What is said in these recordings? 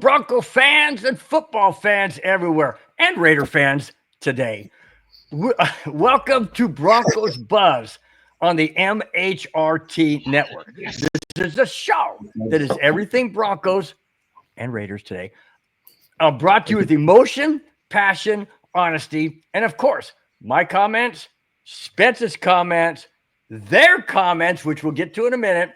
Bronco fans and football fans everywhere, and Raider fans today. Welcome to Broncos Buzz on the MHRT network. This is a show that is everything Broncos and Raiders today. Brought to you with emotion, passion, honesty, and of course, my comments, Spence's comments, their comments, which we'll get to in a minute.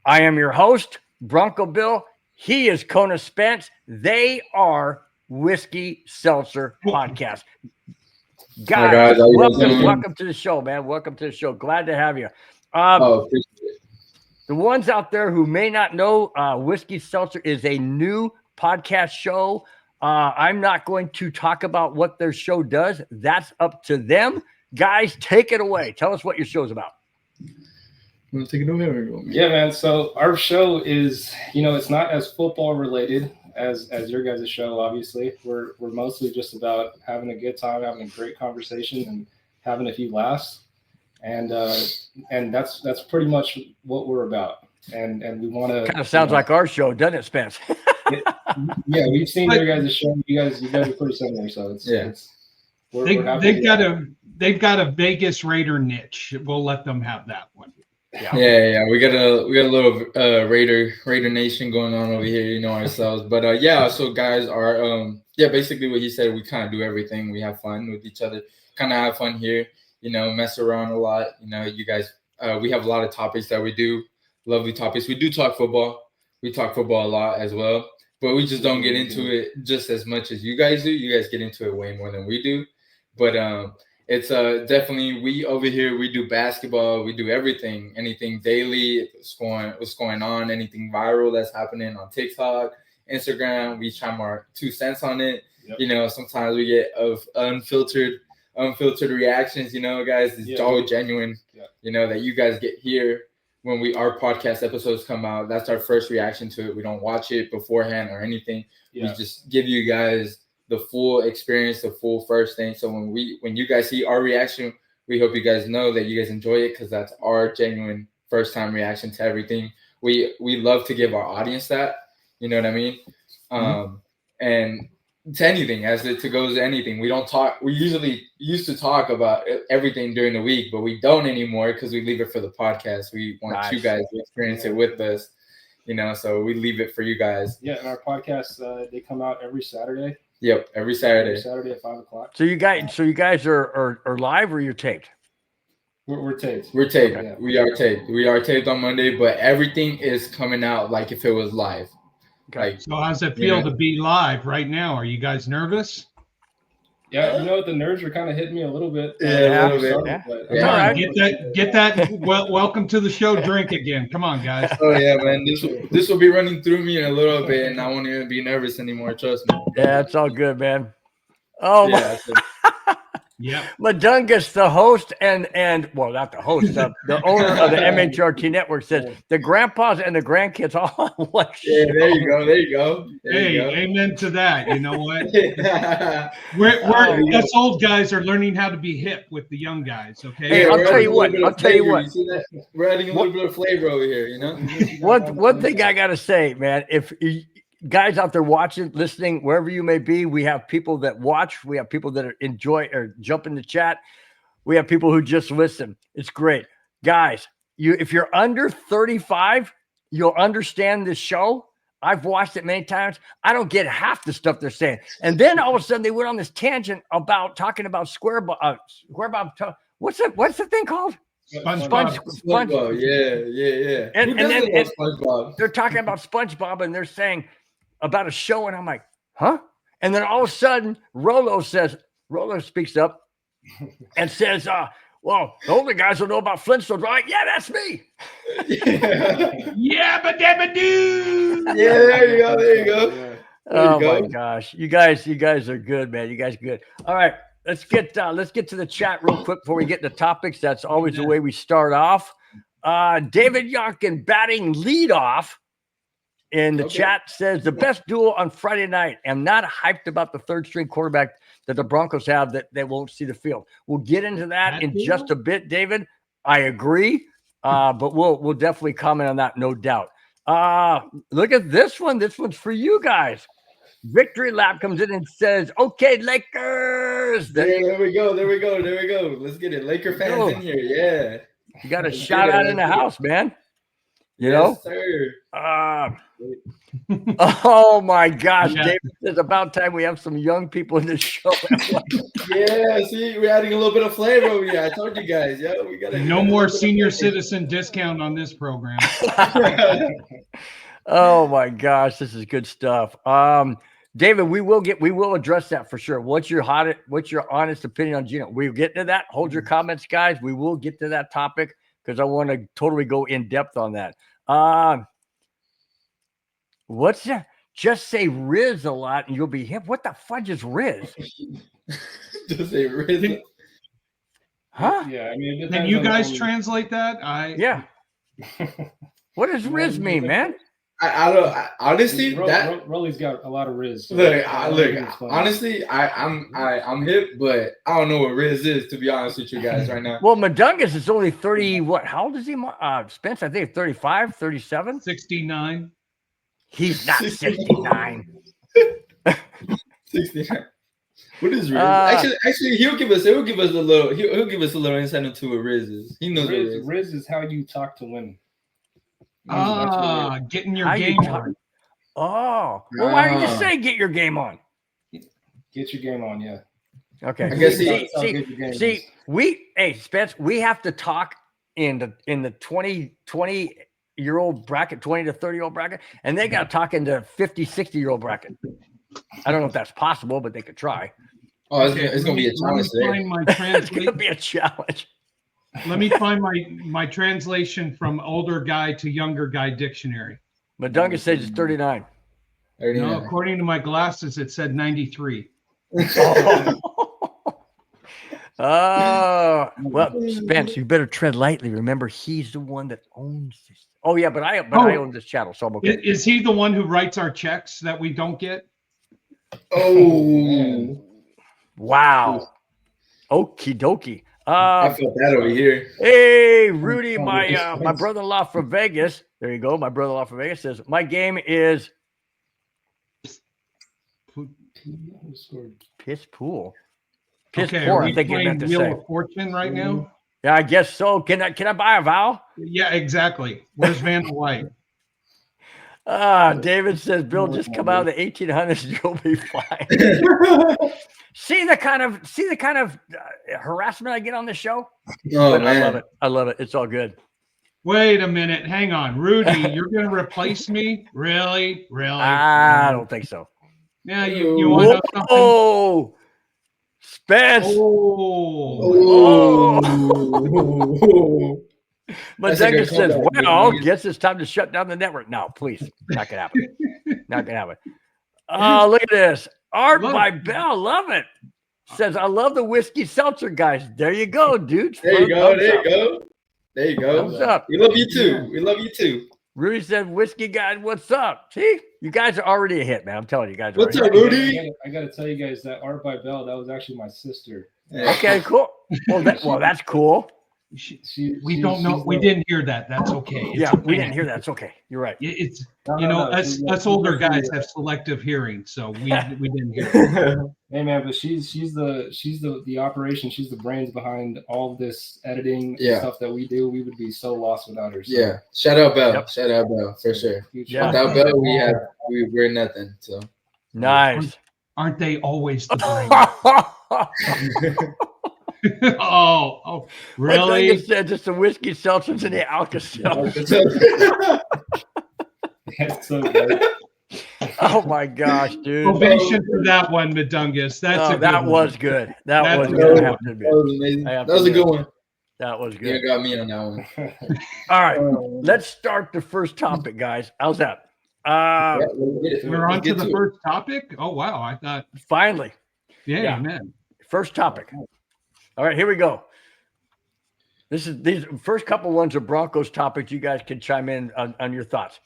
I am your host, Bronco Bill. He is Kona Spence. They are Whiskey Seltzer Podcast. Guys, welcome to the show, man. Welcome to the show. Glad to have you. Appreciate it. The ones out there who may not know, Whiskey Seltzer is a new podcast show. I'm not going to talk about what their show does. That's up to them. Guys, take it away. Tell us what your show's about. You want to take it away? Yeah, man. So our show is, it's not as football related as your guys' show. Obviously, we're mostly just about having a good time, having a great conversation, and having a few laughs, and that's pretty much what we're about. And we want to kind of sounds like our show, doesn't it, Spence? Yeah, we've seen your guys' show. You guys are pretty similar, so they've got a Vegas Raider niche. We'll let them have that one. Yeah. We got a little Raider Nation going on over here, ourselves. But so guys are basically what he said. We kind of do everything. We have fun with each other. Kind of have fun here. Mess around a lot. You guys. We have a lot of topics that we do. Lovely topics. We do talk football. We talk football a lot as well. But we just don't get into it just as much as you guys do. You guys get into it way more than we do. But it's definitely we over here. We do basketball. We do everything, anything daily. What's going on? Anything viral that's happening on TikTok, Instagram. We chime our 2 cents on it. Yep. Sometimes we get unfiltered reactions. Guys, it's all genuine. Yeah. That you guys get here when our podcast episodes come out. That's our first reaction to it. We don't watch it beforehand or anything. Yeah. We just give you guys the full experience, the full first thing. So when you guys see our reaction, we hope you guys know that you guys enjoy it because that's our genuine first time reaction to everything. We love to give our audience that, you know what I mean? And to anything, as it goes to anything. We don't talk. We usually used to talk about everything during the week, but we don't anymore because we leave it for the podcast. We want you guys to experience it with us, so we leave it for you guys. Yeah, and our podcasts, they come out every Saturday. Yep, every Saturday. Every Saturday at 5:00. So you guys are live or you're taped? We're taped. We're taped. Okay. We are taped. We are taped on Monday, but everything is coming out like if it was live. Okay. So how does it feel to be live right now? Are you guys nervous? Yeah, the nerves are kind of hitting me a little bit. Yeah, a little bit. Come on, get that. Welcome to the show. Drink again. Come on, guys. Oh yeah, man. This will be running through me in a little bit, and I won't even be nervous anymore. Trust me. Yeah, it's all good, man. Oh yeah. Yeah. Madungus, the host and well, not the host, the owner of the MHRT network says the grandpas and the grandkids all watch. Yeah, there you go. Amen to that. You know what? Us old guys are learning how to be hip with the young guys. Okay. Hey, I'll tell you what. You see that? We're adding a little bit of flavor over here. One thing I gotta say, man, if guys out there watching, listening, wherever you may be, we have people that watch. We have people that enjoy or jump in the chat. We have people who just listen. It's great. Guys, if you're under 35, you'll understand this show. I've watched it many times. I don't get half the stuff they're saying. And then all of a sudden they went on this tangent about talking about Square Bob. What's the thing called? SpongeBob. Yeah. And then they're talking about SpongeBob and they're saying about a show, and I'm like, huh? And then all of a sudden, Rolo speaks up and says, well, the older guys will know about Flintstones, right? Yeah, that's me. Yeah, but dabba doo. Yeah, there you go. My gosh. You guys are good, man. You guys are good. All right. Let's get to the chat real quick before we get into topics. That's always the way we start off. David Yonkin batting leadoff in the chat says the best duel on Friday night. I'm not hyped about the third string quarterback that the Broncos have that they won't see the field. We'll get into that in just a bit, David. I agree, but we'll definitely comment on that, no doubt. Look at this one. This one's for you guys. Victory Lap comes in and says, "Okay, Lakers." There we go. Let's get it. Laker fans in here. Yeah. You got a shout out in the house, man. You know? Sir. Oh my gosh, Yeah. David, it's about time we have some young people in the show. Yeah, see, we're adding a little bit of flavor over here. I told you guys, we got No more senior citizen discount on this program. Oh my gosh, this is good stuff. David, we will address that for sure. What's your honest opinion on Geno? We'll get to that. Hold your comments, guys. We will get to that topic because I want to totally go in depth on that. What's that? Just say Riz a lot and you'll be hip. What the fudge is Riz? Just say Riz. Huh? Yeah, I mean, Can you guys translate that? Yeah. What does Riz mean, man? I don't honestly Rolly's got a lot of Riz. Look, honestly, I'm hip, but I don't know what Riz is, to be honest with you guys right now. Well, Madungus is only 30. What? How old is he? Spence, I think 35, 37. 69. He's not 69. 69. What is Riz? Actually, he'll give us a little insight into what Riz is. He knows what Riz is. Riz is how you talk to women. Getting your game on. Oh, well, why don't you just say get your game on? Get your game on, yeah. Okay. I guess Spence, we have to talk in the 20-year-old bracket, 20 to 30-year-old bracket, and they got to talk in the 50, 60-year-old bracket. I don't know if that's possible, but they could try. Oh, it's gonna be a challenge today. It's gonna be a challenge. Let me find my translation from older guy to younger guy dictionary. Madunga says it's 39. No, according to my glasses, it said 93. Well, Spence, you better tread lightly. Remember, he's the one that owns this. Oh yeah, but I own this channel, so I'm okay. Is he the one who writes our checks that we don't get? Oh, wow. Okie dokie. I felt that over here. Hey, Rudy, my brother-in-law from Vegas. There you go. My brother-in-law from Vegas says my game is piss pool. Piss poor, I think you meant to Wheel say. of Fortune right now? Yeah, I guess so. Can I buy a vowel? Yeah, exactly. Where's Vanna White? David says, Bill, just come out of the 1800s, you'll be fine. See the kind of harassment I get on this show? Oh, But man. I love it. It's all good. Wait a minute. Hang on. Rudy, you're going to replace me? Really? I don't think so. Yeah, you want to know something? Oh, Spence. Madunga says, well, guess it's time to shut down the network. No, please. Not going to happen. Not going to happen. Oh, look at this. Art by Bell. Love it. Says, I love the Whiskey Seltzer, guys. There you go, dude. There you go. Thumbs up. We love you too. Rudy said, Whiskey guys, what's up? See, you guys are already a hit, man. I'm telling you guys. What's up, Rudy? I got to tell you guys that Art by Bell, that was actually my sister. Okay, cool. Well, that's cool. We don't know. We didn't hear that. That's okay. We didn't hear that. It's okay. You're right. It's us older guys have selective hearing, so we didn't hear it. Hey man, but she's the operation. She's the brains behind all this editing stuff that we do. We would be so lost without her. So. Yeah, shout out Bell. Yep. Shout out Bell for sure. Yeah. Without Bell, we're nothing. So nice. Aren't they always the brains? Oh, really? Said just the Whiskey Seltzers and the Alka-Seltzer. That's so good. Oh my gosh, dude! Ovation for that one, Madungus. That was good. That was good. That was amazing. That was a good one. That was good. You got me on that one. All right, let's start the first topic, guys. How's that? We're on to the first topic. Oh wow! I thought finally. Yeah, man. First topic. All right, here we go. These first couple ones are Broncos topics. You guys can chime in on your thoughts.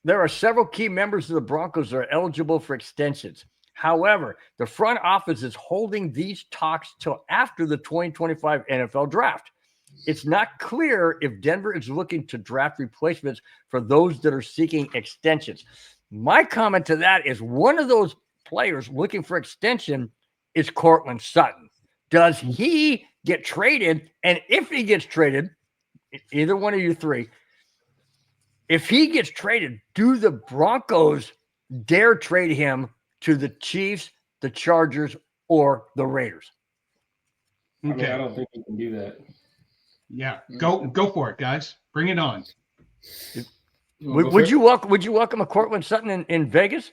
There are several key members of the Broncos that are eligible for extensions. However, the front office is holding these talks till after the 2025 NFL draft. It's not clear if Denver is looking to draft replacements for those that are seeking extensions. My comment to that is one of those players looking for extension is Cortland Sutton. Does he get traded? And if he gets traded, either one of you three, if he gets traded, do the Broncos dare trade him to the Chiefs, the Chargers, or the Raiders? I mean, I don't think you can do that. Yeah, go for it, guys. Bring it on. Would you welcome a Cortland Sutton in Vegas?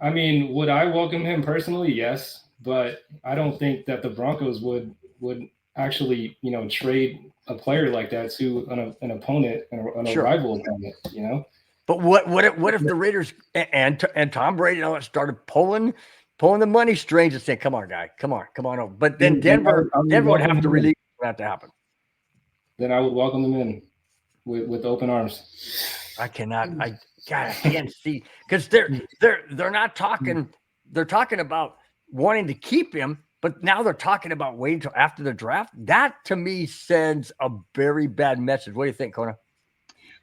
I mean, would I welcome him personally? Yes, but I don't think that the Broncos would actually, trade a player like that to an opponent and a rival opponent. But what if the Raiders and Tom Brady started pulling the money strings and saying, "Come on, guy, come on over." But then Denver would have to release that to happen. Then I would welcome them in with open arms. I can't see because they're not talking. They're talking about wanting to keep him, but now they're talking about waiting until after the draft. That to me sends a very bad message. What do you think, Kona?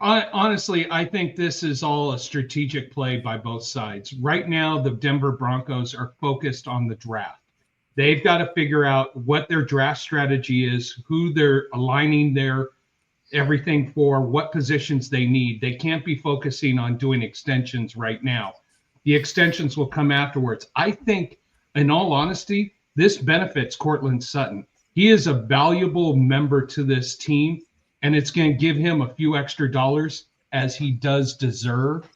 Honestly, I think this is all a strategic play by both sides. Right now, the Denver Broncos are focused on the draft. They've got to figure out what their draft strategy is, who they're aligning their everything for, what positions they need. They can't be focusing on doing extensions right now. The extensions will come afterwards. I think, in all honesty, this benefits Cortland Sutton. He is a valuable member to this team, and it's going to give him a few extra dollars as he does deserve.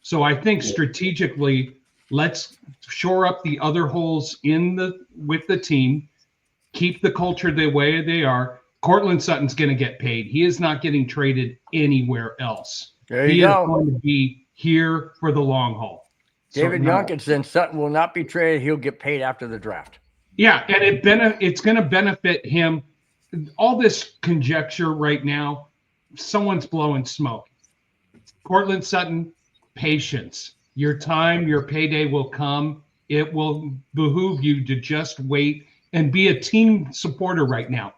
So I think strategically, let's shore up the other holes with the team, keep the culture the way they are. Cortland Sutton's going to get paid. He is not getting traded anywhere else. There you go. He is going to be here for the long haul. David Youngkinson, Sutton will not be traded. He'll get paid after the draft. Yeah, and it's going to benefit him. All this conjecture right now, someone's blowing smoke. Cortland Sutton, patience. Your time, your payday will come. It will behoove you to just wait and be a team supporter right now.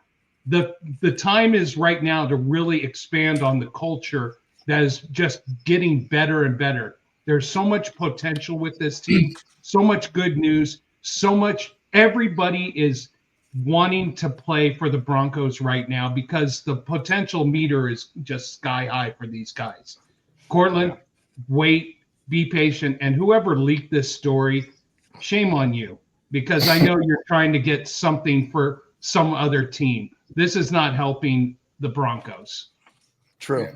The time is right now to really expand on the culture that is just getting better and better. There's so much potential with this team, so much good news, so much. Everybody is wanting to play for the Broncos right now because the potential meter is just sky high for these guys. Cortland, wait, be patient, and whoever leaked this story, shame on you, because I know you're trying to get something for some other team. This is not helping the Broncos. True.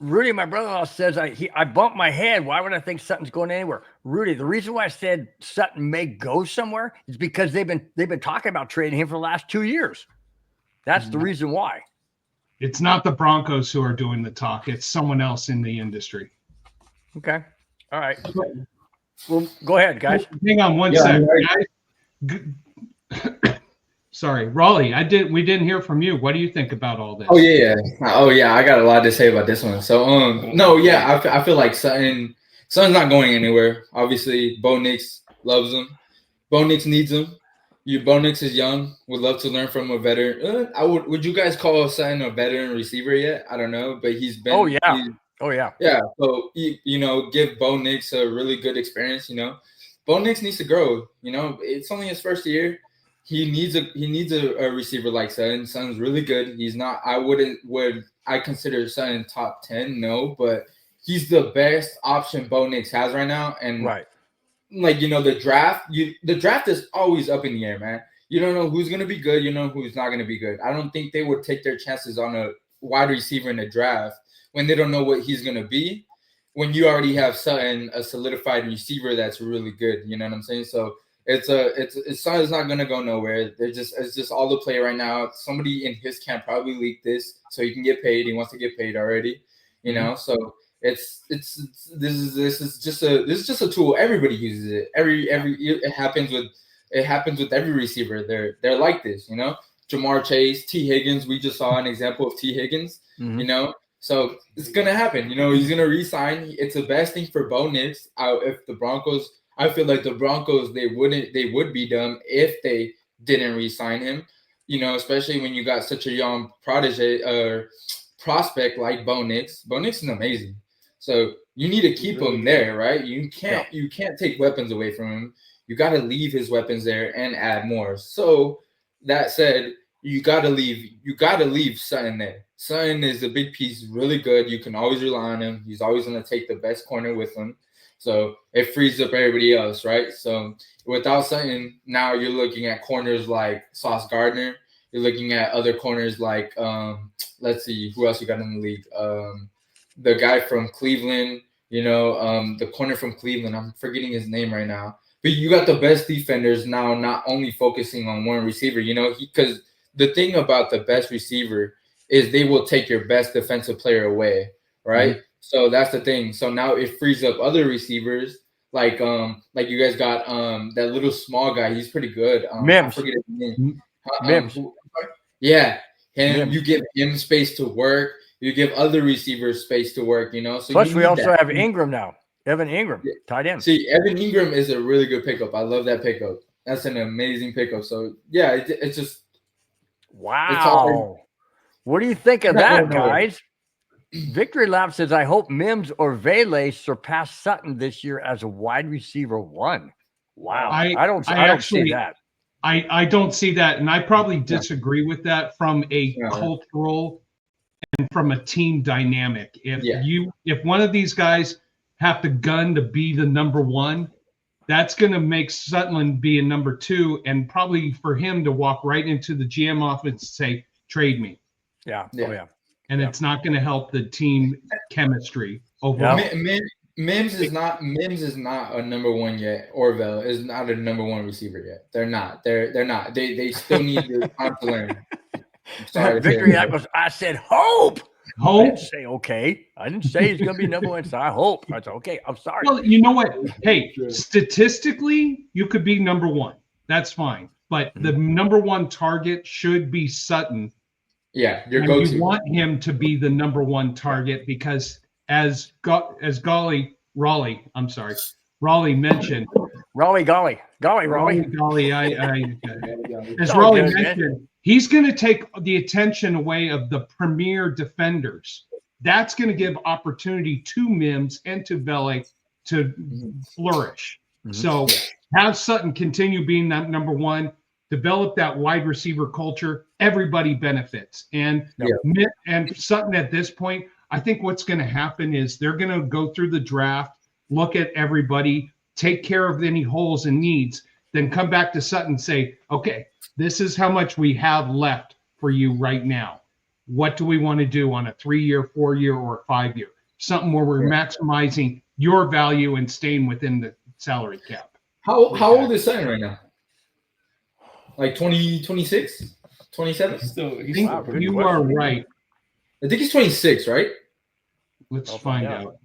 Rudy, my brother-in-law, says I bumped my head. Why would I think Sutton's going anywhere? Rudy, the reason why I said Sutton may go somewhere is because they've been talking about trading him for the last 2 years. That's the reason why. It's not the Broncos who are doing the talk. It's someone else in the industry. Okay. All right. Well, go ahead, guys. Hang on one second. Sorry, Raleigh. We didn't hear from you. What do you think about all this? Oh yeah. I got a lot to say about this one. So I feel like Sutton's not going anywhere. Obviously, Bo Nix loves him. Bo Nix needs him. Bo Nix is young. Would love to learn from a veteran. Would you guys call Sutton a veteran receiver yet? I don't know, but he's been. Oh yeah. Yeah. So give Bo Nix a really good experience. Bo Nix needs to grow. It's only his first year. He needs a receiver like Sutton. Sutton's really good. He's not. I consider Sutton top 10? No, but he's the best option Bo Nix has right now. And right, the draft is always up in the air, man. You don't know who's gonna be good. You know who's not gonna be good. I don't think they would take their chances on a wide receiver in the draft when they don't know what he's gonna be. When you already have Sutton, a solidified receiver that's really good. You know what I'm saying? So. It's not gonna go nowhere. It's just all the play right now. Somebody in his camp probably leaked this so he can get paid. He wants to get paid already, So this is just a tool. Everybody uses it. It happens with every receiver. They're like this, Jamar Chase, T Higgins. We just saw an example of T Higgins, So it's gonna happen. He's gonna re-sign. It's the best thing for Bo Nix. If the Broncos. I feel like the Broncos, they would be dumb if they didn't re-sign him. you know, especially when you got such a young protege prospect like Bo Nix. Bo Nix is amazing. So you need to keep him there, right? You can't take weapons away from him. You got to leave his weapons there and add more. So that said, you got to leave Sutton there. Sutton is a big piece, really good. You can always rely on him. He's always going to take the best corner with him. So it frees up everybody else, right? So without Sutton, now you're looking at corners like Sauce Gardner. You're looking at other corners like, let's see, who else you got in the league? The guy from Cleveland, you know, the corner from Cleveland. I'm forgetting his name right now. But you got the best defenders now, not only focusing on one receiver, you know, because the thing about the best receiver is they will take your best defensive player away, right? Mm-hmm. So that's the thing. So now it frees up other receivers, like you guys got that little small guy. He's pretty good. Mims. I forget his name. Mims. Yeah, and you give him space to work. You give other receivers space to work. You know. So plus, we also have Ingram now. Evan Ingram, tight end. See, Evan Ingram is a really good pickup. I love that pickup. That's an amazing pickup. So yeah, it's just wow. What do you think of that, guys? Victory Lap says, I hope Mims or Vele surpass Sutton this year as a wide receiver 1. Wow. I don't see that. I don't see that. And I probably disagree with that from a cultural and from a team dynamic. If one of these guys have to gun to be the number 1, that's going to make Sutton be a number 2, and probably for him to walk right into the GM office and say, trade me. Yeah. And it's not going to help the team chemistry overall. Mims is not a number 1 yet. Orville is not a number 1 receiver yet. They're not. They're not. They still need time to learn. I'm sorry. Victory Lap I said hope. Hope. I didn't say okay. I didn't say he's going to be number 1. So I hope. I said okay. I'm sorry. Well, you know what? Hey, statistically, you could be number 1. That's fine. But the number 1 target should be Sutton. Yeah, your go-to. You want him to be the number 1 target because as Raleigh mentioned. Raleigh. As Raleigh mentioned, he's going to take the attention away of the premier defenders. That's going to give opportunity to Mims and to Vele to flourish. Mm-hmm. So have Sutton continue being that number 1, develop that wide receiver culture. Everybody benefits. And Sutton at this point, I think what's going to happen is they're going to go through the draft, look at everybody, take care of any holes and needs, then come back to Sutton and say, okay, this is how much we have left for you right now. What do we want to do on a 3-year, 4-year, or 5-year? Something where we're maximizing your value and staying within the salary cap. How old is Sutton right now? Like 26, 27? You are right. I think he's 26, right? Let's find out.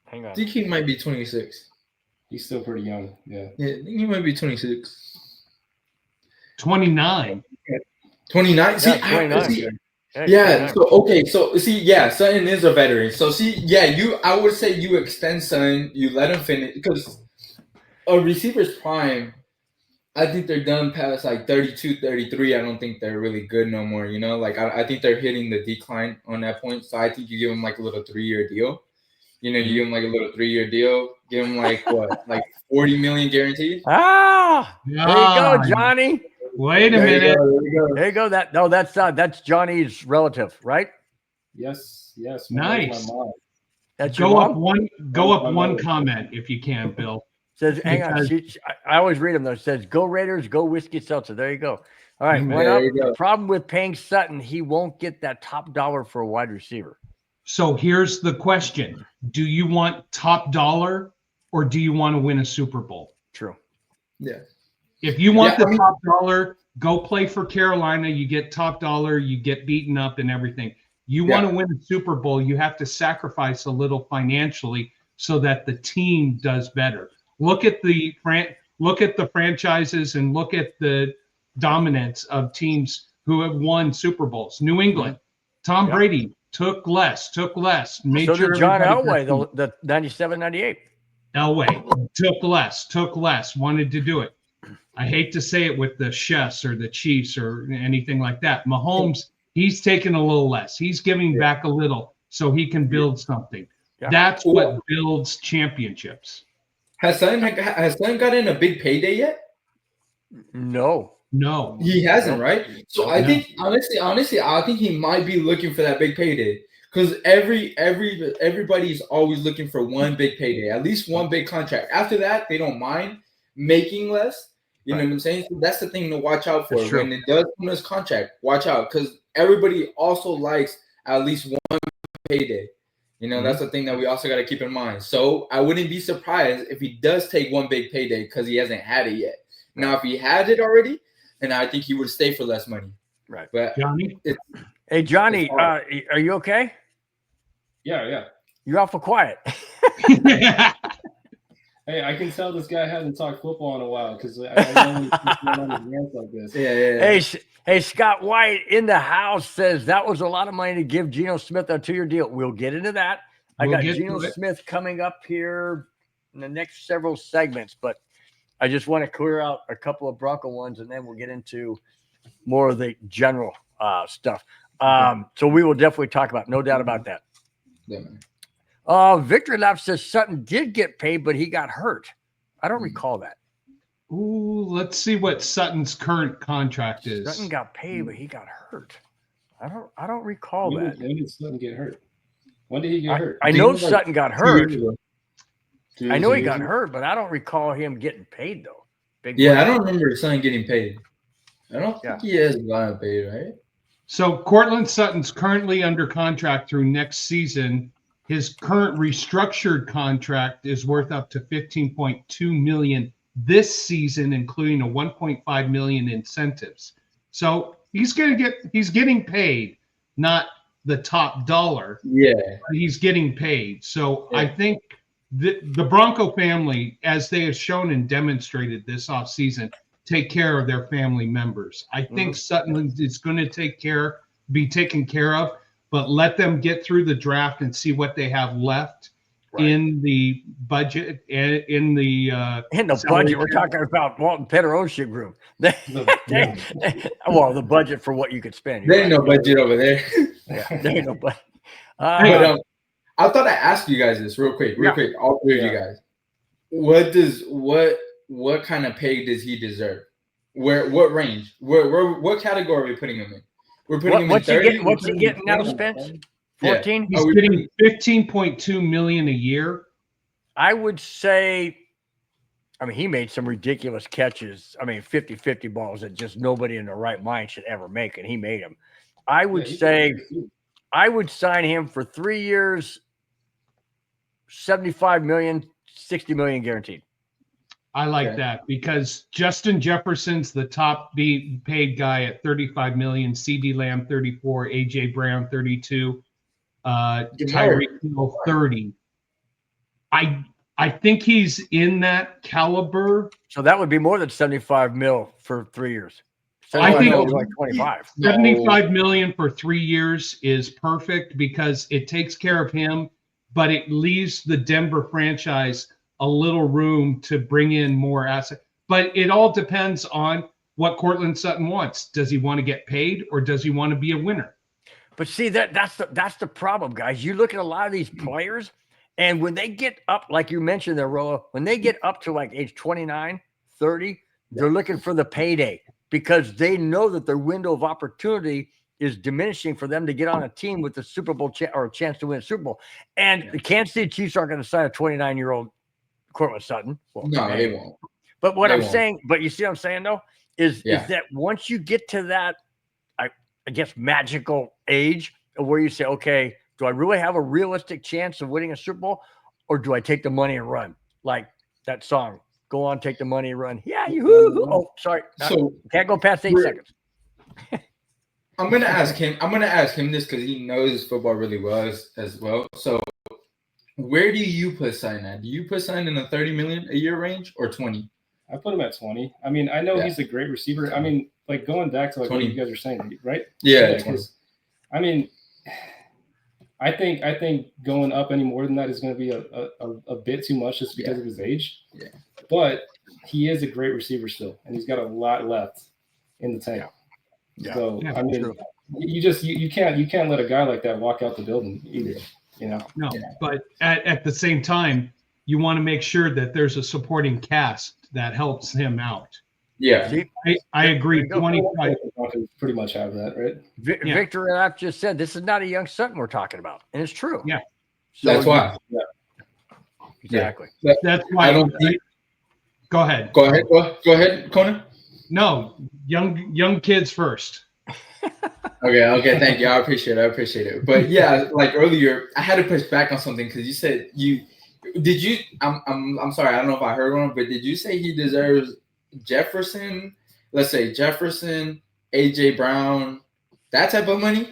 Hang on. I think he might be 26. He's still pretty young. Yeah. Yeah, I think he might be 26. 29. 29? See, 29. Yeah. So okay. So see, Sutton is a veteran. So see, I would say you extend Sutton, you let him finish because a receiver's prime. I think they're done past like 32, 33. I don't think they're really good no more. You know, like I think they're hitting the decline on that point. So I think you give them like a little 3-year deal. You know, you give them like a little 3-year deal. Give them like what, like 40 million guaranteed. There you go, Johnny. Wait a minute. There you go. That's Johnny's relative, right? Yes. Nice. That's go up one comment if you can, Bill. Says, hang on. I always read them though. It says, "Go Raiders, go Whiskey Seltzer." There you go. All right. The problem with paying Sutton, he won't get that top dollar for a wide receiver. So here's the question: do you want top dollar, or do you want to win a Super Bowl? True. Yeah. If you want the top dollar, go play for Carolina. You get top dollar. You get beaten up and everything. You want to win a Super Bowl, you have to sacrifice a little financially so that the team does better. Look at the franchises and look at the dominance of teams who have won Super Bowls. New England, Tom Brady took less. Made so sure did John Elway, the 97, 98. Elway took less, wanted to do it. I hate to say it with the Chefs or the Chiefs or anything like that. Mahomes, he's taking a little less. He's giving back a little so he can build something. Yeah. That's what builds championships. Has Sutton gotten a big payday yet? No. He hasn't, right? So I think honestly, I think he might be looking for that big payday because everybody's always looking for one big payday, at least one big contract. After that, they don't mind making less. You know what I'm saying? So that's the thing to watch out for when it does come to his contract. Watch out because everybody also likes at least one payday. You know, that's the thing that we also got to keep in mind. So I wouldn't be surprised if he does take one big payday because he hasn't had it yet. Now, if he had it already, and I think he would stay for less money. Right. But Johnny? Hey, Johnny, are you okay? Yeah. You're awful quiet. Hey, I can tell this guy hasn't talked football in a while because I know he's going on his rants like this. Yeah. Hey, Scott White in the house says that was a lot of money to give Geno Smith a 2-year deal. We'll get into that. I got Geno Smith coming up here in the next several segments, but I just want to clear out a couple of Bronco ones, and then we'll get into more of the general stuff. So we will definitely talk about it. No doubt about that. Yeah, man. Victory Lap says Sutton did get paid, but he got hurt. I don't recall that. Ooh, let's see what Sutton's current contract is. Sutton got paid, but he got hurt. I don't recall that. When did Sutton get hurt? When did he get hurt? I know Sutton got hurt. I know he got hurt. hurt, but I don't recall him getting paid though. I don't remember Sutton getting paid. I don't think he has gotten paid, right? So Cortland Sutton's currently under contract through next season. His current restructured contract is worth up to $15.2 million this season, including a $1.5 million incentives. So he's getting paid, not the top dollar. Yeah, he's getting paid. So I think the Bronco family, as they have shown and demonstrated this offseason, take care of their family members. I think Sutton is going to be taken care of. But let them get through the draft and see what they have left in the budget. In the budget, we're talking about Walton Petterosha Group. Well, the budget for what you could spend. There ain't no budget over there. There ain't no budget. But I thought I'd ask you guys this real quick, all three of you guys. What kind of pay does he deserve? What range? What category are we putting him in? We're putting him in 30. What's he getting now, Spence? 14? He's getting $15.2 million a year. I would say, he made some ridiculous catches. 50-50 balls that just nobody in their right mind should ever make, and he made them. I would say I would sign him for 3 years, $75 million, $60 million guaranteed. I like that because Justin Jefferson's the top paid guy at $35 million, CD Lamb 34, AJ Brown 32, Tyreek Hill 30. I think he's in that caliber. So that would be more than 75 mil for 3 years. I think like 25. 75 million for 3 years is perfect because it takes care of him, but it leaves the Denver franchise a little room to bring in more assets. But it all depends on what Cortland Sutton wants. Does he want to get paid or does he want to be a winner? But see, that's the problem, guys. You look at a lot of these players, and when they get up, like you mentioned there, Rolo, when they get up to like age 29, 30, they're looking for the payday because they know that their window of opportunity is diminishing for them to get on a team with the Super Bowl or a chance to win a Super Bowl. And the Kansas City Chiefs aren't going to sign a 29-year-old Cortland Sutton. Well, no, they won't. But what I'm saying, but you see what I'm saying though, is that once you get to that, I guess, magical age where you say, okay, do I really have a realistic chance of winning a Super Bowl, or do I take the money and run? Like that song, go on, take the money and run. Yeah, oh, sorry. So can't go past 8 seconds. I'm gonna ask him this because he knows football really well as well. So where do you put Sutton at? Do you put Sutton in the 30 million a year range or 20? I put him at 20. I know he's a great receiver. Like going back to like what you guys are saying, right? Yeah. I think going up any more than that is going to be a bit too much just because of his age. Yeah. But he is a great receiver still, and he's got a lot left in the tank. Yeah. So Yeah, I mean, true. you can't let a guy like that walk out the building either. You know. No, but at the same time, you want to make sure that there's a supporting cast that helps him out. Yeah. See, I agree. There you go. 25. Pretty much have that, right? Yeah. Victor and I just said this is not a young Sutton we're talking about, and it's true. Yeah. So That's why. Exactly. That's why. I don't think. Go ahead. Go ahead, Conan. No, young kids first. Okay, thank you. I appreciate it. But yeah, like earlier, I had to push back on something because you said I'm sorry, I don't know if I heard wrong, but did you say he deserves Jefferson? Let's say Jefferson, AJ Brown, that type of money?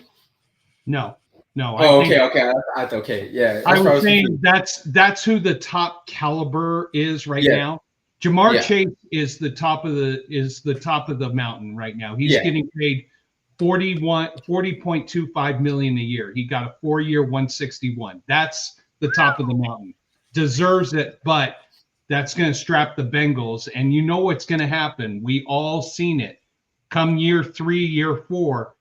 No. Oh, okay. Yeah. I was saying that's who the top caliber is right now. Jamar Chase is the top of the mountain right now. He's getting paid $40.25 million a year. He got a 4-year 161. That's the top of the mountain. Deserves it, but that's going to strap the Bengals. And you know what's going to happen. We all seen it. Come year 3, year 4,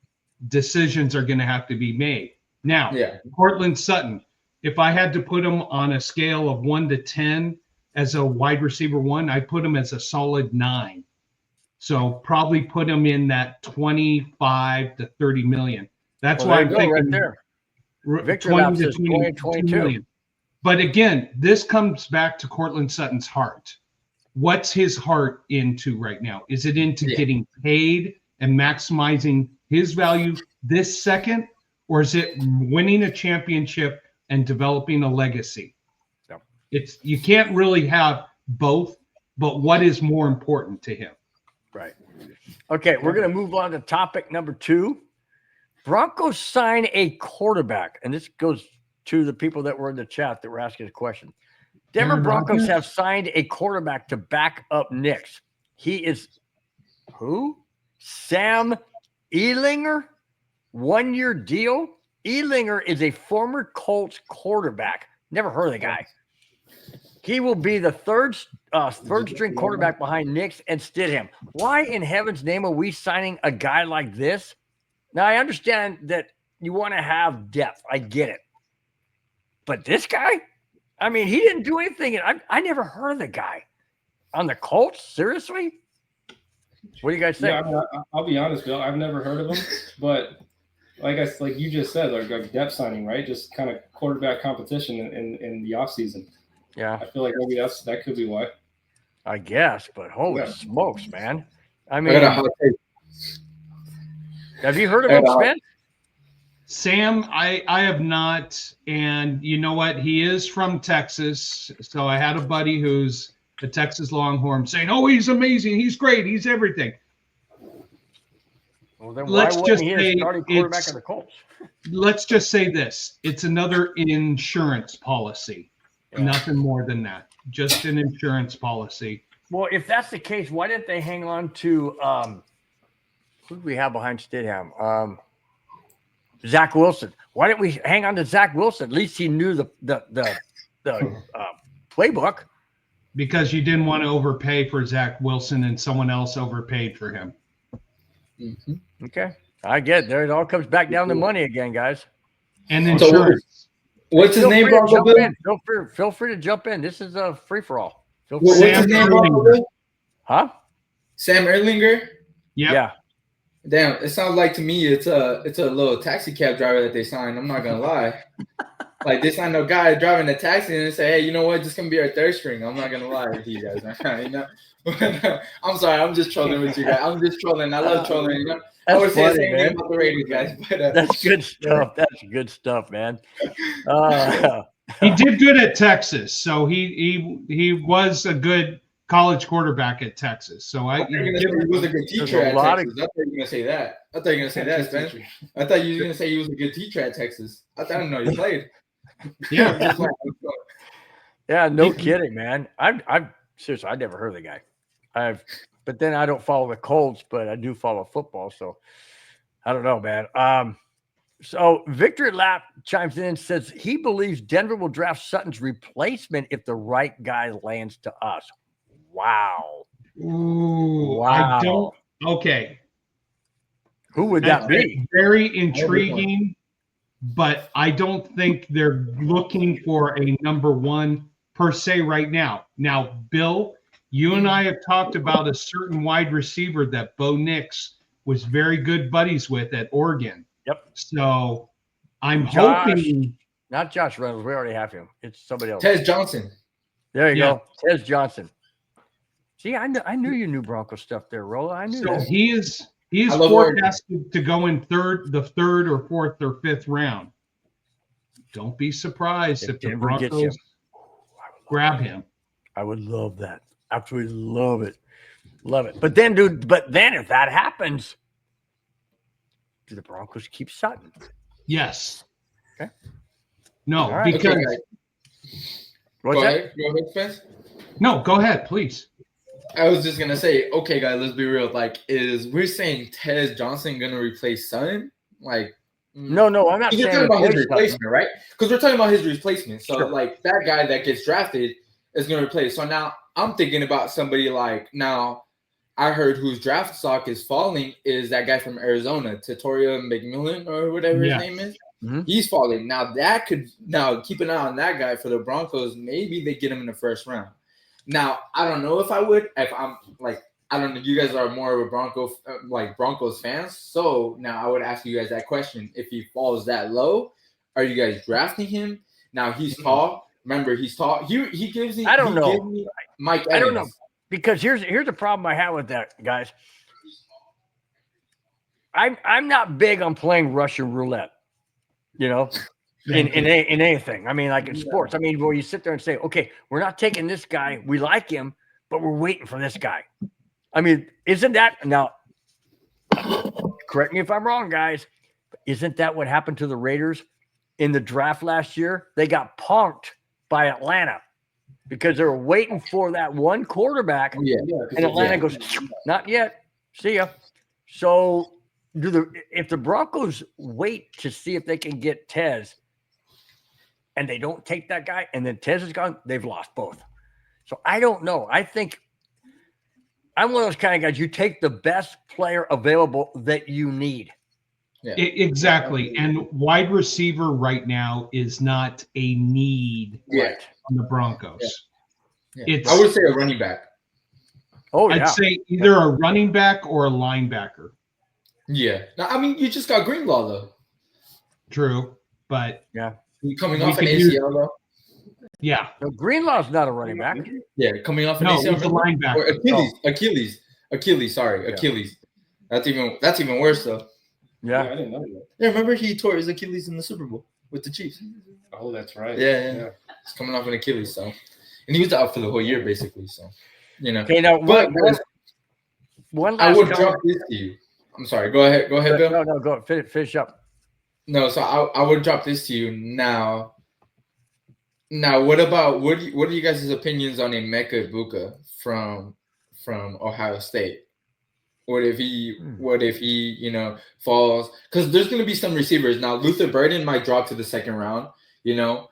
decisions are going to have to be made. Now, Cortland Sutton, if I had to put him on a scale of 1 to 10 as a wide receiver 1, I'd put him as a solid 9. So probably put him in that 25 to 30 million. That's why I'm thinking right there. Victor 20 to 22 million. But again, this comes back to Cortland Sutton's heart. What's his heart into right now? Is it into getting paid and maximizing his value this second, or is it winning a championship and developing a legacy? You can't really have both, but what is more important to him? Right. Okay, we're going to move on to topic number 2. Broncos sign a quarterback, and this goes to the people that were in the chat that were asking a question. Denver Broncos have signed a quarterback to back up Nix. He is who? Sam Ehlinger, 1-year deal. Ehlinger is a former Colts quarterback. Never heard of the guy. He will be the third string quarterback behind Nix and Stidham. Why in heaven's name are we signing a guy like this? Now, I understand that you want to have depth. I get it. But this guy? I mean, he didn't do anything. I never heard of the guy. On the Colts? Seriously? What do you guys think? Yeah, I'll be honest, Bill. I've never heard of him. But like you just said, like depth signing, right? Just kind of quarterback competition in the offseason. Yeah. I feel like maybe that could be why. I guess, but holy smokes, man. I mean, have you heard of him, Spence? Sam, I have not. And you know what? He is from Texas. So I had a buddy who's a Texas Longhorn saying, oh, he's amazing. He's great. He's everything. Well, then let's just say quarterback of the Colts. Let's just say this. It's another insurance policy. Yeah. Nothing more than that. Just an insurance policy. Well, if that's the case, why didn't they hang on to who do we have behind Stidham? Zach Wilson. Why didn't we hang on to Zach Wilson? At least he knew the playbook. Because you didn't want to overpay for Zach Wilson and someone else overpaid for him. Mm-hmm. Okay. I get it. There it all comes back down to money again, guys. And insurance. What's his name, Bronco Bill? Feel free to jump in. This is a free-for-all. What's his name, Bronco Bill? Huh? Sam Ehlinger? Yep. Yeah. Damn, it sounds like to me it's a little taxi cab driver that they signed. I'm not gonna lie. Like they signed a guy driving a taxi and they say, hey, you know what? This can be our third string. I'm not gonna lie with you guys. You know? I'm sorry, I'm just trolling with you guys. I'm just trolling. I love trolling, you know. I would say the same thing about the Raiders, guys. But that's good stuff. That's good stuff, man. He did good at Texas, so he was a good college quarterback at Texas. So he was a good teacher at Texas. I thought you were gonna say that. I thought you were gonna say that, Spencer. I thought you were gonna say he was a good teacher at Texas. I didn't know you played. Yeah. Yeah, no kidding, man. I've seriously, I never heard of the guy. But then I don't follow the Colts, but I do follow football, so I don't know, man. So Victor Lapp chimes in and says he believes Denver will draft Sutton's replacement if the right guy lands to us. Wow. Ooh, Wow. I don't. Okay. Who would That's that be? very intriguing, but I don't think they're looking for a number one per se right now. Now, Bill, you and I have talked about a certain wide receiver that Bo Nix was very good buddies with at Oregon. Yep. So I'm Josh. hoping. Not Josh Reynolds. We already have him. It's somebody else. Tez Johnson. There you Yeah. go. Tez Johnson. See, I knew you knew Bronco stuff there, Rolla. I knew So that. he is I love Oregon. forecasted to go in the third or fourth or fifth round. Don't be surprised if the Denver gets him. Broncos grab him. I would love that. Absolutely love it. Love it. But then, dude, if that happens, do the Broncos keep Sutton? Yes. Okay. No, All right. because Okay, What's Go that? ahead. Go ahead, Spence. no, go ahead, please. I was just gonna say, okay, guys, let's be real. Like, we're saying Tez Johnson gonna replace Sutton? Like, No, I'm not Because saying we're talking about his replace Sutton. replacement, right? Because we're talking about his replacement. So, Sure. like, that guy that gets drafted is going to replace. So now I'm thinking about somebody like, now I heard whose draft stock is falling is that guy from Arizona, Tatoria McMillan or whatever Yeah. his name is. Mm-hmm. He's falling. Now, keep an eye on that guy for the Broncos. Maybe they get him in the first round. Now, I don't know if I would. If I'm like, I don't know. You guys are more of a Broncos fans. So now I would ask you guys that question. If he falls that low, are you guys drafting him? Now he's tall. Remember, he's tall. He gives me. I don't know. Gives me Mike Evans. I don't know. Because here's the problem I have with that, guys. I'm not big on playing Russian roulette, you know, in anything. I mean, like in sports. I mean, where you sit there and say, okay, we're not taking this guy. We like him, but we're waiting for this guy. I mean, isn't that now? Correct me if I'm wrong, guys. But isn't that what happened to the Raiders in the draft last year? They got punked by Atlanta because they were waiting for that one quarterback, and Atlanta goes, "Not yet. See ya." So, if the Broncos wait to see if they can get Tez, and they don't take that guy, and then Tez is gone, they've lost both. So I don't know. I think I'm one of those kind of guys. You take the best player available that you need. Yeah. Exactly. And wide receiver right now is not a need on the Broncos. Yeah. I would say a running back. Oh, yeah. I'd say either a running back or a linebacker. Yeah. Now, I mean, you just got Greenlaw, though. True. But coming off an ACL, though. Yeah. No, Greenlaw's not a running back. Yeah, coming off an No, ACL. he's a linebacker. Or Achilles. Sorry, Achilles. That's even worse, though. Yeah. I didn't know that. Yeah, remember he tore his Achilles in the Super Bowl with the Chiefs. Oh, that's right. Yeah. He's coming off an Achilles, so, and he was out for the whole year basically. So, you know. Okay, now one last I would comment. drop this to you. I'm sorry. Go ahead, Bill. No, go finish up. No, so I would drop this to you now. What are you guys' opinions on Emeka Egbuka from Ohio State? What if he falls? Because there's going to be some receivers now. Luther Burden might drop to the second round. You know,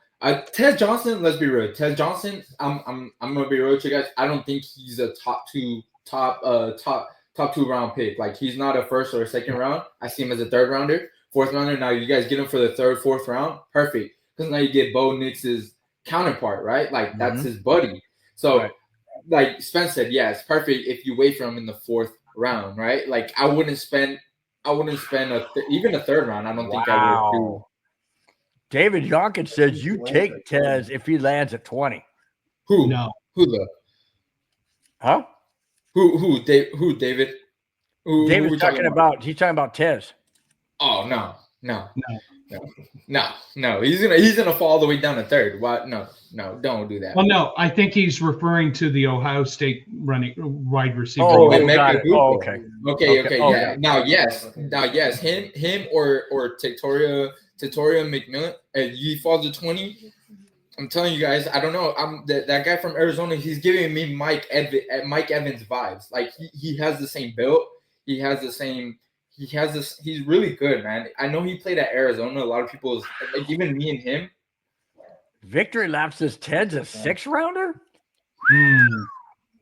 Tez Johnson. Let's be real. Tez Johnson. I'm gonna be real with you guys. I don't think he's a top two round pick. Like, he's not a first or a second round. I see him as a third rounder, fourth rounder. Now you guys get him for the third, fourth round. Perfect. Because now you get Bo Nix's counterpart, right? Like, that's his buddy. So, like Spence said, yeah, it's perfect if you wait for him in the fourth round, right? Like, I wouldn't spend even a third round. I don't think I would do. David Yonkins says you take Tez if he lands at 20. Who? No. Who the? Huh? Who? David? David's talking about. He's talking about Tez. Oh no. He's gonna fall all the way down to third. What? No, don't do that. Well, no, I think he's referring to the Ohio State wide receiver. Got it. Okay. Yeah. Now, yes. Him or Tatoria McMillan. If he falls to 20, I'm telling you guys, I don't know. That guy from Arizona. He's giving me Mike Evans vibes. Like, he has the same build. He has this. He's really good, man. I know he played at Arizona. A lot of people, like, even me and him. Victory Lap says Ted's a 6th rounder.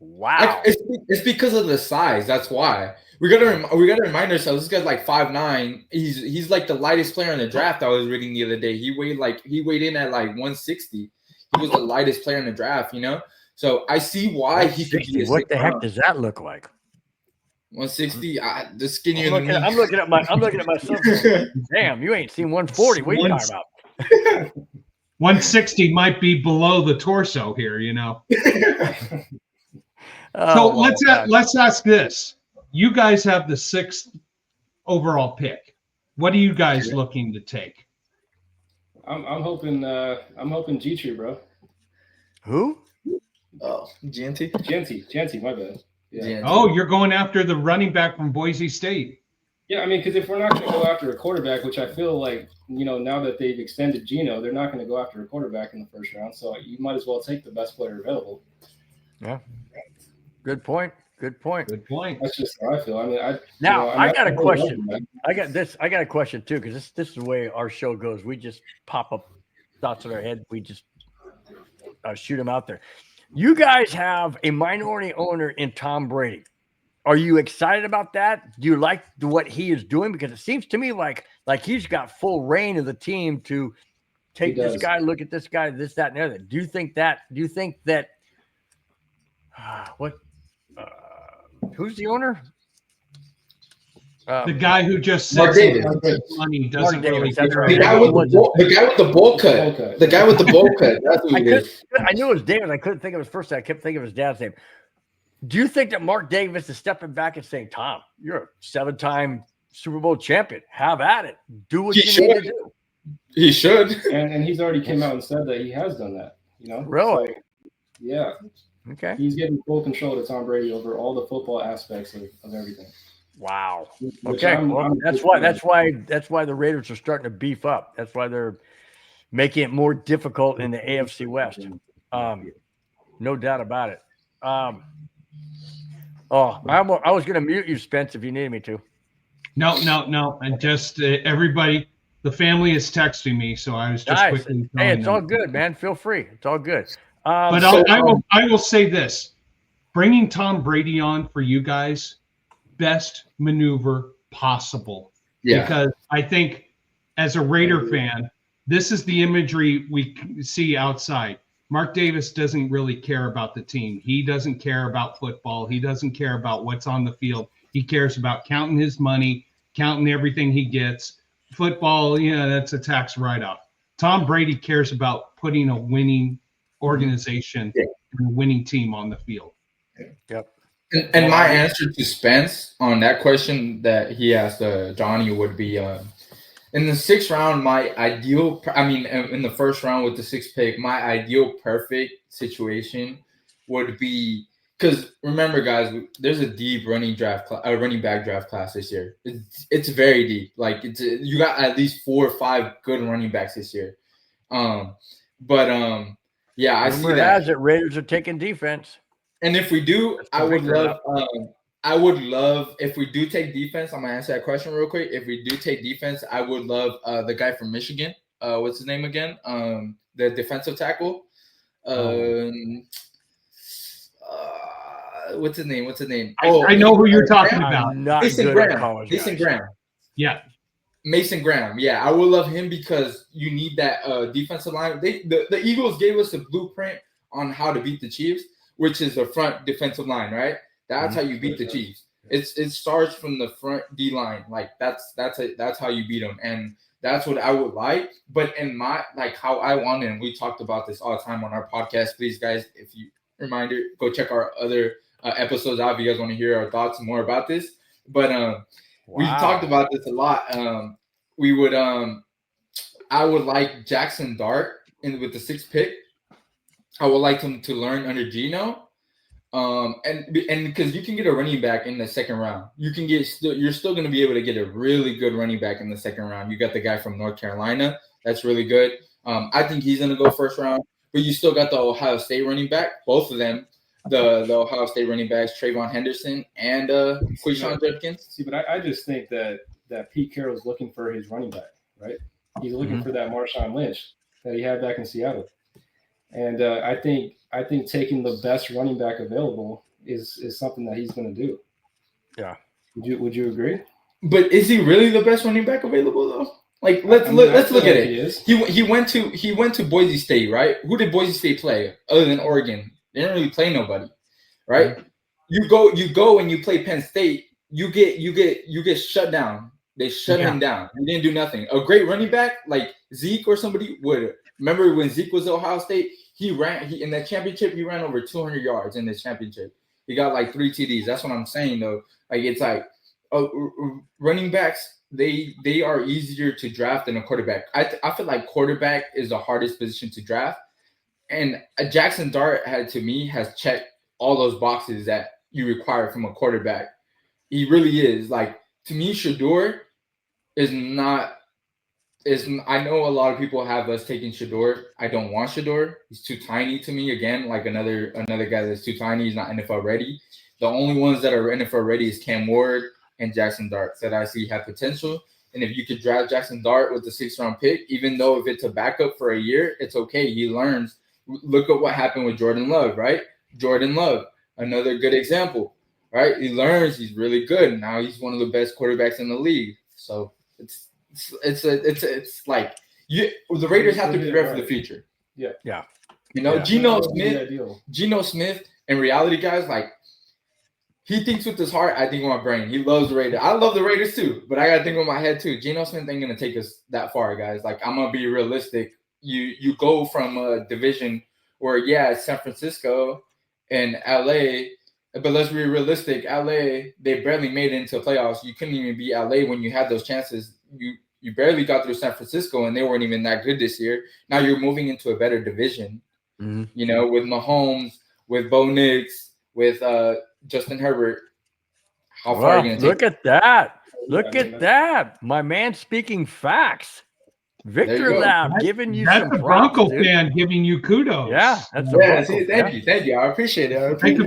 Wow. It's because of the size. That's why we gotta remind ourselves. This guy's like 5'9". He's like the lightest player in the draft. I was reading the other day. He weighed in at like 160. He was the lightest player in the draft. So I see why he could be. What the heck does that look like? 160. The skinnier than me. I'm looking at myself. Damn, you ain't seen 140. What are you talking about? 160 might be below the torso here, Oh, so let's ask this. You guys have the 6th overall pick. What are you guys looking to take? I'm hoping G-Tree, bro. Who? Oh, Genty, my bad. Yeah. Oh, you're going after the running back from Boise State. Yeah, I mean, because if we're not going to go after a quarterback, which I feel like, now that they've extended Geno, they're not going to go after a quarterback in the first round. So you might as well take the best player available. Yeah. Good point. That's just how I feel. I mean, I got a question. I got a question too, because this is the way our show goes. We just pop up thoughts in our head. We just shoot them out there. You guys have a minority owner in Tom Brady. Are you excited about that? Do you like what he is doing? Because it seems to me like he's got full reign of the team to take this guy, look at this guy, this, that, and the other. Do you think that who's the owner? The guy who just Mark said Davis. money doesn't really That's care. right. The guy with the bowl cut. The guy with the bowl cut. That's who it is. I knew it was Davis. I couldn't think of his first name. I kept thinking of his dad's name. Do you think that Mark Davis is stepping back and saying, Tom, you're a 7-time Super Bowl champion. Have at it. Do what you need to do. He should. And he's already came out and said that he has done that. Really? So, yeah. Okay. He's getting full control to Tom Brady over all the football aspects of everything. Wow. Okay. That's why the Raiders are starting to beef up. That's why they're making it more difficult in the AFC West. No doubt about it. I was going to mute you, Spence, if you needed me to. No. And just everybody, the family is texting me, so I was just quickly. Hey, it's all good, man. Feel free. It's all good. But I will say this: bringing Tom Brady on for you guys, best maneuver possible. Yeah. Because I think, as a Raider fan, this is the imagery we see outside. Mark Davis doesn't really care about the team. He doesn't care about football. He doesn't care about what's on the field. He cares about counting his money, counting everything he gets. Football, that's a tax write-off. Tom Brady cares about putting a winning organization and a winning team on the field. Yep. And my answer to Spence on that question that he asked Johnny would be in the 6th round, in the first round with the 6th pick, my ideal perfect situation would be, because remember, guys, there's a deep running back draft class this year. It's very deep. Like you got at least 4 or 5 good running backs this year. I see that Raiders are taking defense. And if we do, I would love if we do take defense. I'm gonna answer that question real quick. If we do take defense, I would love the guy from Michigan. What's his name again? The defensive tackle. What's his name? I know who you're talking about. Mason Graham. Yeah. Mason Graham. Yeah, I would love him because you need that defensive line. The Eagles gave us a blueprint on how to beat the Chiefs, which is the front defensive line, right? That's how you beat the Chiefs. It starts from the front D line. Like that's how you beat them, and that's what I would like. But in my how I want it, and we talked about this all the time on our podcast. Please, guys, if you reminder, go check our other episodes out if you guys want to hear our thoughts more about this. But we talked about this a lot. I would like Jackson Dart with the 6th pick. I would like him to learn under Geno. And because you can get a running back in the 2nd round, you're still going to be able to get a really good running back in the 2nd round. You got the guy from North Carolina. That's really good. I think he's going to go 1st round, but you still got the Ohio State running back, both of them, the Ohio State running backs, Trayvon Henderson and Quinshon Judkins. See, but I just think that Pete Carroll's looking for his running back, right? He's looking for that Marshawn Lynch that he had back in Seattle. And I think taking the best running back available is something that he's going to do. Yeah. Would you agree? But is he really the best running back available though? Like let's look at it. He went to Boise State, right? Who did Boise State play other than Oregon? They didn't really play nobody, right? Mm-hmm. You go and you play Penn State. You get shut down. They shut him down. He didn't do nothing. A great running back like Zeke or somebody would. Remember when Zeke was at Ohio State? He in that championship. He ran over 200 yards in the championship. He got like 3 TDs. That's what I'm saying though. Like it's like running backs. They are easier to draft than a quarterback. I feel like quarterback is the hardest position to draft, and Jackson Dart has checked all those boxes that you require from a quarterback. He really is. Like to me, Shador is not. I know a lot of people have us taking Shador. I don't want Shador. He's too tiny to me. Again, like another guy that's too tiny. He's not NFL ready. The only ones that are NFL ready is Cam Ward and Jackson Dart that I see have potential. And if you could draft Jackson Dart with the 6th-round pick, even though if it's a backup for a year, it's okay. He learns. Look at what happened with Jordan Love, right? Jordan Love, another good example, right? He learns. He's really good. Now he's one of the best quarterbacks in the league. So it's like the Raiders have to prepare for the future. Yeah. You know, Geno Smith, in reality, guys, like he thinks with his heart. I think with my brain. He loves the Raiders. I love the Raiders too, but I gotta think with my head too. Geno Smith ain't gonna take us that far, guys. Like I'm gonna be realistic. You go from a division where it's San Francisco and LA, but let's be realistic. LA, they barely made it into the playoffs. You couldn't even beat LA when you had those chances. You barely got through San Francisco, and they weren't even that good this year. Now you're moving into a better division, you know, with Mahomes, with Bo Nix, with Justin Herbert. How far are you going to take? Look at that. Look at that. My man speaking facts. Victor Lab giving you some props, Bronco fan giving you kudos. Yeah, that's thank you. I appreciate it. Take a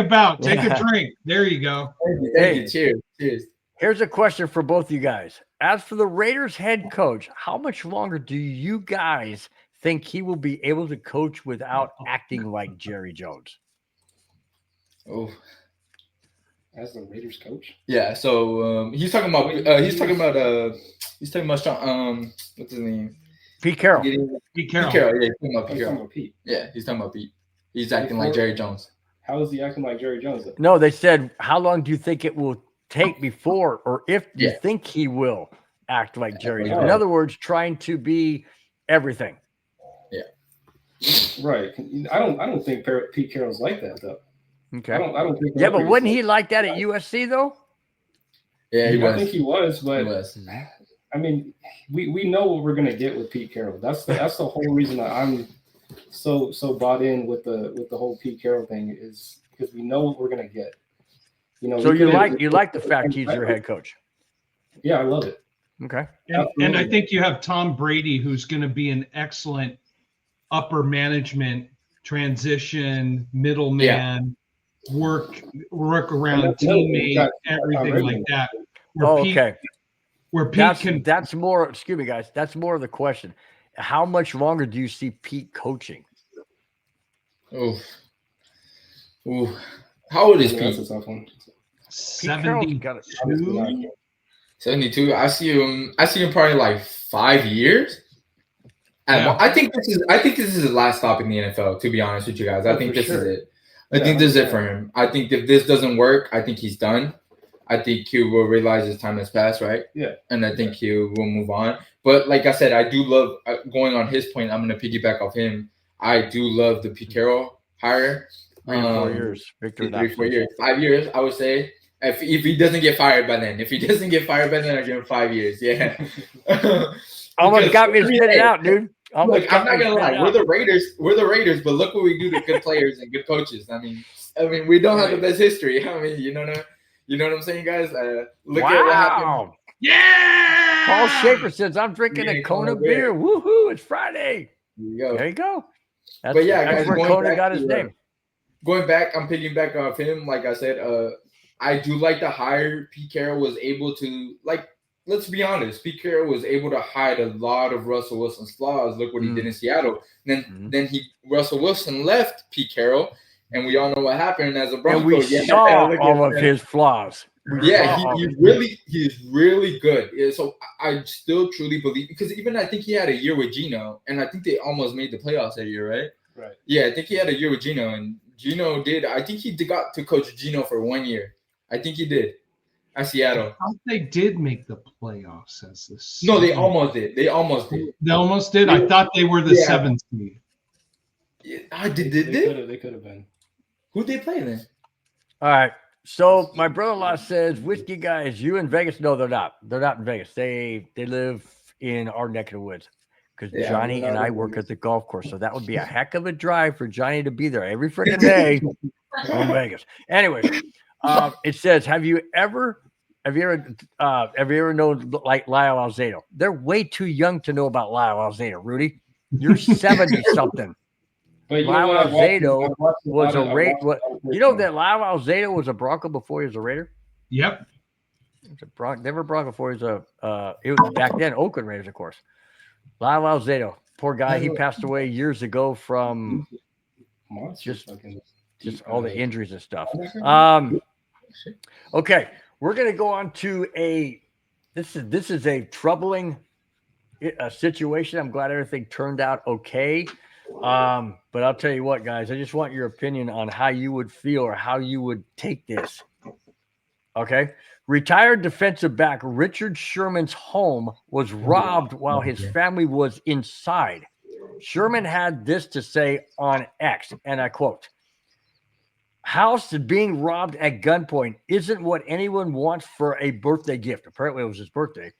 bow. Take a drink. There you go. Thank you. Cheers. Here's a question for both of you guys. As for the Raiders head coach, how much longer do you guys think he will be able to coach without acting like Jerry Jones? Oh, as the Raiders coach? Yeah. So he's talking about Sean, what's his name? Pete Carroll. Pete Carroll. Yeah, he's talking about Pete. Yeah, he's talking about Pete. He's acting like Jerry Jones. How is he acting like Jerry Jones? Though? No, they said, how long do you think it will take before, or if you think he will act like Jerry Jones? In other words, trying to be everything. Yeah. Right. I don't think Pete Carroll's like that though. Okay. I don't think. Yeah, but wasn't he like that at USC though? Yeah, I think he was, but I mean, we know what we're gonna get with Pete Carroll. That's the whole reason that I'm so bought in with the whole Pete Carroll thing is because we know what we're gonna get. You know. So you like the fact he's your head coach? Yeah, I love it. Okay. And I think you have Tom Brady, who's going to be an excellent upper management transition middleman. Work around teammate, everything like that. Where Pete can. That's more. Excuse me, guys. That's more of the question. How much longer do you see Pete coaching? Ooh. How old is Pete? That's a tough one. 72. 72. I see him probably like 5 years. Yeah. I think this is his last stop in the NFL. To be honest with you guys, I think this is it. I think this is it for him. I think if this doesn't work, I think he's done. I think he will realize his time has passed, right? Yeah. And I think he will move on. But like I said, I do love going on his point. I'm going to piggyback off him. I do love the Pete Carroll hire. 3 or 4 years, Victor. 3 or 4 years, 5 years, I would say. If he doesn't get fired by then, I give him 5 years. Yeah. Almost got me to spit it out, dude. Look, I'm not gonna lie. We're the Raiders, but look what we do to good players and good coaches. I mean, we don't have the best history. I mean, you know what I'm saying, guys? Look at what happened. Yeah. Paul Schaefer says, "I'm drinking a Kona beer. Woohoo! It's Friday." There you go. That's guys, where Kona got his name. Going back, I'm picking back off him. Like I said, I do like the hire. Pete Carroll was able to, let's be honest. Pete Carroll was able to hide a lot of Russell Wilson's flaws. Look what he did in Seattle. Then Russell Wilson left Pete Carroll. and we all know what happened as a Bronco. And we saw all of his flaws. He's really good. Yeah, so I still truly believe, because even I think he had a year with Geno, and I think they almost made the playoffs that year, right? Right. Yeah, I think he had a year with Geno, and Geno did. I think he got to coach Geno for 1 year. I think he did at Seattle. I thought they did make the playoffs as this. No, they almost did. They almost did. I thought they were the seventh seed. Yeah, They could have been. Who'd they play then? All right. So my brother-in-law says, "Whiskey guys, you in Vegas?" No, they're not. They're not in Vegas. They live in our neck of the woods, because Johnny and I work at the golf course. So that would be a heck of a drive for Johnny to be there every freaking day in Vegas. Anyways, it says, "Have you ever known like Lyle Alzado?" They're way too young to know about Lyle Alzado. Rudy, you're 70 something. But Lyle Alzado was a Raider. You know that Lyle Alzado was a Bronco before he was a Raider? Yep. They were Bronco before he was it was back then Oakland Raiders, of course. Lyle Alzado, poor guy, he passed away years ago from just all the injuries and stuff. Okay, we're gonna go on to this is a troubling situation. I'm glad everything turned out okay. But I'll tell you what, guys, I just want your opinion on how you would feel or how you would take this. Okay. Retired defensive back Richard Sherman's home was robbed while his family was inside. Sherman had this to say on X, and I quote, "House being robbed at gunpoint isn't what anyone wants for a birthday gift." Apparently it was his birthday.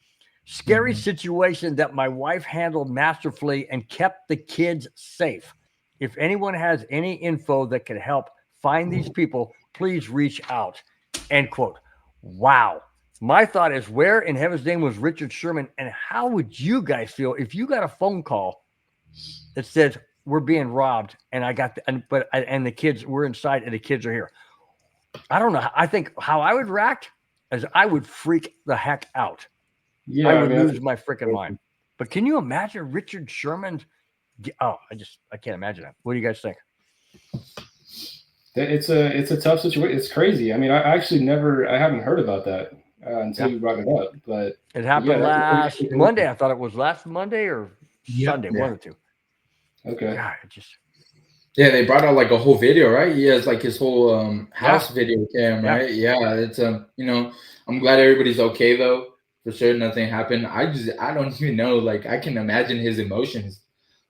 "Scary situation that my wife handled masterfully and kept the kids safe. If anyone has any info that can help find these people, please reach out." End quote. Wow. My thought is, where in heaven's name was Richard Sherman, and how would you guys feel if you got a phone call that says we're being robbed and and the kids were inside and the kids are here? I don't know. I think how I would react is I would freak the heck out. Yeah, I would lose my freaking mind. But can you imagine Richard Sherman? Oh, I can't imagine that. What do you guys think? It's a tough situation. It's crazy. I mean, I haven't heard about that until you brought it up. But it happened last Monday. I thought it was last Monday or Sunday, one or two. Okay. God, they brought out like a whole video, right? He has like his whole house video cam, right? Yeah, it's I'm glad everybody's okay though. For sure, nothing happened. I don't even know. Like, I can imagine his emotions.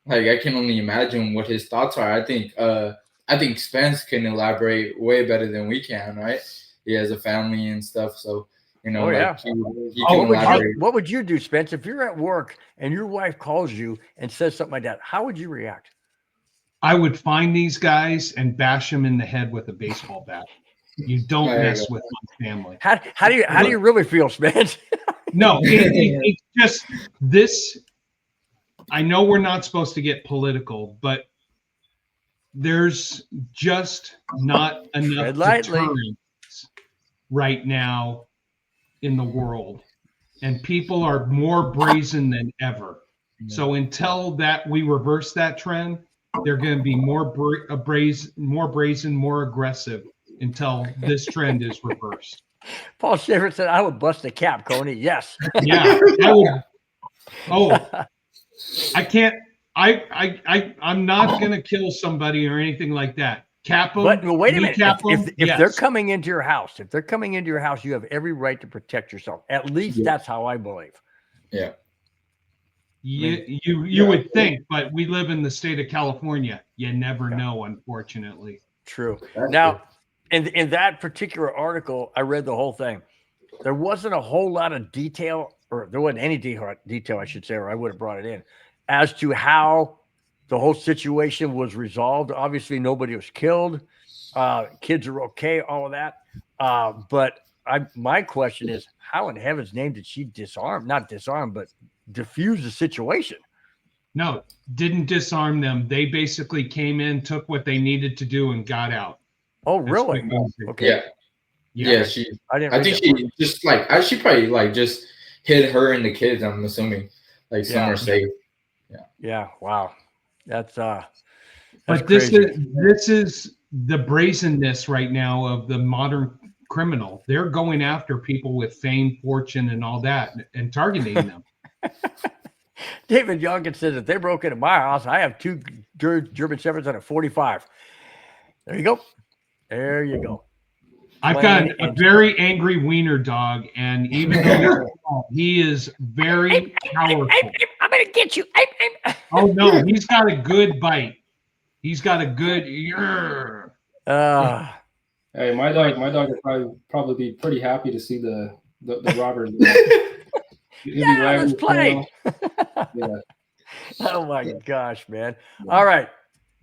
Like, I can only imagine what his thoughts are. I think Spence can elaborate way better than we can, right? He has a family and stuff, so he can elaborate. What would you do, Spence, if you're at work and your wife calls you and says something like that? How would you react? I would find these guys and bash them in the head with a baseball bat. You don't mess with my family. How do you really feel, Spence? No, it's just this. I know we're not supposed to get political, but there's just not enough deterrence right now in the world, and people are more brazen than ever. So until we reverse that trend, they're going to be more brazen, more aggressive until this trend is reversed. Paul Schaefer said, "I would bust a cap, Coney." Yes. Yeah. I would. Oh, I can't. I'm not going to kill somebody or anything like that. Cap them. But wait a minute. If they're coming into your house, you have every right to protect yourself. At least that's how I believe. Yeah. You would think, but we live in the state of California. You never know, unfortunately. True. Now, in that particular article, I read the whole thing. There wasn't a whole lot of detail, or there wasn't any detail, I should say, or I would have brought it in, as to how the whole situation was resolved. Obviously, nobody was killed. Kids are okay, all of that. But my question is, how in heaven's name did she not disarm, but diffuse the situation? No, didn't disarm them. They basically came in, took what they needed to do, and got out. Oh, really? Okay. Yeah. She probably just hid her and the kids. I'm assuming, like, somewhere safe. Yeah. Wow. That's but crazy. this is the brazenness right now of the modern criminal. They're going after people with fame, fortune, and all that, and targeting them. David Youngkin says if they broke into my house, I have 2 German Shepherds and a 45. There you go. There you go. I've got a very angry wiener dog, and even though he's small, he is very powerful. I'm gonna get you. Oh no, he's got a good bite. He's got a good. Hey, my dog would probably be pretty happy to see the robbers. Yeah, let's play. Yeah. Oh my gosh, man. All right.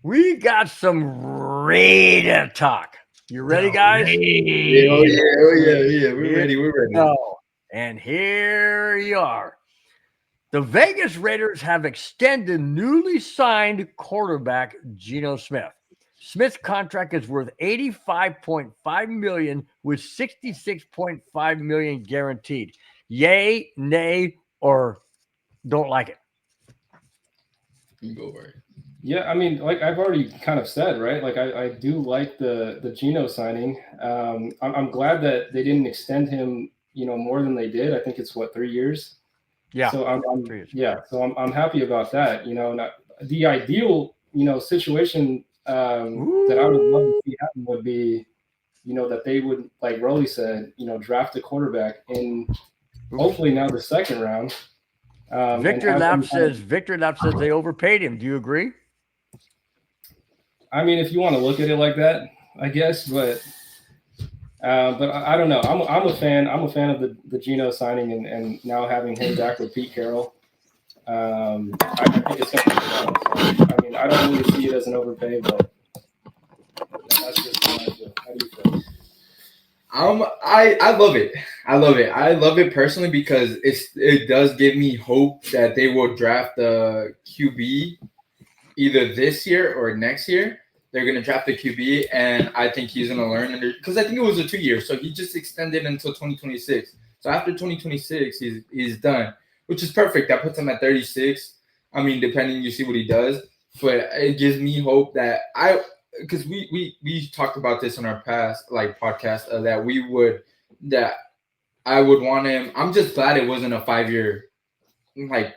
We got some Raider talk. You ready, guys? Yeah. We're ready. Oh, and here you are. The Vegas Raiders have extended newly signed quarterback Geno Smith. Smith's contract is worth $85.5 million with $66.5 million guaranteed. Yay, nay, or don't like it? You go over it. Yeah, I mean, like I've already kind of said, right? Like I do like the Geno signing. I'm glad that they didn't extend him, more than they did. I think it's 3 years. Yeah. So I'm happy about that. Not the ideal, situation that I would love to see happen would be, that they would, like Rolly said, draft a quarterback in hopefully now the second round. Victor Lapp says they overpaid him. Do you agree? I mean, if you want to look at it like that, I guess, but I don't know. I'm a fan. I'm a fan of the Geno signing and now having him back with Pete Carroll. I think it's going to be fun. I mean, I don't really see it as an overpay, but that's just what I feel. How do you feel? I love it. I love it personally because it does give me hope that they will draft the QB either this year or next year. They're going to draft the QB, and I think he's going to learn because I think it was a 2 year, so he just extended until 2026. So after 2026, he's done, which is perfect. That puts him at 36. I mean, depending, you see what he does, but it gives me hope that because we talked about this in our past podcast that I would want him. I'm just glad it wasn't a 5 year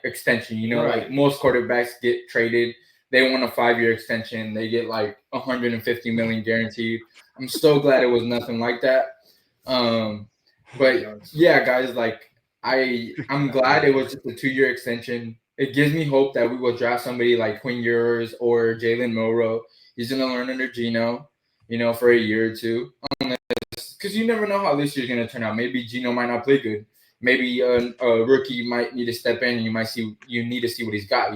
extension. Right. Like most quarterbacks get traded. They want a 5 year extension. They get like $150 million guaranteed. I'm so glad it was nothing like that. But yeah, guys, I'm glad it was just a 2 year extension. It gives me hope that we will draft somebody like Quinn Ewers or Jalen Milroe. He's gonna learn under Geno, for a year or two. Because you never know how this year's gonna turn out. Maybe Geno might not play good. Maybe a rookie might need to step in, and you need to see what he's got.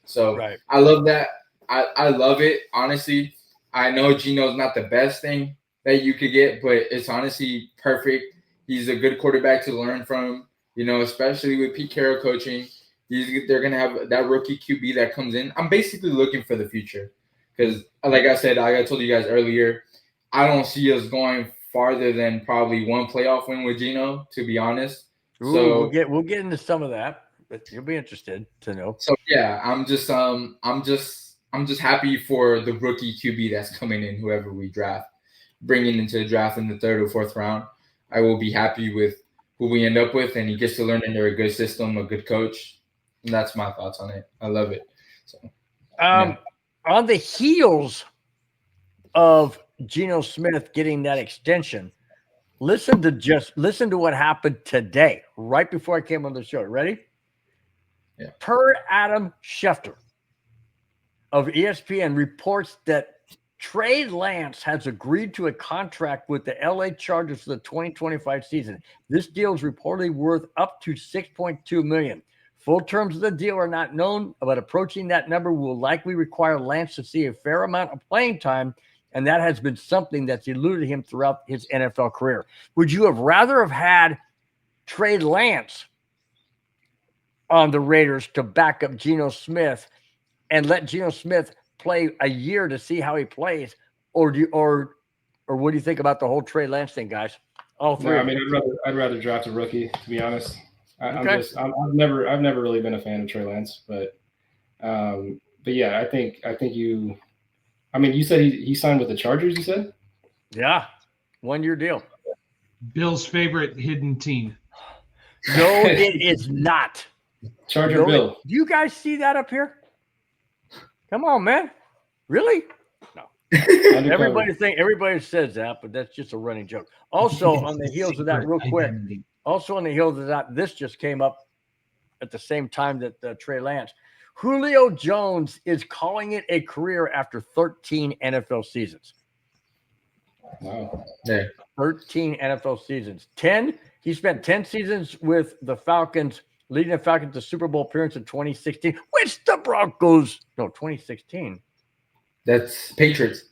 So right. I love that. I love it. Honestly, I know Geno's not the best thing that you could get, but it's honestly perfect. He's a good quarterback to learn from, especially with Pete Carroll coaching. They're going to have that rookie QB that comes in. I'm basically looking for the future because, like I said, like I told you guys earlier, I don't see us going farther than probably one playoff win with Geno, to be honest. Ooh, so we'll get into some of that. But you'll be interested to know. So yeah, I'm just happy for the rookie QB that's coming in, whoever we draft, bringing into the draft in the 3rd or 4th round. I will be happy with who we end up with, and he gets to learn under a good system, a good coach. And that's my thoughts on it. I love it. So, on the heels of Geno Smith getting that extension, listen to what happened today, right before I came on the show. Ready? Yeah. Per Adam Schefter of ESPN reports that Trey Lance has agreed to a contract with the LA Chargers for the 2025 season. This deal is reportedly worth up to $6.2 million. Full terms of the deal are not known, but approaching that number will likely require Lance to see a fair amount of playing time, and that has been something that's eluded him throughout his NFL career. Would you have rather have had Trey Lance on the Raiders to back up Geno Smith and let Geno Smith play a year to see how he plays, or what do you think about the whole Trey Lance thing, guys? All three. No, I mean, I'd rather draft a rookie, to be honest. I've never really been a fan of Trey Lance, but yeah, I think you I mean, you said he signed with the Chargers, you said? Yeah, 1-year deal. Bill's favorite hidden team. No, it is not. Charger No, Bill. do you guys see that up here? Come on, man. Really? No. Everybody says that, but that's just a running joke. Also, on the heels of that, real quick. Also, on the heels of that, this just came up at the same time that Trey Lance. Julio Jones is calling it a career after 13 NFL seasons. Wow. Yeah. 13 NFL seasons. 10. He spent 10 seasons with the Falcons, leading the Falcons to Super Bowl appearance in 2016, which the Broncos, no, 2016. That's Patriots.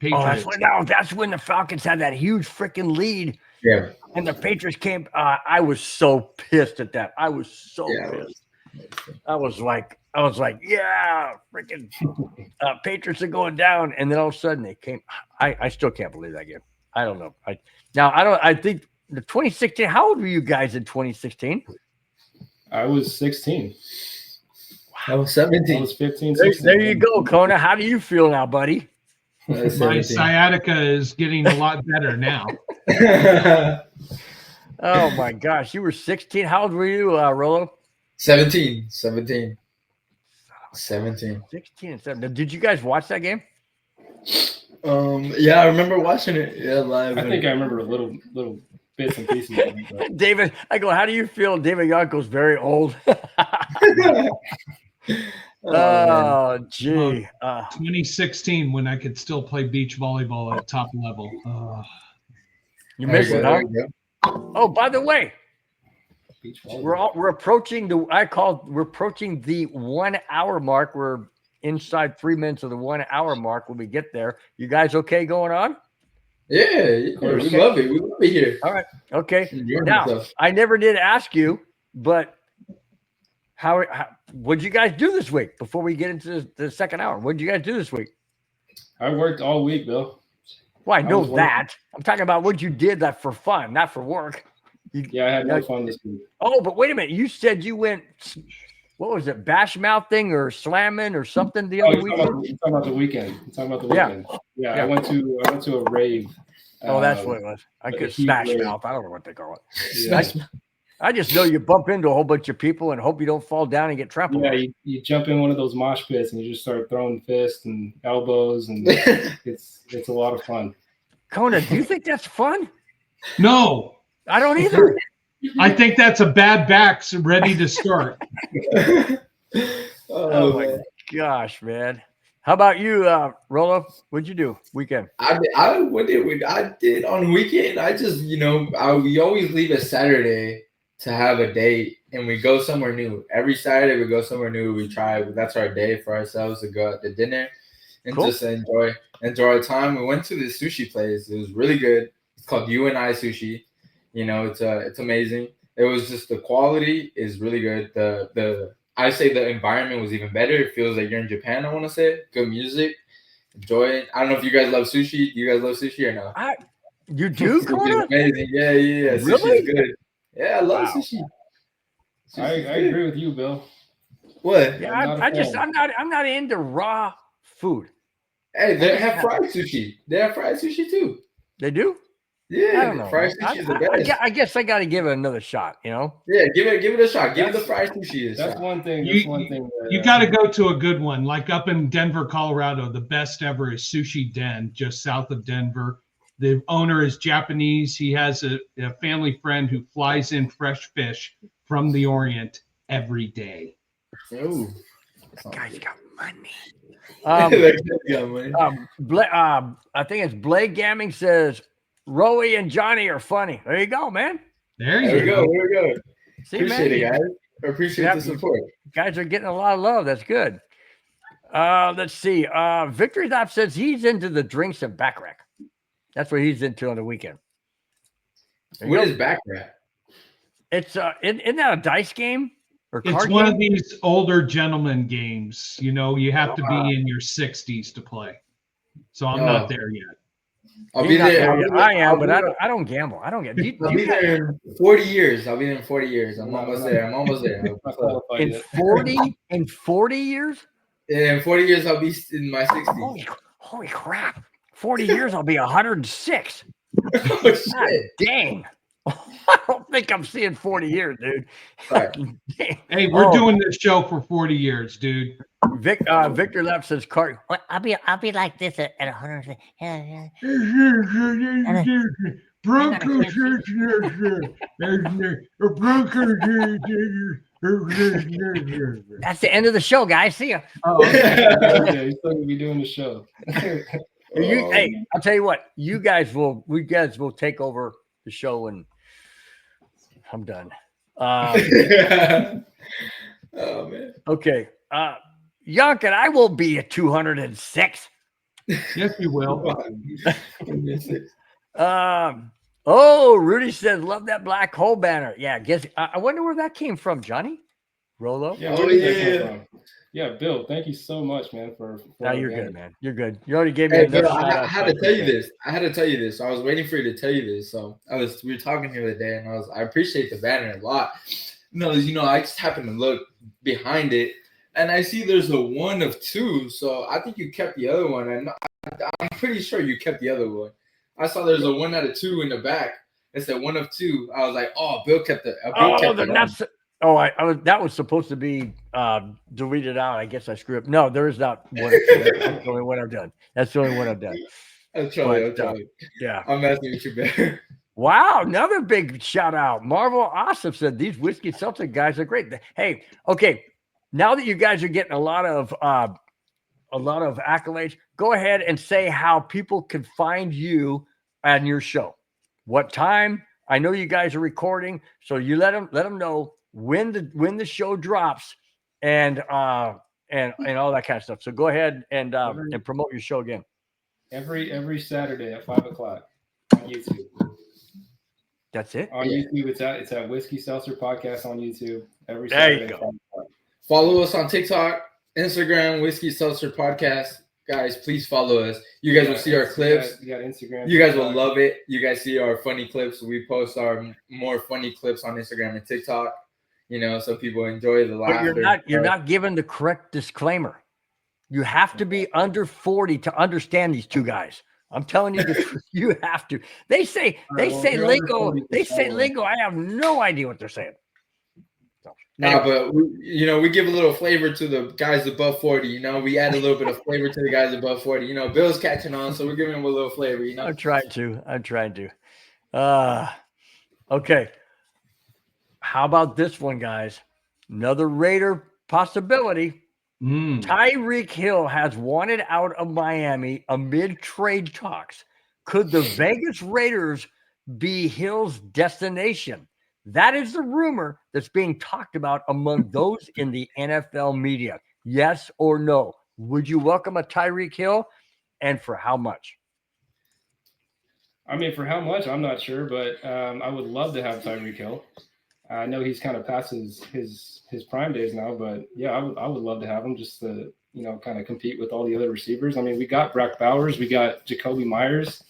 Patriots. That's when the Falcons had that huge freaking lead. Yeah. And the Patriots came. I was so pissed at that. I was so pissed. I was like, yeah, freaking Patriots are going down. And then all of a sudden they came. I still can't believe that game. I don't know. I think the 2016. How old were you guys in 2016? I was 16. I was 17. I was 15, 16. There you go, Kona. How do you feel now, buddy? My sciatica is getting a lot better now. Oh my gosh, you were 16. How old were you, Rolo? 17. 16 and 17. Did you guys watch that game? Yeah, I remember watching it. Yeah, live. I think I remember little bits and pieces of it. But. David, I go, how do you feel? David Yonko's very old. Oh, gee. 2016, when I could still play beach volleyball at top level. You missed it, huh? Oh, by the way, we're approaching the 1 hour mark. We're inside 3 minutes of the 1 hour mark when we get there. You guys okay going on? Yeah, we love it. We love it here. All right. Okay. Now, I never did ask you, but how what'd you guys do this week before we get into the second hour? What'd you guys do this week? I worked all week, Bill. Well, I know that. I'm talking about what you did that for fun, not for work. I had no fun this week. Oh, but wait a minute. You said you went, what was it, bash mouthing or slamming or something the other weekend? You're talking about the weekend. Yeah. I went to a rave. Oh, that's what it was. I could smash mouth. I don't know what they call it. Yeah. I just know you bump into a whole bunch of people and hope you don't fall down and get trampled. Yeah, you jump in one of those mosh pits and you just start throwing fists and elbows, and it's a lot of fun. Kona, do you think that's fun? No, I don't either. I think that's a bad back ready to start. Oh my gosh, man. How about you, Rolo? What'd you do weekend? I did on the weekend. I just, we always leave a Saturday to have a date, and we go somewhere new. Every Saturday we go somewhere new. We try. That's our day for ourselves to go out to dinner and just enjoy our time. We went to this sushi place. It was really good. It's called You and I Sushi. It's amazing. It was just the quality is really good. I say the environment was even better. It feels like you're in Japan. I want to say good music. Enjoy it. I don't know if you guys love sushi. Do you guys love sushi or no? You do, Kona? Amazing. Yeah. Really? Sushi is good. Yeah, I love sushi. I agree with you, Bill. What? Yeah, I'm not into raw food. Hey, they have fried sushi. They have fried sushi too. They do? Yeah, I don't know. Fried sushi is the best. I guess I got to give it another shot. Yeah, give it a shot. Give it the fried sushi a shot. That's one thing. You got to go to a good one, like up in Denver, Colorado. The best ever is Sushi Den, just south of Denver. The owner is Japanese. He has a family friend who flies in fresh fish from the Orient every day. Oh, guys got money. I think it's Blake Gamming says Roey and Johnny are funny. There you go, man. There you go. There we go. See, appreciate it, guys. I appreciate the support. Guys are getting a lot of love. That's good. Let's see. Victory Lap says he's into the drinks and backrack. That's what he's into on the weekend. What is backrack? It's isn't that a dice game or card It's game? one of these older gentleman games. You have to be in your 60s to play. So I'm not there yet. I'll be there. I am, but I don't gamble. I don't get. I'll be there in 40 years. I'm almost there. In 40 years? Yeah, in 40 years I'll be in my 60s. Holy crap. 40 years, I'll be 106. Oh, God shit. dang. I don't think I'm seeing 40 years, dude. Sorry. Dang. Hey, we're doing this show for 40 years, dude. Victor Left says, Cart. Well, I'll be like this at 100. Yeah. Broncos. That's the end of the show, guys. See ya. Oh, okay. Yeah, he's still gonna be doing the show. Hey, I'll tell you what. We guys will take over the show, and I'm done. Oh man. Okay. Yonkin, I will be at 206. Yes, you will. Rudy says, love that black hole banner. Yeah, I wonder where that came from, Johnny. Rolo? Yeah, where did that come from? Yeah, Bill, thank you so much, man, for No, you're good, man. You're good. You already gave me Hey, enough Bill, shout-outs. I had to tell you this. I was waiting for you to tell you this. So we were talking the other day, and I appreciate the banner a lot. No, I just happened to look behind it, and I see there's a 1 of 2. So I think you kept the other one, and I'm pretty sure you kept the other one. I saw there's a 1 out of 2 in the back. It said 1 of 2. I was like, oh, Bill kept the. That was supposed to be deleted out. I guess I screwed up. No, there is not one. That's the only one I've done. I'm trying. Yeah. I'm messing with you, Bill. Wow, another big shout out. Marvel Awesome said these Whiskey Seltzer guys are great. Hey, okay. Now that you guys are getting a lot of accolades, go ahead and say how people can find you and your show. What time? I know you guys are recording, so you let them know when the show drops and all that kind of stuff. So go ahead and promote your show again. Every Saturday at 5:00 on YouTube. That's it. On YouTube, it's at Whiskey Seltzer Podcast on YouTube. Every There Saturday. you go. Follow us on TikTok, Instagram, Whiskey Seltzer Podcast. Guys, please follow us. You guys will see our clips. You got Instagram. You guys will love it. You guys see our funny clips. We post our more funny clips on Instagram and TikTok. So people enjoy the laughter. But you're not giving the correct disclaimer. You have to be under 40 to understand these two guys. I'm telling you, you have to. They say lingo. They say lingo. I have no idea what they're saying. But we give a little flavor to the guys above 40. We add a little bit of flavor to the guys above 40. Bill's catching on, so we're giving him a little flavor. I'm trying to. Okay. How about this one, guys? Another Raider possibility. Tyreek Hill has wanted out of Miami amid trade talks. Could the Vegas Raiders be Hill's destination? That is the rumor that's being talked about among those in the NFL media. Yes or no? Would you welcome a Tyreek Hill, and for how much? I mean, for how much, I'm not sure, but I would love to have Tyreek Hill. I know he's kind of past his prime days now, but yeah, I would love to have him just to kind of compete with all the other receivers. I mean, we got Brock Bowers, we got Jacoby Myers.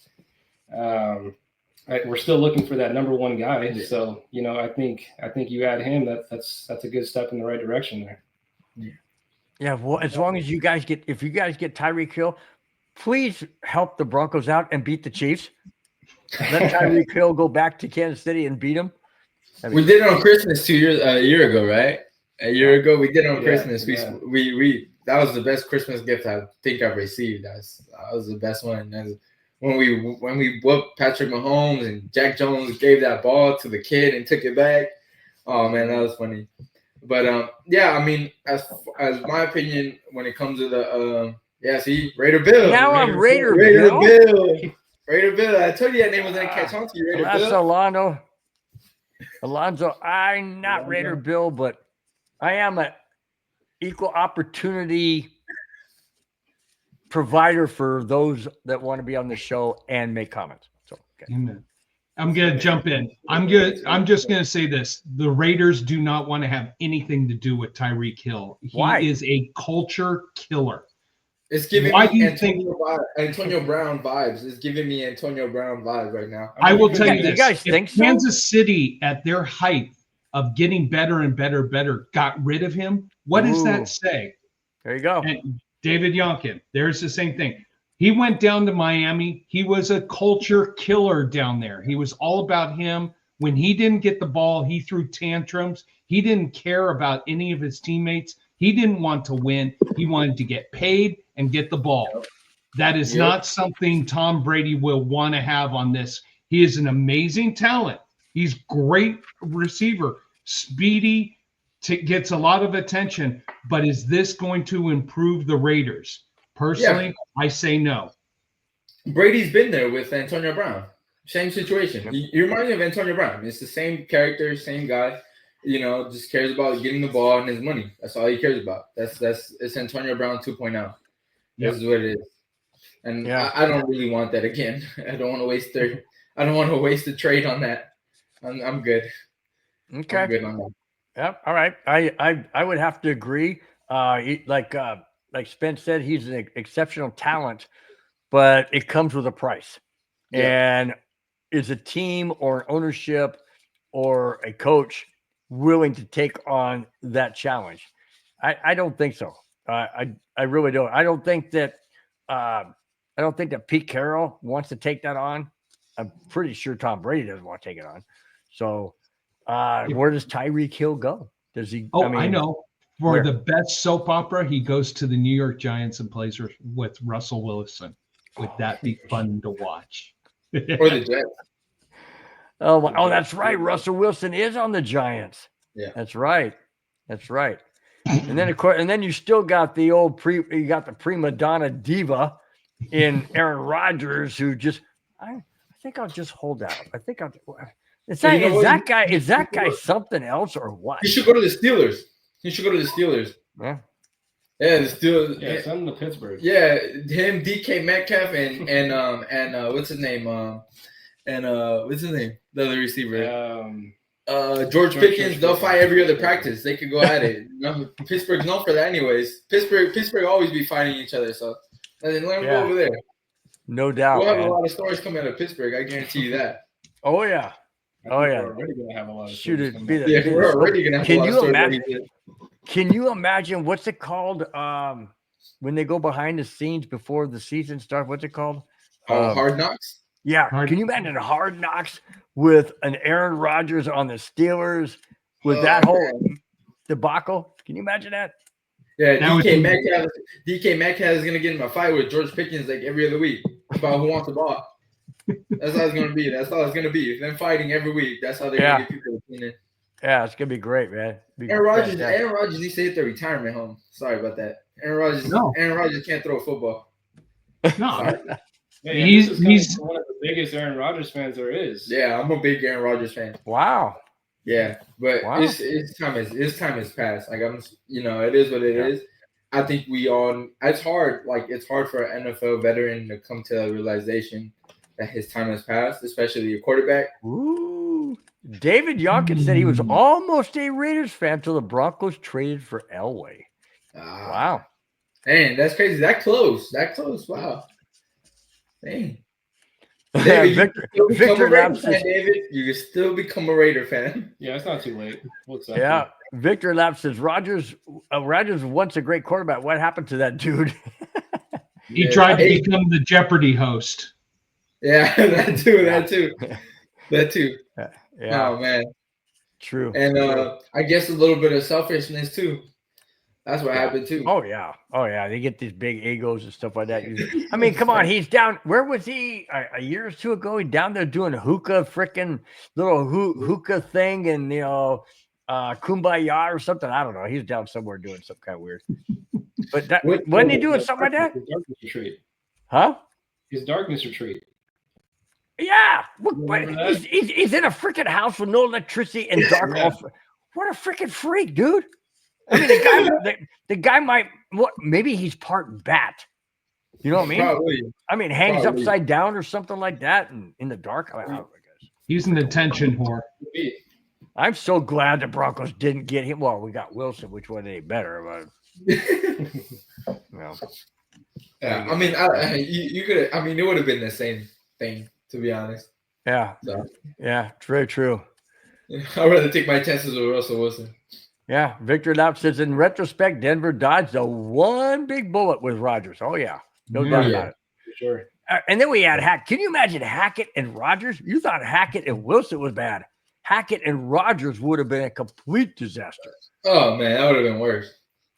We're still looking for that number 1 guy. So, I think you add him, that's a good step in the right direction there. Yeah. Well, as long as you guys get Tyreek Hill, please help the Broncos out and beat the Chiefs. Let Tyreek Hill go back to Kansas City and beat them. We did it on Christmas a year ago, right? A year ago, we did it on Christmas. Yeah. We that was the best Christmas gift I think I've received. That was the best one. When we whooped Patrick Mahomes and Jack Jones gave that ball to the kid and took it back. Oh man, that was funny. But I mean, as my opinion, when it comes to the Raider Bill. Now I'm Raider Bill. Bill. Raider Bill. I told you that name was gonna catch on to you, Raider That's Bill. Alonzo. I'm not Raider Bill, but I am an equal opportunity provider for those that want to be on the show and make comments. So, okay. Amen. I'm going to jump in. I'm just going to say this. The Raiders do not want to have anything to do with Tyreek Hill. He is a culture killer. It's giving Why me do you Antonio Brown vibes. It's giving me Antonio Brown vibes right now. I will tell you this. You guys think so? Kansas City, at their height of getting better and better, got rid of him. What does that say? There you go. And David Yonkin, there's the same thing. He went down to Miami. He was a culture killer down there. He was all about him. When he didn't get the ball, he threw tantrums. He didn't care about any of his teammates. He didn't want to win. He wanted to get paid and get the ball. That is not something Tom Brady will want to have on this. He is an amazing talent. He's great receiver, speedy, gets a lot of attention. But is this going to improve the Raiders? Personally, I say no. Brady's been there with Antonio Brown. Same situation. You remind me of Antonio Brown. It's the same character, same guy. Just cares about getting the ball and his money. That's all he cares about. It's Antonio Brown 2.0. This is what it is. And I don't really want that again. I don't want to waste the trade on that. I'm good. Okay. I'm good on that. Yep. All right. I would have to agree. Like Spence said, he's an exceptional talent, but it comes with a price. Yeah. And is a team or an ownership or a coach willing to take on that challenge? I don't think so. I really don't. I don't think that Pete Carroll wants to take that on. I'm pretty sure Tom Brady doesn't want to take it on. So where does Tyreek Hill go? Does he? Oh, I know. For the best soap opera, he goes to the New York Giants and plays with Russell Wilson. Would that be fun to watch? Or the Jets. Oh, that's right. Russell Wilson is on the Giants. Yeah, that's right. And then of course, you still got the the prima donna diva in Aaron Rodgers, who just I think I'll just hold out. I think is that guy something else or what? He should go to the Steelers. Yeah. Yeah, the Steelers. Yeah, send him to Pittsburgh. Yeah, him, DK Metcalf, and what's his name? What's his name? The other receiver. George Pickens. They'll fight every other practice. They could go at it. Pittsburgh's known for that, anyways. Pittsburgh always be fighting each other. So let them go over there. No doubt. We'll have a lot of stories coming out of Pittsburgh. I guarantee you that. Oh yeah. We're already gonna have a lot of stories. We're already gonna have a lot of stories. Can you imagine what's it called when they go behind the scenes before the season starts? What's it called? Hard Knocks? Yeah. Can you imagine Hard Knocks with an Aaron Rodgers on the Steelers with that whole debacle? Can you imagine that? Yeah, DK Metcalf is going to get in a fight with George Pickens like every other week about who wants the ball. That's how it's going to be. That's all it's going to be. Them fighting every week. That's how they're going to get people to tune in. Yeah, it's gonna be great, man. Aaron Rodgers needs to hit the retirement home. Sorry about that. Aaron Rodgers can't throw a football. No. He's one of the biggest Aaron Rodgers fans there is. Yeah, I'm a big Aaron Rodgers fan. Wow. Yeah, but his time has passed. Like it is what it is. I think it's hard for an NFL veteran to come to the realization that his time has passed, especially a quarterback. Ooh. David Yonkins said he was almost a Raiders fan until the Broncos traded for Elway. Wow. Dang, that's crazy. That close. Wow. Dang. David, Victor Lapsis. David, you can still become a Raider fan. Yeah, it's not too late. What's up? Yeah. Victor Lapsis says Rodgers was once a great quarterback. What happened to that dude? He tried to become the Jeopardy host. Yeah, that too. Yeah. Oh man. True. And I guess a little bit of selfishness too. That's what happened too. Oh yeah. They get these big egos and stuff like that. I mean, come on, he's down. Where was he a year or two ago? He's down there doing a freaking little hookah thing, and kumbaya or something. I don't know. He's down somewhere doing something kind of weird. But wasn't he doing something like that? His darkness retreat. Huh? His darkness retreat. Yeah, he's in a freaking house with no electricity and dark. Yeah. What a freaking freak, dude! I mean, the guy might. Maybe he's part bat. You know what I mean? Probably. I mean, hangs upside down or something like that, and in the dark. I don't know, he's an attention whore. I'm so glad the Broncos didn't get him. Well, we got Wilson, which wasn't any better, but Yeah, I mean, you could. I mean, it would have been the same thing. To be honest. Yeah. So. Yeah, it's very true. I'd rather take my chances with Russell Wilson. Yeah. Victor Lapp says, in retrospect, Denver dodged the one big bullet with Rodgers. Oh, yeah. No doubt about it. For sure. And then we had Hackett. Can you imagine Hackett and Rodgers? You thought Hackett and Wilson was bad. Hackett and Rodgers would have been a complete disaster. Oh man, that would have been worse.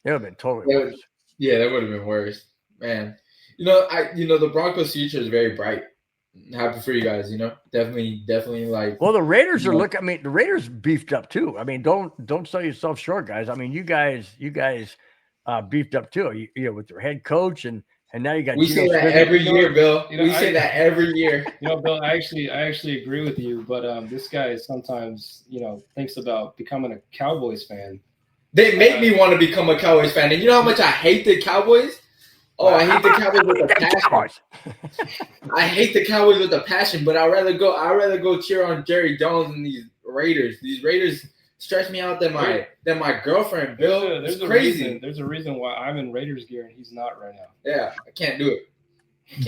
It would have been totally worse. Yeah, that would have been worse, man. The Broncos' future is very bright. Happy for you guys, definitely like. Well, the Raiders are looking. I mean, the Raiders beefed up too. I mean, don't sell yourself short, guys. I mean, you guys beefed up too. With your head coach and now you got. We say that every year, Bill. We say that every year. Bill, I actually agree with you, but this guy sometimes thinks about becoming a Cowboys fan. They make me want to become a Cowboys fan, and you know how much I hate the Cowboys. Oh, I hate the Cowboys with a passion. I hate the Cowboys with a passion, but I'd rather go cheer on Jerry Jones and these Raiders. These Raiders stress me out than my girlfriend, Bill. It's crazy. There's a reason why I'm in Raiders gear and he's not right now. Yeah, I can't do it.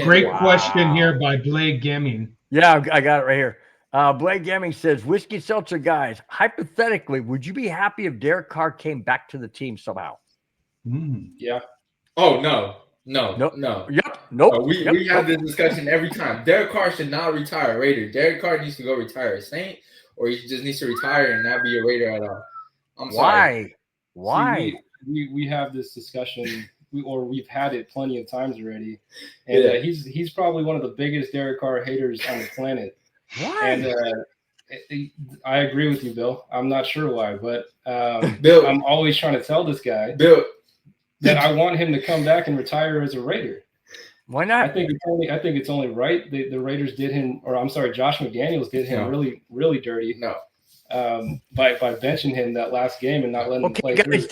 Great question here by Blake Gemming. Yeah, I got it right here. Blake Gemming says, Whiskey Seltzer guys, hypothetically, would you be happy if Derek Carr came back to the team somehow? Yeah. Oh, no. Nope. No. Yep. Nope. We have this discussion every time. Derek Carr should not retire a Raider. Derek Carr needs to go retire a Saint, or he just needs to retire and not be a Raider at all. I'm sorry. Why? See, we have this discussion, we've had it plenty of times already, and he's probably one of the biggest Derek Carr haters on the planet. Why? And I agree with you, Bill. I'm not sure why, but Bill, I'm always trying to tell this guy, Bill, that I want him to come back and retire as a Raider. Why not? I think it's only right. The Raiders did him, or I'm sorry, Josh McDaniels did him really, really dirty. No. By benching him that last game and not letting him play. Guys,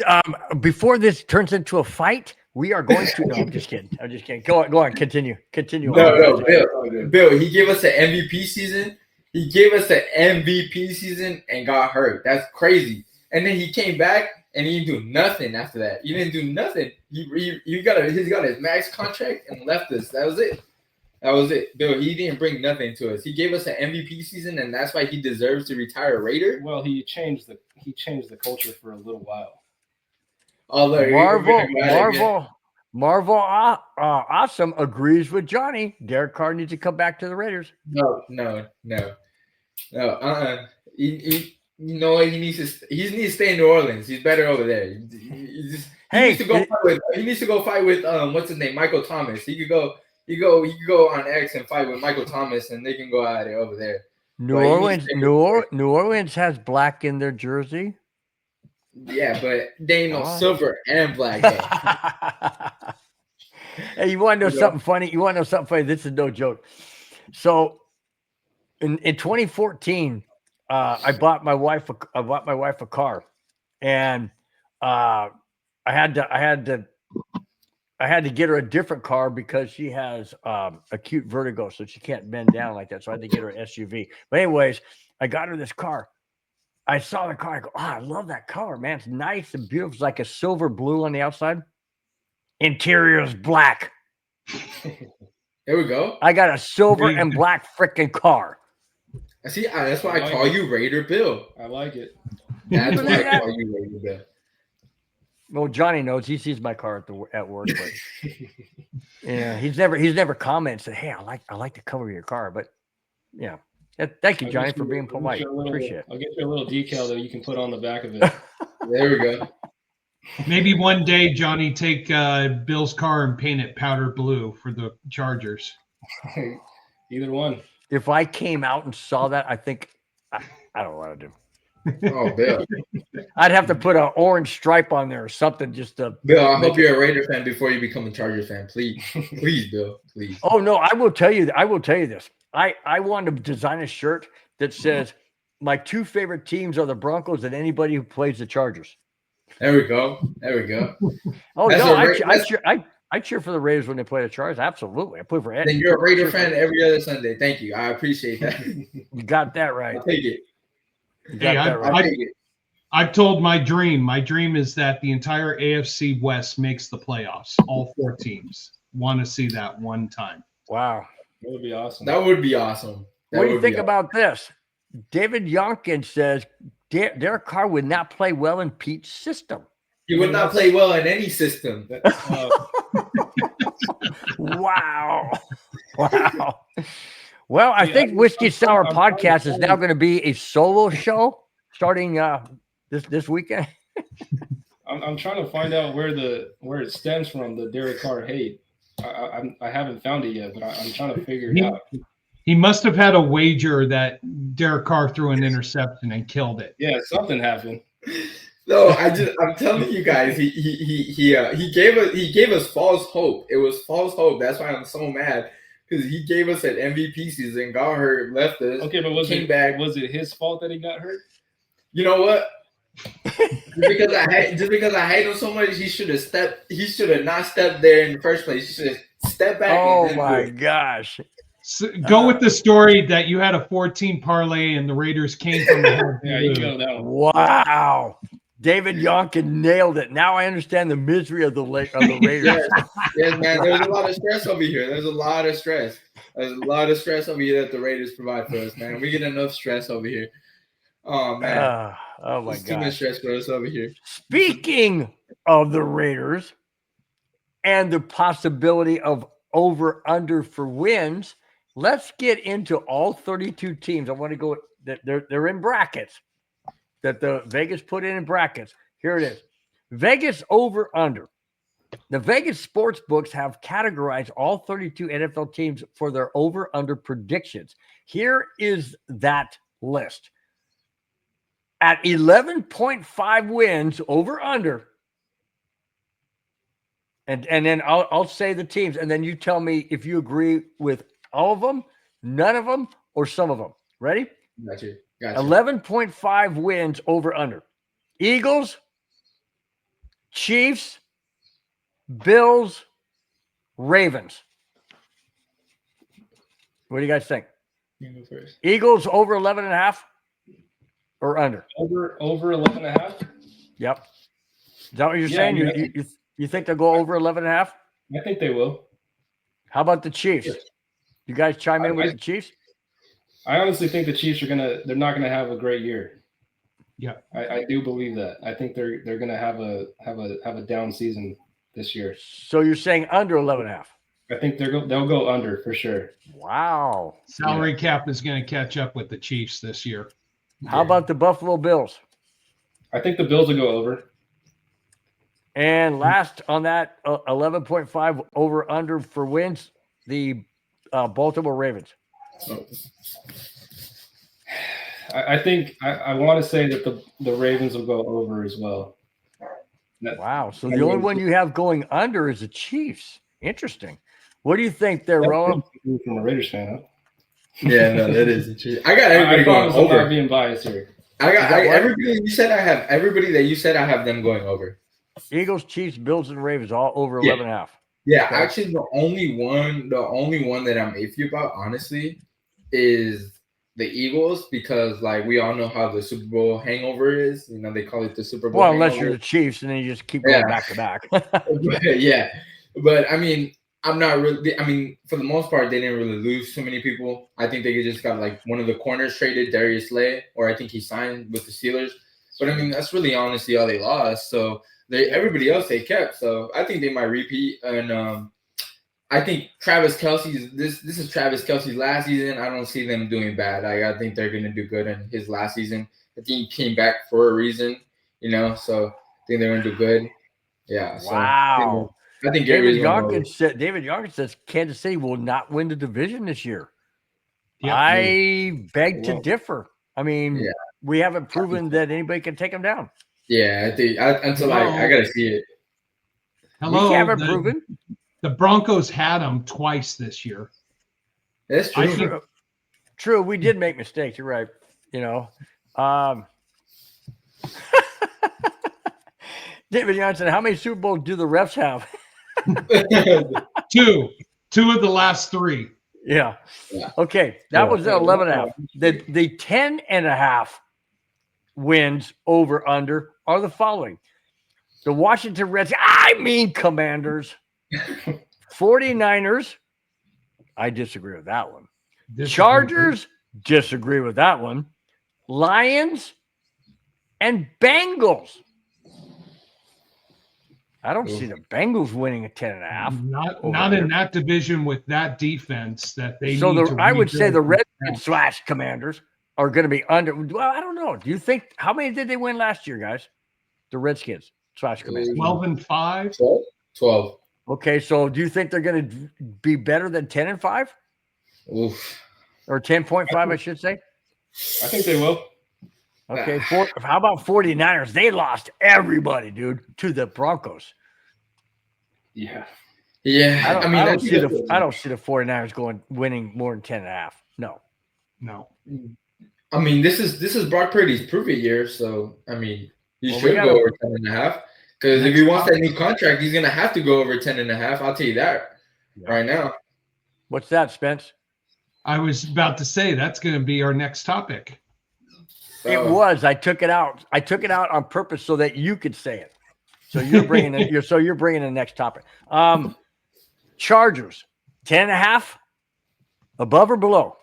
before this turns into a fight, we are going to. No, I'm just kidding. Go on. Continue. No, Bill. He gave us an MVP season. And got hurt. That's crazy. And then he came back. And he didn't do nothing after that. He didn't do nothing. He got his max contract and left us. That was it. Bill, he didn't bring nothing to us. He gave us an MVP season, and that's why he deserves to retire a Raider. Well, he changed the culture for a little while. Oh, look, Marvel Awesome agrees with Johnny. Derek Carr needs to come back to the Raiders. No. You know what? He needs to stay in New Orleans. He's better over there. He needs to go fight with what's his name, Michael Thomas. He could go on X and fight with Michael Thomas, and they can go out over there. New Orleans has black in their jersey. Yeah, but they ain't no silver and black. Hey, you want to know something funny? This is no joke. So, in 2014. I bought my wife a car, and I had to get her a different car because she has acute vertigo, so she can't bend down like that. So I had to get her an SUV. But anyways, I got her this car. I saw the car. I go, I love that color, man. It's nice and beautiful. It's like a silver blue on the outside. Interior is black. There we go. I got a silver and black freaking car. See, that's why I call you Raider Bill. I like it. That's why I call you Raider Bill. Well, Johnny knows. He sees my car at work, but yeah, he's never commented said, "Hey, I like the color of your car." But yeah, thank you, Johnny, for being polite. Appreciate it. I'll get you a little decal that you can put on the back of it. There we go. Maybe one day, Johnny, take Bill's car and paint it powder blue for the Chargers. Either one. If I came out and saw that, I think I don't know what to do. Oh, Bill. I'd have to put an orange stripe on there or something just to. Bill, I hope you're a Raider fan before you become a Chargers fan. Please, Bill, please. Oh no, I will tell you this. I want to design a shirt that says my two favorite teams are the Broncos and anybody who plays the Chargers. There we go. Oh no, I cheer for the Raiders when they play the Chargers. Absolutely. I play for Eddie. Then you're a Raider fan every other Sunday. Thank you. I appreciate that. You got that right. I'll take it. I've told my dream. My dream is that the entire AFC West makes the playoffs. All four teams. Want to see that one time. Wow. That would be awesome. What do you think about this? David Yonkin says Derek Carr would not play well in Pete's system. He would not play well in any system. Wow. Wow. Well, I Yeah, think Whiskey Sour I'm trying to Podcast is find- now going to be a solo show starting this weekend. I'm trying to find out where it stems from, the Derek Carr hate. I haven't found it yet, but I'm trying to figure it out. He must have had a wager that Derek Carr threw an interception and killed it. Yeah, something happened. No, I'm telling you guys, he gave us false hope. It was false hope. That's why I'm so mad, because he gave us an MVP season, got hurt, left us. Okay, but was it his fault that he got hurt? You know what? just because I hate him so much, he should have not stepped there in the first place. He should have stepped back. Oh my gosh. So go with the story that you had a 14 parlay and the Raiders came from the Yeah, you go that one. Wow. David Yonkin nailed it. Now I understand the misery of the Raiders. Yes, man. There's a lot of stress over here. There's a lot of stress. There's a lot of stress over here that the Raiders provide for us, man. We get enough stress over here. Oh man. Oh my It's too much god. stress for us over here. Speaking of the Raiders and the possibility of over under for wins, let's get into all 32 teams. I want to go they're in brackets that the Vegas put in brackets. Here it is. Vegas over under. The Vegas sports books have categorized all 32 NFL teams for their over under predictions. Here is that list. At 11.5 wins over under. And then I'll say the teams, and then you tell me if you agree with all of them, none of them, or some of them. Ready? Gotcha. 11.5 wins over under. Eagles, Chiefs, Bills, Ravens. What do you guys think? You go first. Eagles over 11.5 or under? Over 11.5. Yep. Is that what you're Yeah, saying? yeah. You think they'll go over 11.5? I think they will. How about the Chiefs? Yes. You guys chime in with the Chiefs? I honestly think the Chiefs they're not gonna have a great year. Yeah. I do believe that. I think they're gonna have a down season this year. So you're saying under 11.5? I think they'll go under for sure. Wow. salary cap is going to catch up with the Chiefs this year. How about the Buffalo Bills? I think the Bills will go over. And last on that 11.5 over under for wins, the Baltimore Ravens. I think I want to say that the Ravens will go over as well. Wow. So the only one you have going under is the Chiefs. Interesting. What do you think there, Roland? From a Raiders fan, huh? Yeah, no, that is true. I got everybody I going promise I'm not over. being biased here. I got what? everybody. You said I have everybody that you said I have them going over. Eagles, Chiefs, Bills, and Ravens all over Yeah. 11.5. Yeah, Okay. actually, the only one that I'm iffy about, honestly, is the Eagles, because like we all know how the Super Bowl hangover is. You know, they call it the Super Bowl. Well, unless hangover. you're the Chiefs, and then you just keep going Yeah. back to back. Yeah, but I mean, I'm not really. I mean, for the most part, they didn't really lose too many people. I think they just got like one of the corners traded, Darius Slay, or I think he signed with the Steelers. But I mean, that's really honestly all they lost. So everybody else they kept. So I think they might repeat. And I think Travis Kelce's this is Travis Kelce's last season. I don't see them doing bad. I think they're gonna do good in his last season. I think he came back for a reason, you know. So I think they're gonna do good. Yeah. So Wow. I think David Gary's gonna go. Yonkins says Kansas City will not win the division this year. Yep. I beg to Well, differ. I mean, Yeah. we haven't proven that anybody can take them down. Yeah, I think until I gotta see it. Hello. We haven't the, proven. the Broncos had them twice this year. That's I true. think- True, we did make mistakes. You're right. You know, David Johnson, how many Super Bowls do the refs have? Two of the last three. Yeah. Yeah. Okay, that Yeah. was the 11.5. The 10.5 wins over under are the following: the Washington Commanders, 49ers. I disagree with that one. Chargers, disagree with that one. Lions and Bengals. I don't see the Bengals winning a 10.5. Not in that division with that defense that they So need to I would say the rebuild. Redskins / Commanders are going to be under. Well, I don't know. Do you think how many did they win last year, guys? The Redskins / Commanders. 12-5. 12. Okay, so do you think they're going to be better than 10-5? Oof. Or 10.5, I should say? I think they will. Okay, how about 49ers? They lost everybody, dude, to the Broncos. Yeah. Yeah. I don't see the 49ers winning more than 10.5. No. I mean, this is Brock Purdy's prove-it year, so I mean, he should go over 10.5. Because if he wants that new contract, he's gonna have to go over 10.5. I'll tell you that right now. What's that, Spence? I was about to say that's going to be our next topic. It was. I took it out. I took it out on purpose so that you could say it. So you're bringing the next topic. Chargers 10.5, above or below?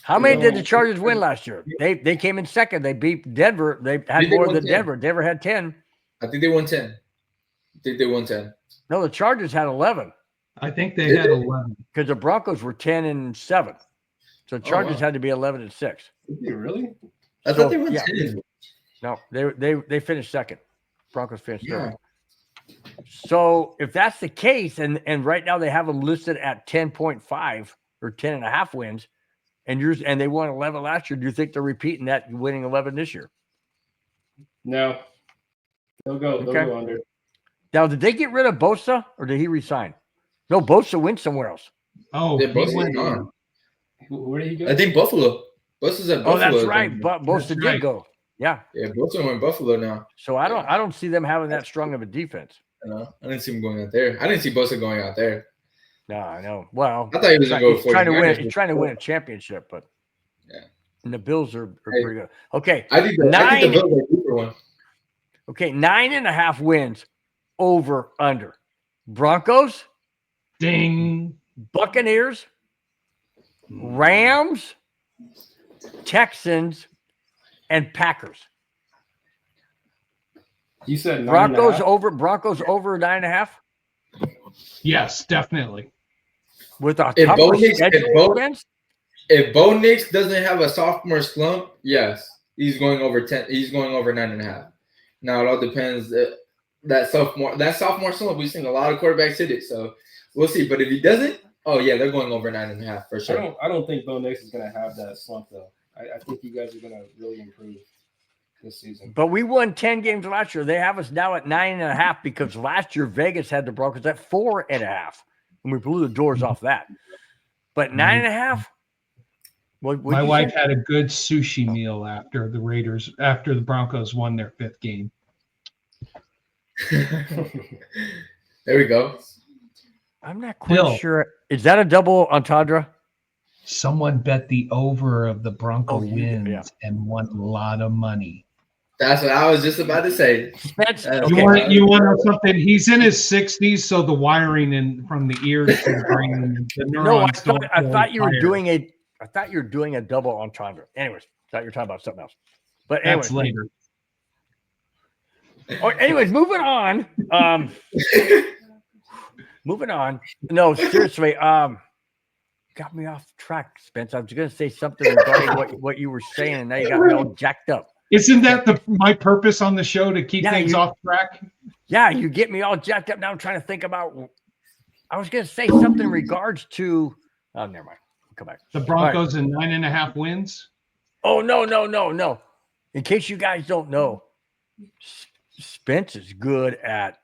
How many did the Chargers win last year? They came in second. They beat Denver. They had more than Denver. Denver had 10. I think they won 10. No, the Chargers had 11. I think they had 11 because the Broncos were 10-7. So Chargers had to be 11-6. Really? I thought they won 10. No, they finished second. Broncos finished third. So if that's the case, and right now they have them listed at 10.5 or 10.5 wins, and they won 11 last year, do you think they're repeating that, winning 11 this year? No. They'll go under. Now, did they get rid of Bosa or did he resign? No, Bosa went somewhere else. Oh, yeah, Bosa's gone. Where did he go? I think Buffalo. Bosa's at Buffalo. Oh, that's right. Bosa did go. Yeah. Yeah, Bosa went Buffalo now. So I don't see them having that strong of a defense. I didn't see him going out there. I didn't see Bosa going out there. No, I know. Well, I thought he was going to go trying to win. He's trying to win a championship, but and the Bills are pretty good. Okay, I think the Bills are a deeper one. Okay, 9.5 wins over under. Broncos, ding. Buccaneers, Rams, Texans, and Packers. You said Broncos over 9.5. Yes, definitely. With a tougher schedule. If Bo Nix doesn't have a sophomore slump, yes, he's going over 10. He's going over 9.5. Now it all depends. That sophomore slump, we've seen a lot of quarterbacks hit it, so we'll see. But if he doesn't, they're going over 9.5 for sure. I don't think Bo Nix is going to have that slump though. I think you guys are going to really improve this season. But we won 10 games last year. They have us now at 9.5 because last year Vegas had the Broncos at 4.5, and we blew the doors off that. But 9.5. My wife had a good sushi meal after the Broncos won their 5th game. There we go. I'm not quite sure. Is that a double entendre? Someone bet the over of the Bronco wins and won a lot of money. That's what I was just about to say. You want to know something? He's in his 60s, so the wiring from the ears to the brain, the neurons. No, I thought you were doing a double entendre. Anyways, thought you were talking about something else. But anyways, that's later. Anyways, moving on. Moving on. No, seriously. Got me off track, Spence. I was going to say something regarding what you were saying, and now you got me all jacked up. Isn't that my purpose on the show, to keep things off track? Yeah, you get me all jacked up. Now I'm trying to think about. I was going to say something in regards to. Oh, never mind. Come back. The Broncos and 9.5 wins. Oh no! In case you guys don't know, Spence is good at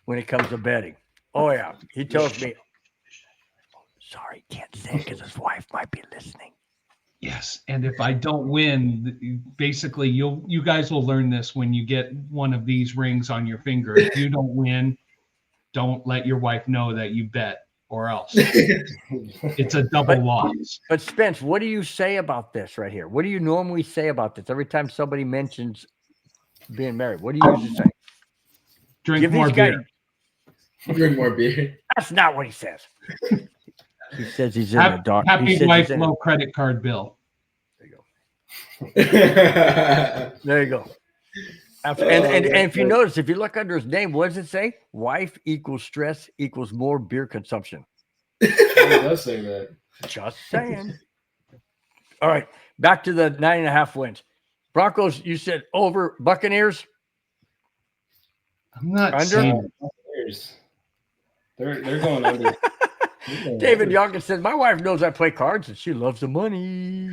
when it comes to betting. Oh yeah, he tells me. Sorry, can't say it because his wife might be listening. Yes, and if I don't win, basically you guys will learn this when you get one of these rings on your finger. If you don't win, don't let your wife know that you bet, or else it's a double loss. But Spence, what do you say about this right here? What do you normally say about this every time somebody mentions being married? What do you usually say? Drink more beer. Drink more beer. That's not what he says. He says he's in the dark. Happy wife, low credit card bill. There you go. There you go. Absolutely. And Oh, if you notice, if you look under his name, what does it say? Wife equals stress equals more beer consumption. It does say that. Just saying. All right, back to the 9.5 wins. Broncos, you said over. Buccaneers, I'm not under. seeing Buccaneers. They're going under. David Youngkin said, "My wife knows I play cards and she loves the money."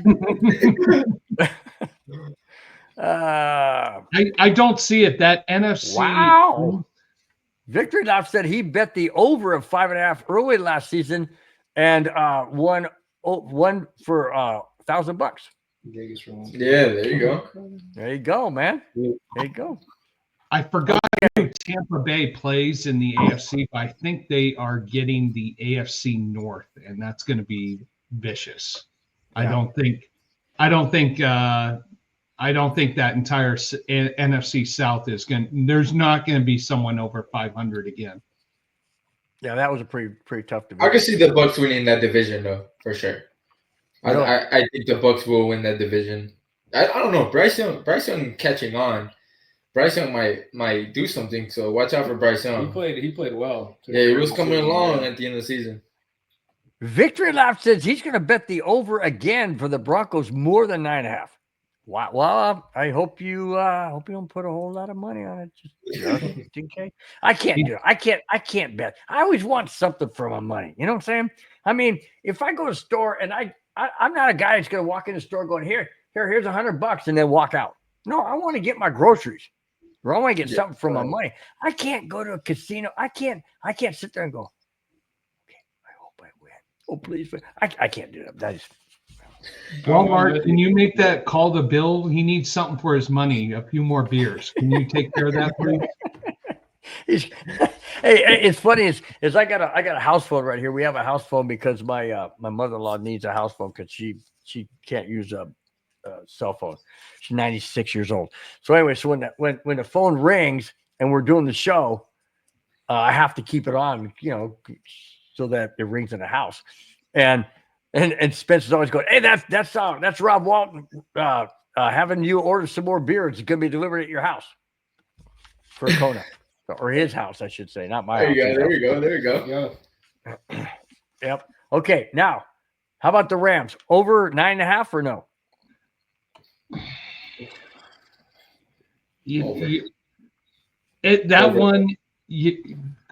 I don't see it. That NFC. Wow. Victory Lap said he bet the over of 5.5 early last season and won for $1,000. Yeah, there you go. There you go, man. There you go. I forgot who Tampa Bay plays in the AFC, but I think they are getting the AFC North, and that's going to be vicious. Yeah. I don't think that entire NFC South is going. There's not going to be someone over 500 again. Yeah, that was a pretty tough division. I can see the Bucs winning that division though, for sure. Really? I think the Bucs will win that division. I don't know. Bryce Young catching on. Bryce Young might do something, so watch out for Bryce Young. He played well. Yeah, he was coming along at the end of the season. Victory Lap says he's going to bet the over again for the Broncos more than 9.5. Wow. Well, I hope you don't put a whole lot of money on it. Just in case. I can't do it. I can't bet. I always want something for my money. You know what I'm saying? I mean, if I go to a store and I'm not a guy that's going to walk in the store going, here's $100 and then walk out. No, I want to get my groceries. Or I want to get something for my money. I can't go to a casino. I can't sit there and go, okay, I hope I win. Oh, please. I can't do that. That is. Walmart, can you make that call to Bill? He needs something for his money, a few more beers. Can you take care of that, please? Hey, it's funny is I got a house phone right here. We have a house phone because my mother-in-law needs a house phone because she can't use a cell phone. She's 96 years old. So anyway, so when the phone rings and we're doing the show, I have to keep it on, so that it rings in the house. And Spencer's always going, hey, that's Rob Walton having you order some more beer. It's going to be delivered at your house for Kona, or his house, I should say, not my house. There you go. Yeah. Yep. Okay. Now, how about the Rams? Over 9.5 or no?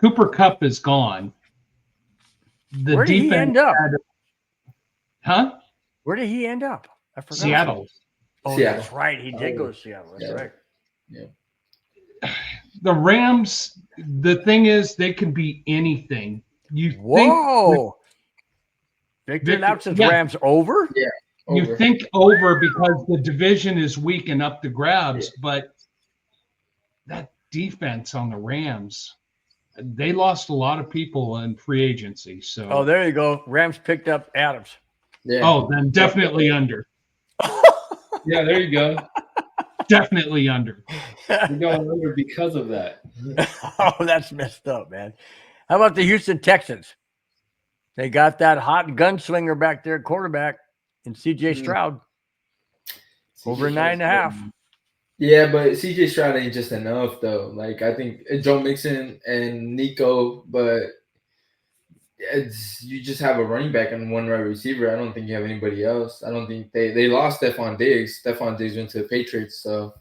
Cooper Kupp is gone. Where did he end up? Huh? Where did he end up? I forgot. Seattle. Oh, Seattle. That's right. He did go to Seattle. That's right. Yeah. The Rams, the thing is, they can be anything. Victor Lap says Rams over? Yeah. You think over because the division is weak and up to grabs, but that defense on the Rams, they lost a lot of people in free agency. So there you go. Rams picked up Adams. Yeah. Oh, then definitely under. Yeah, there you go. Definitely under. You're going under because of that. Oh, that's messed up, man. How about the Houston Texans? They got that hot gunslinger back there, quarterback, and CJ Stroud. Over 9.5. Yeah, but CJ Stroud ain't just enough though. Like I think Joe Mixon and Nico, but you just have a running back and one wide receiver. I don't think you have anybody else. I don't think they lost Stephon Diggs. Stephon Diggs went to the Patriots, so I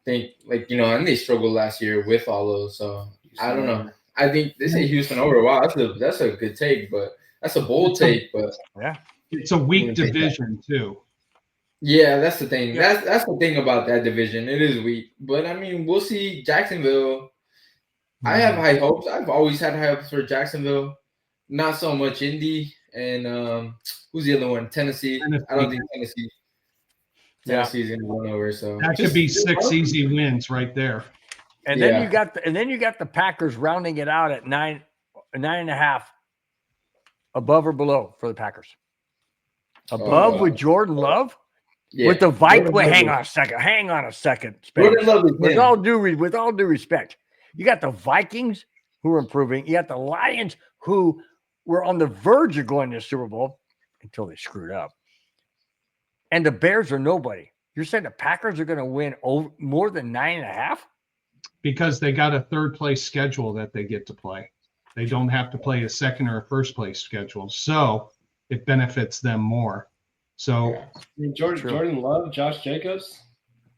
think and they struggled last year with all those. So I don't know. I think they say Houston over. Wow, that's a good take, but that's a bold take. But yeah, it's a weak division too. Yeah, that's the thing. Yeah. That's the thing about that division. It is weak, but I mean, we'll see. Jacksonville. I have high hopes. I've always had high hopes for Jacksonville. Not so much Indy and who's the other one? Tennessee. I don't think Tennessee's gonna run over. So that could be 6 easy wins right there. And then you got the Packers rounding it out at 9.5, above or below for the Packers. Above with Jordan Love. Yeah. With the Vikings. Hang on a second. With all due respect, you got the Vikings who are improving. You got the Lions who were on the verge of going to the Super Bowl until they screwed up. And the Bears are nobody. You're saying the Packers are going to win more than 9.5? Because they got a third place schedule that they get to play. They don't have to play a second or a first place schedule. So it benefits them more. So Jordan Love, Josh Jacobs.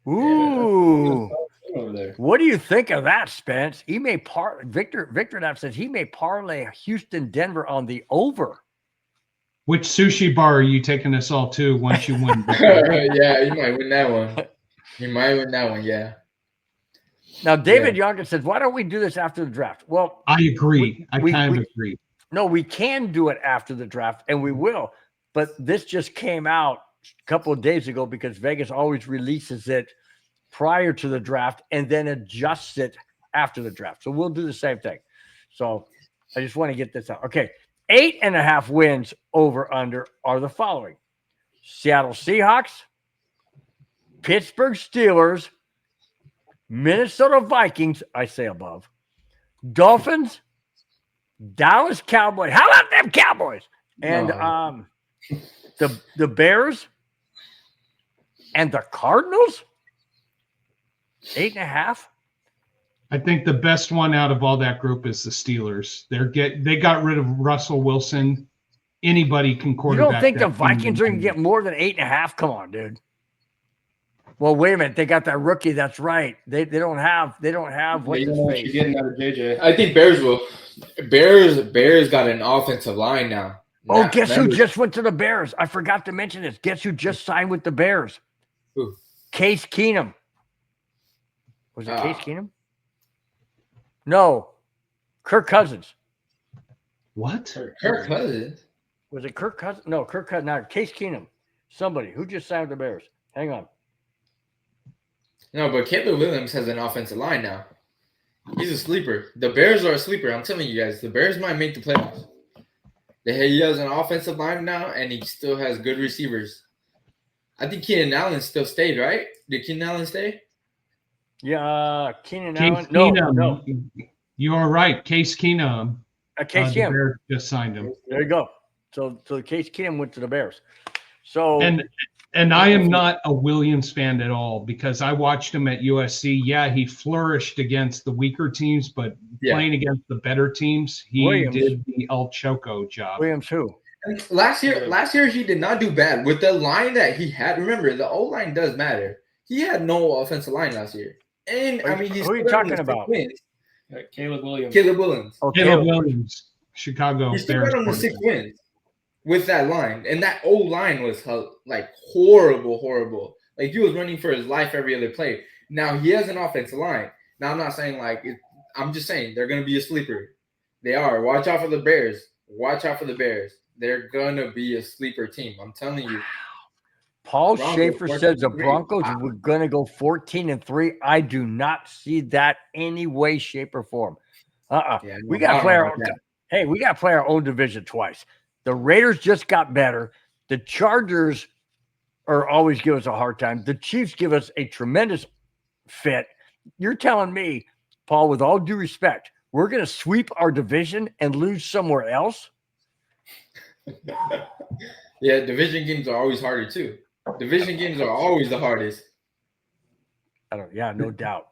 Ooh. Yeah, over there. What do you think of that, Spence? He may Victor Knapp says he may parlay Houston Denver on the over. Which sushi bar are you taking us all to once you win? Yeah, you might win that one. Yeah. Now, David Youngkin says, why don't we do this after the draft? Well, I agree. I kind of agree. No, we can do it after the draft, and we will. But this just came out a couple of days ago because Vegas always releases it prior to the draft and then adjusts it after the draft. So we'll do the same thing. So I just want to get this out. Okay. 8.5 wins over under are the following: Seattle Seahawks, Pittsburgh Steelers, Minnesota Vikings, I say above, Dolphins, Dallas Cowboys. How about them Cowboys? And the Bears and the Cardinals. 8.5. I think the best one out of all that group is the Steelers. They got rid of Russell Wilson. Anybody can quarterback. You don't think the that Vikings are team. going to get more than 8.5? Come on, dude. Well, wait a minute. They got that rookie. That's right. They don't have what's his face. You're getting out of JJ. I think Bears will. Bears got an offensive line now. Oh, guess who just went to the Bears? I forgot to mention this. Guess who just signed with the Bears? Who? Case Keenum. Was it Case Keenum? No. Kirk Cousins. What? Kirk Cousins? Was it Kirk Cousins? No, Kirk Cousins. No, Case Keenum. Somebody. Who just signed with the Bears? Hang on. No, but Caleb Williams has an offensive line now. He's a sleeper. The Bears are a sleeper. I'm telling you guys, the Bears might make the playoffs. He has an offensive line now, and he still has good receivers. I think Keenan Allen still stayed, right? Did Keenan Allen stay? Yeah, Keenan Case Allen. Keenum. No. You are right. Case Keenum. Case The Keenum. Bears just signed him. There you go. So Case Keenum went to the Bears. So And I am not a Williams fan at all because I watched him at USC. Yeah, he flourished against the weaker teams, but playing against the better teams, he did the El Choco job. Williams who? And last year he did not do bad with the line that he had. Remember, the O line does matter. He had no offensive line last year, and I mean, who are you talking about? Caleb Williams. Oh, Caleb Williams, Chicago He still Bears. got on the 6 wins with that line, and that O line was like horrible. Like he was running for his life every other play. Now he has an offensive line. Now I'm not saying I'm just saying they're gonna be a sleeper. They are. Watch out for the Bears. They're gonna be a sleeper team. I'm telling you. Paul Schaefer says the Broncos were going to go 14-3. I do not see that any way, shape, or form. Yeah, we got to play our own. Hey, we got to play our own division twice. The Raiders just got better. The Chargers always give us a hard time. The Chiefs give us a tremendous fit. You're telling me, Paul, with all due respect, we're going to sweep our division and lose somewhere else? Yeah, division games are always harder too. Division games are always the hardest. No doubt.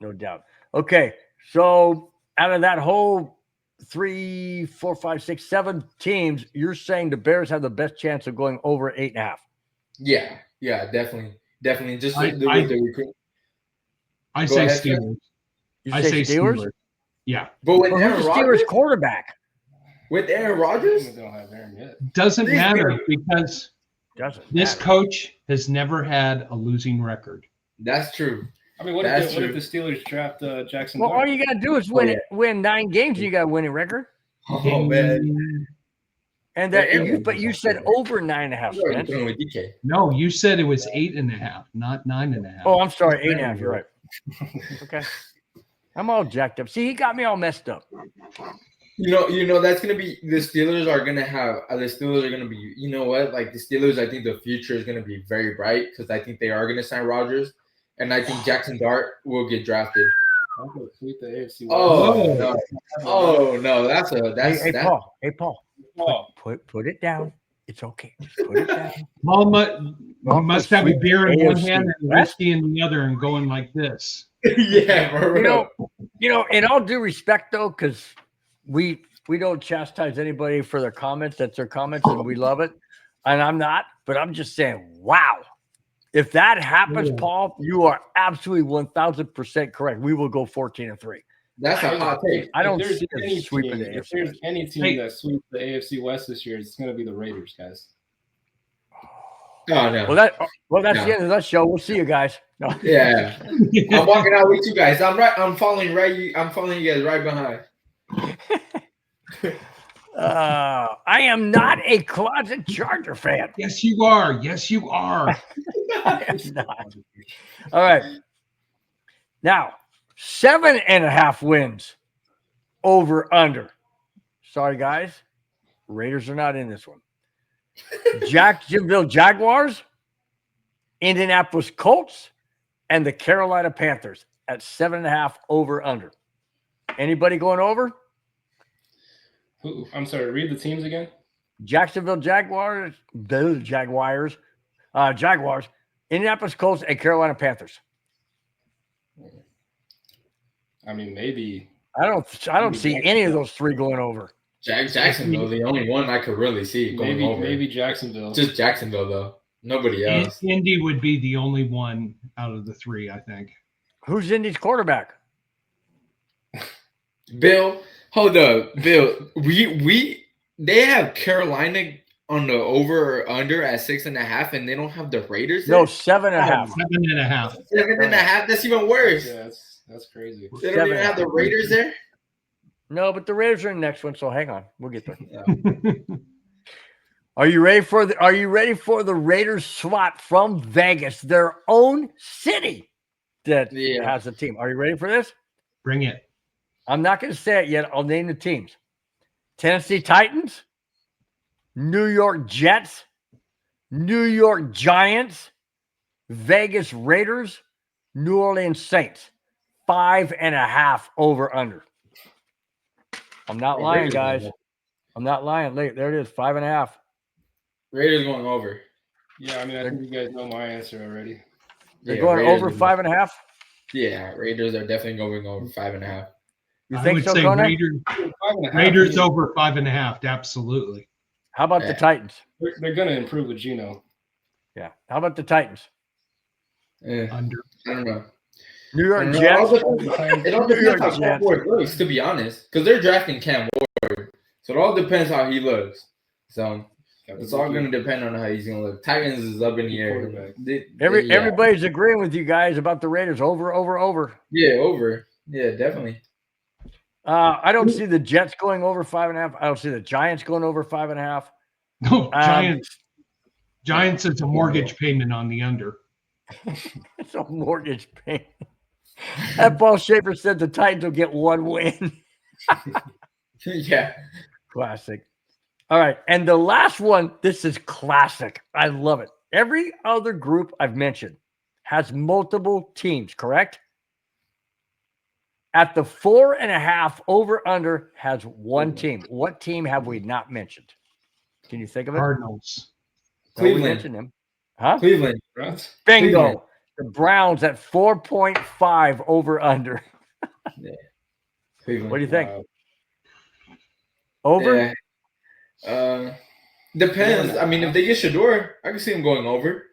Okay, so out of that whole 3, 4, 5, 6, 7 teams, you're saying the Bears have the best chance of going over 8.5? Yeah, definitely. Just I say Steelers. You say Steelers? Yeah, but with who's Aaron the Rodgers, Steelers quarterback? with Aaron Rodgers, They don't have Aaron yet. Doesn't matter because this matter. coach has never had a losing record. That's true. I mean, what if the Steelers draft Jackson? Well, all you got to do is win 9 games. And you got a winning record. Oh man! And but you said over 9.5. With DK. No, you said it was 8.5, not 9.5. Oh, I'm sorry, 8.5. You're right. Okay, I'm all jacked up. See, he got me all messed up. You know that's gonna be the Steelers are gonna be. You know what? Like the Steelers, I think the future is gonna be very bright because I think they are gonna sign Rodgers, and I think Jackson Dart will get drafted. I'll go sweep the AFC. Oh no, that's Paul. Put it down. It's okay. Just put it down. You must have a beer in one hand and West? whiskey in the other and going like this. Yeah, for real. You know, in all due respect, though, because we don't chastise anybody for their comments. That's their comments, and we love it. And I'm not, but I'm just saying, wow. If that happens, Yeah. Paul, you are absolutely 1,000% correct. We will go 14-3. That's a hot take. I don't If there's see any a sweep of team, the if AFC there's West. any team Hey. that sweeps the AFC West this year, it's going to be the Raiders, guys. Oh no. Well, that's No. the end of that show. We'll see you guys. No. Yeah. I'm walking out with you guys. I'm following you guys right behind. I am not a closet Charger fan. Yes, you are. Yes, you are. I am not. All right. Now, 7.5 wins over under. Sorry, guys. Raiders are not in this one. Jacksonville Jaguars, Indianapolis Colts, and the Carolina Panthers at 7.5 over under. Anybody going over? I'm sorry, read the teams again. Jacksonville Jaguars, Jaguars, Indianapolis Colts, and Carolina Panthers. I mean, maybe. I don't see any of those three going over. Jacksonville, the only one I could really see going over. Maybe Jacksonville. Just Jacksonville, though. Nobody else. Indy would be the only one out of the three, I think. Who's Indy's quarterback? Bill, hold up. Bill, they have Carolina on the over or under at 6.5, and they don't have the Raiders there? No, 7.5. 7.5. 7.5. That's even worse. Yeah, that's crazy. They don't even have the Raiders there? No, but the Raiders are in the next one, so hang on. We'll get there. Yeah. Are you ready for the Raiders swap from Vegas, their own city that has a team? Are you ready for this? Bring it. I'm not going to say it yet. I'll name the teams. Tennessee Titans, New York Jets, New York Giants, Vegas Raiders, New Orleans Saints. 5.5 over under. I'm not lying, guys. I'm not lying. There it is, 5.5. Raiders going over. Yeah, I mean, I think you guys know my answer already. They're going Raiders over 5.5. Yeah, Raiders are definitely going over 5.5. You I think would so, say Conan? Raiders over 5.5. Absolutely. How about the Titans? They're going to improve with Geno. Yeah. How about the Titans? Under. I don't know. New York Jets. It all depends how Cam Ward looks, to be honest, because they're drafting Cam Ward, so it all depends how he looks. So it's all going to depend on how he's going to look. Titans is up in the air. Everybody's agreeing with you guys about the Raiders. Over. Yeah, over. Yeah, definitely. I don't see the Jets going over 5.5. I don't see the Giants going over 5.5. No, Giants is a mortgage payment on the under. It's a mortgage payment. That Paul Schaefer said the Titans will get one win. Yeah. Classic. All right. And the last one, this is classic. I love it. Every other group I've mentioned has multiple teams, correct? At the 4.5 over under has one team. What team have we not mentioned? Can you think of it? Cardinals. No, we Cleveland. mentioned them. Huh? Cleveland. Bingo. Cleveland. The Browns at 4.5 over under. Yeah. Cleveland. What do you think? Over? Yeah. Depends. I mean, if they get Shador, I can see them going over.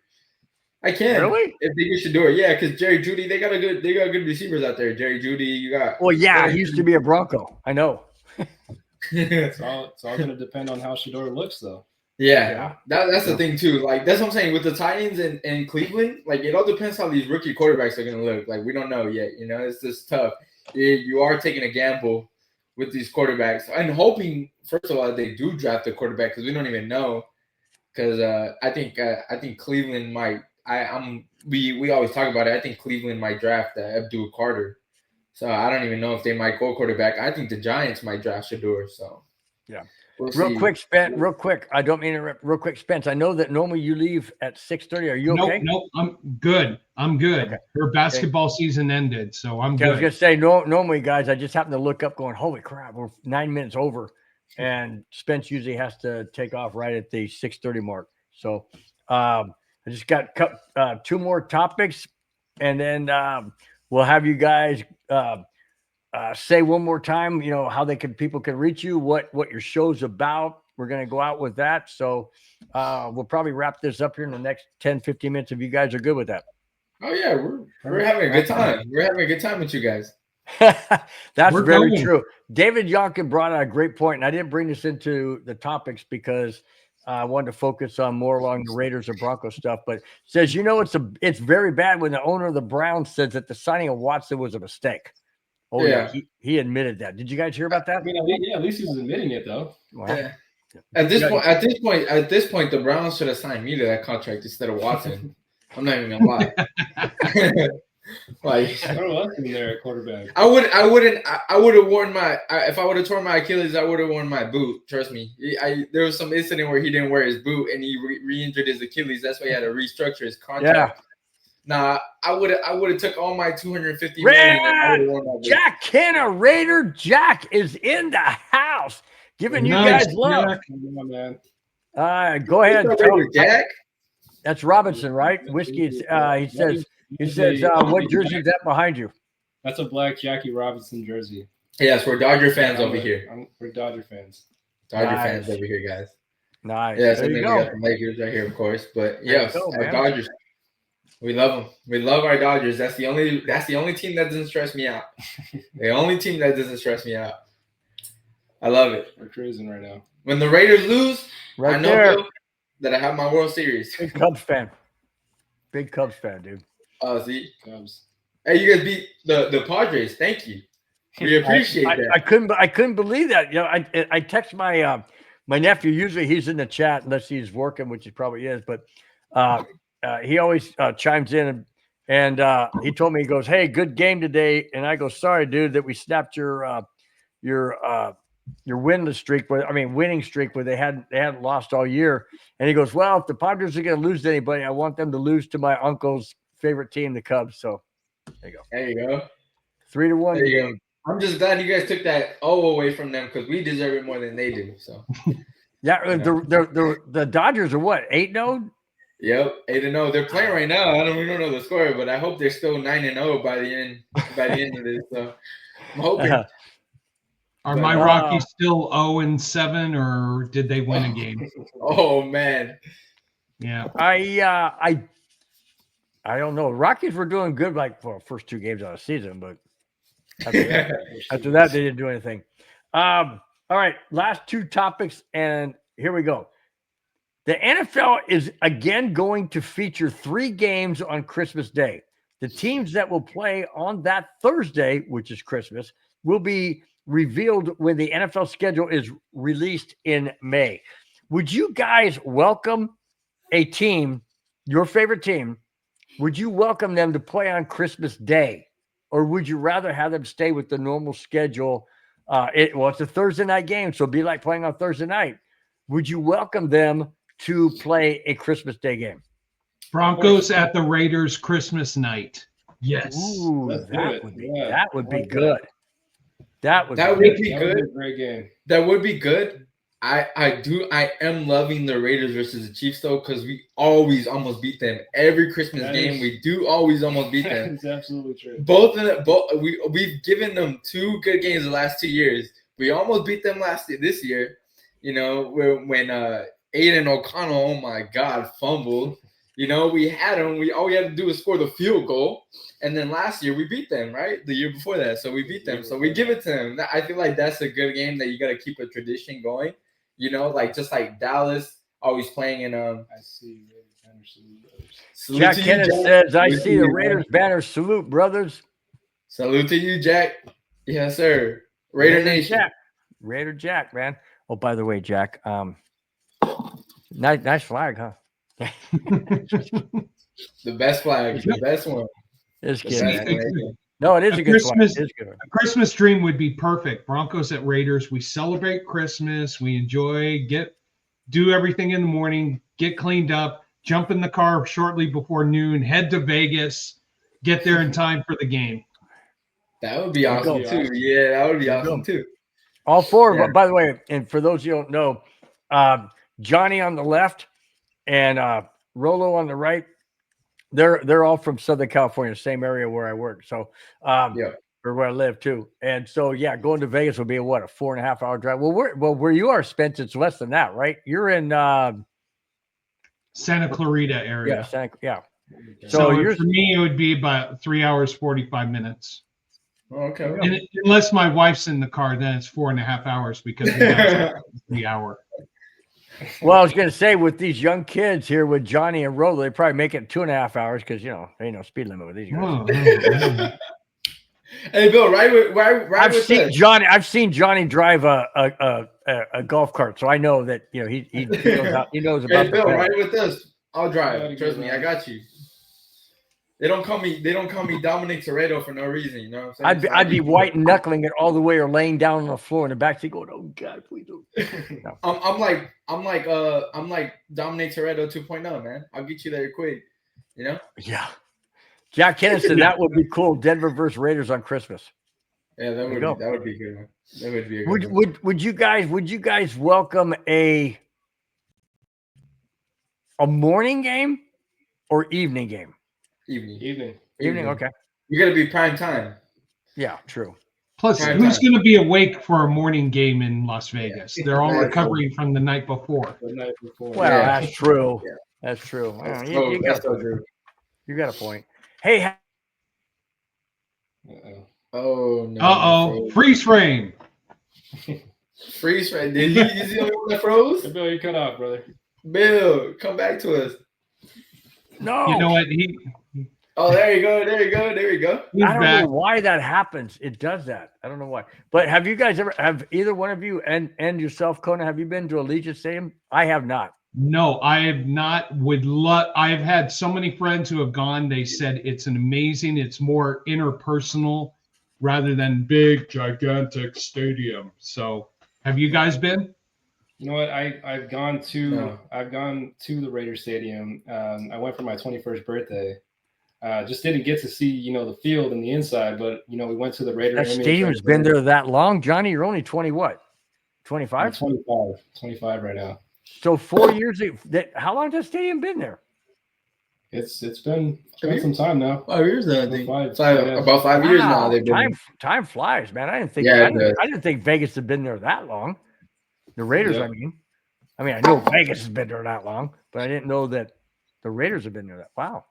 I can. Really? If they get Shador, yeah, because Jerry Jeudy, they got good receivers out there. Jerry Jeudy, you got. Well, yeah, he used to be a Bronco. I know. It's all going to depend on how Shador looks, though. Yeah. That's the thing too. Like that's what I'm saying with the Titans and Cleveland. Like it all depends how these rookie quarterbacks are going to look. Like we don't know yet. You know, it's just tough. You are taking a gamble with these quarterbacks and hoping, first of all, they do draft a quarterback because we don't even know. Because I think Cleveland might. We always talk about it. I think Cleveland might draft Abdul Carter. So I don't even know if they might go quarterback. I think the Giants might draft Shador. So yeah. We'll real quick. I don't mean to interrupt. Real quick, Spence. I know that normally you leave at 6:30. Are you okay? Nope. I'm good. Okay. Her basketball season ended, so I'm good. I was gonna say normally, guys. I just happened to look up, going, "Holy crap, we're 9 minutes over," and Spence usually has to take off right at the 6:30 mark. So I I just got two more topics, and then we'll have you guys say one more time, how people can reach you, what your show's about. We're going to go out with that. So we'll probably wrap this up here in the next 10, 15 minutes if you guys are good with that. Oh yeah, we're having a good time. We're having a good time with you guys. That's We're very going. true. David Yonkin brought out a great point, and I didn't bring this into the topics because I wanted to focus on more along the Raiders or Broncos stuff. But says, it's very bad when the owner of the Browns says that the signing of Watson was a mistake. Oh yeah, he admitted that. Did you guys hear about that? I mean, at least he's admitting it though. Wow. Yeah. At this point, the Browns should have signed me to that contract instead of Watson. I'm not even gonna lie. Like, throw us in there at quarterback. I would have worn if I would have torn my Achilles, I would have worn my boot. Trust me. There was some incident where he didn't wear his boot and he re-injured his Achilles. That's why he had to restructure his contract. Yeah. Nah, I would have took all my $250 million and I would've worn my boot. Jack Kenna, Raider Jack is in the house, giving you guys love. Man. Go ahead, Jack. That's Robinson, right? Whiskey. He says, what jersey is that behind you? That's a black Jackie Robinson jersey. Yes, we're Dodger fans over here. We're Dodger fans. Dodger fans over here, guys. Nice. Yes, and then we got the Lakers right here, of course. But yes, our Dodgers. We love them. We love our Dodgers. That's the only team that doesn't stress me out. The only team that doesn't stress me out. I love it. We're cruising right now. When the Raiders lose, right I know there that I have my World Series. Big Cubs fan. Big Cubs fan, dude. Oh, see, Cubs. Hey, you guys beat the Padres. Thank you. We appreciate that. I couldn't believe that. I text my my nephew. Usually he's in the chat unless he's working, which he probably is. But he always chimes in and he told me, he goes, "Hey, good game today." And I go, "Sorry, dude, that we snapped your winning streak where they hadn't lost all year." And he goes, "Well, if the Padres are going to lose to anybody, I want them to lose to my uncle's favorite team, the Cubs." So there you go. There you go. 3-1. There you go. I'm just glad you guys took that O away from them because we deserve it more than they do. So yeah, the Dodgers are what, 8-0? Yep, 8-0. They're playing right now. We don't know the score, but I hope they're still 9-0 by the end of this. So I'm hoping. Are my Rockies still 0-7, or did they win a game? Oh man. Yeah. I don't know. Rockies were doing good for first two games of the season, but after that they didn't do anything. All right, last two topics, and here we go. The NFL is again going to feature 3 games on Christmas Day. The teams that will play on that Thursday, which is Christmas, will be revealed when the NFL schedule is released in May. Would you guys welcome a team, your favorite team, would you welcome them to play on Christmas Day? Or would you rather have them stay with the normal schedule? It's a Thursday night game, so it'd be like playing on Thursday night. Would you welcome them to play a Christmas Day game? Broncos at the Raiders Christmas night. Yes. Ooh, that would be good. That would be good. That would be a great game. That would be good. I am loving the Raiders versus the Chiefs though, because we always almost beat them every Christmas game. We do always almost beat them. That's absolutely true. We've given them 2 good games the last 2 years. We almost beat them this year. You know, when Aiden O'Connell, oh my God, fumbled. You know, we had them. All we had to do was score the field goal. And then last year we beat them, right? The year before that. So we beat them. So we give it to them. I feel like that's a good game that you got to keep a tradition going. You know, just like Dallas always playing in I see Raiders banner salute. Jack Kenneth says, "I see the Raiders banner salute, brothers." Salute to you, Jack. Yes, sir. Raider Nation. Raider Jack, man. Oh, by the way, Jack, nice flag, huh? The best flag, the best one. It's good. No, it is a good flag. It is good. A Christmas dream would be perfect. Broncos at Raiders. We celebrate Christmas. We enjoy, do everything in the morning, get cleaned up, jump in the car shortly before noon, head to Vegas, get there in time for the game. That would be awesome too. Yeah, that would be awesome too. All four. Yeah. By the way, and for those you don't know, Johnny on the left and Rolo on the right. They're all from Southern California, same area where I work. So Yeah. or where I live too. And so yeah, going to Vegas would be a 4.5 hour drive. Well, where you are, Spence, it's less than that, right? You're in Santa Clarita area. Yeah. So you're for me, it would be about 3 hours, 45 minutes. Oh, okay. And unless my wife's in the car, then it's 4.5 hours because we got 3 hour. well, I was gonna say with these young kids here with Johnny and Rolo, they probably make it 2.5 hours because there ain't no speed limit with these guys. Hey, Bill, I've seen Johnny drive a golf cart, so I know that he knows about. Hey, Bill, ride with us. I'll drive. Trust me, I got you. They don't call me Dominic Toretto for no reason. You know what I'm saying? I'd be white knuckling it all the way or laying down on the floor in the backseat going, "Oh God, please don't." No. I'm like Dominic Toretto 2.0, man. I'll get you there quick. Yeah. Jack Kennison, that would be cool. Denver versus Raiders on Christmas. Yeah, that would be good. Man. That would be a good one. Would you guys welcome a morning game or evening game? Evening. Okay. You're gonna be prime time. Yeah, true. Plus, who's going to be awake for a morning game in Las Vegas? They're all recovering from the night before. Well, that's true. Yeah. That's true. You got a point. Hey. Oh no. Freeze frame. Freeze frame. Is he the only one that froze? Bill, you cut off, brother. Bill, come back to us. No. You know what? Oh, there you go. I don't know why that happens. It does that. I don't know why. But have either one of you and yourself, Kona, have you been to Allegiant Stadium? I have not. No, I have not. I've had so many friends who have gone. They said it's it's more interpersonal rather than big, gigantic stadium. So have you guys been? You know what? I've gone to the Raiders Stadium. I went for my 21st birthday. Just didn't get to see, the field and the inside, but we went to the Raiders. That stadium's been there that long, Johnny. You're only 20 what? 25? 25 right now. So 4 years. How long has that stadium been there? It's been some time now. 5 years now, I think. About 5 years now. They've been time flies, man. I didn't think. Yeah, I didn't think Vegas had been there that long. The Raiders, yeah. I mean, I know Vegas has been there that long, but I didn't know that the Raiders have been there that. Wow.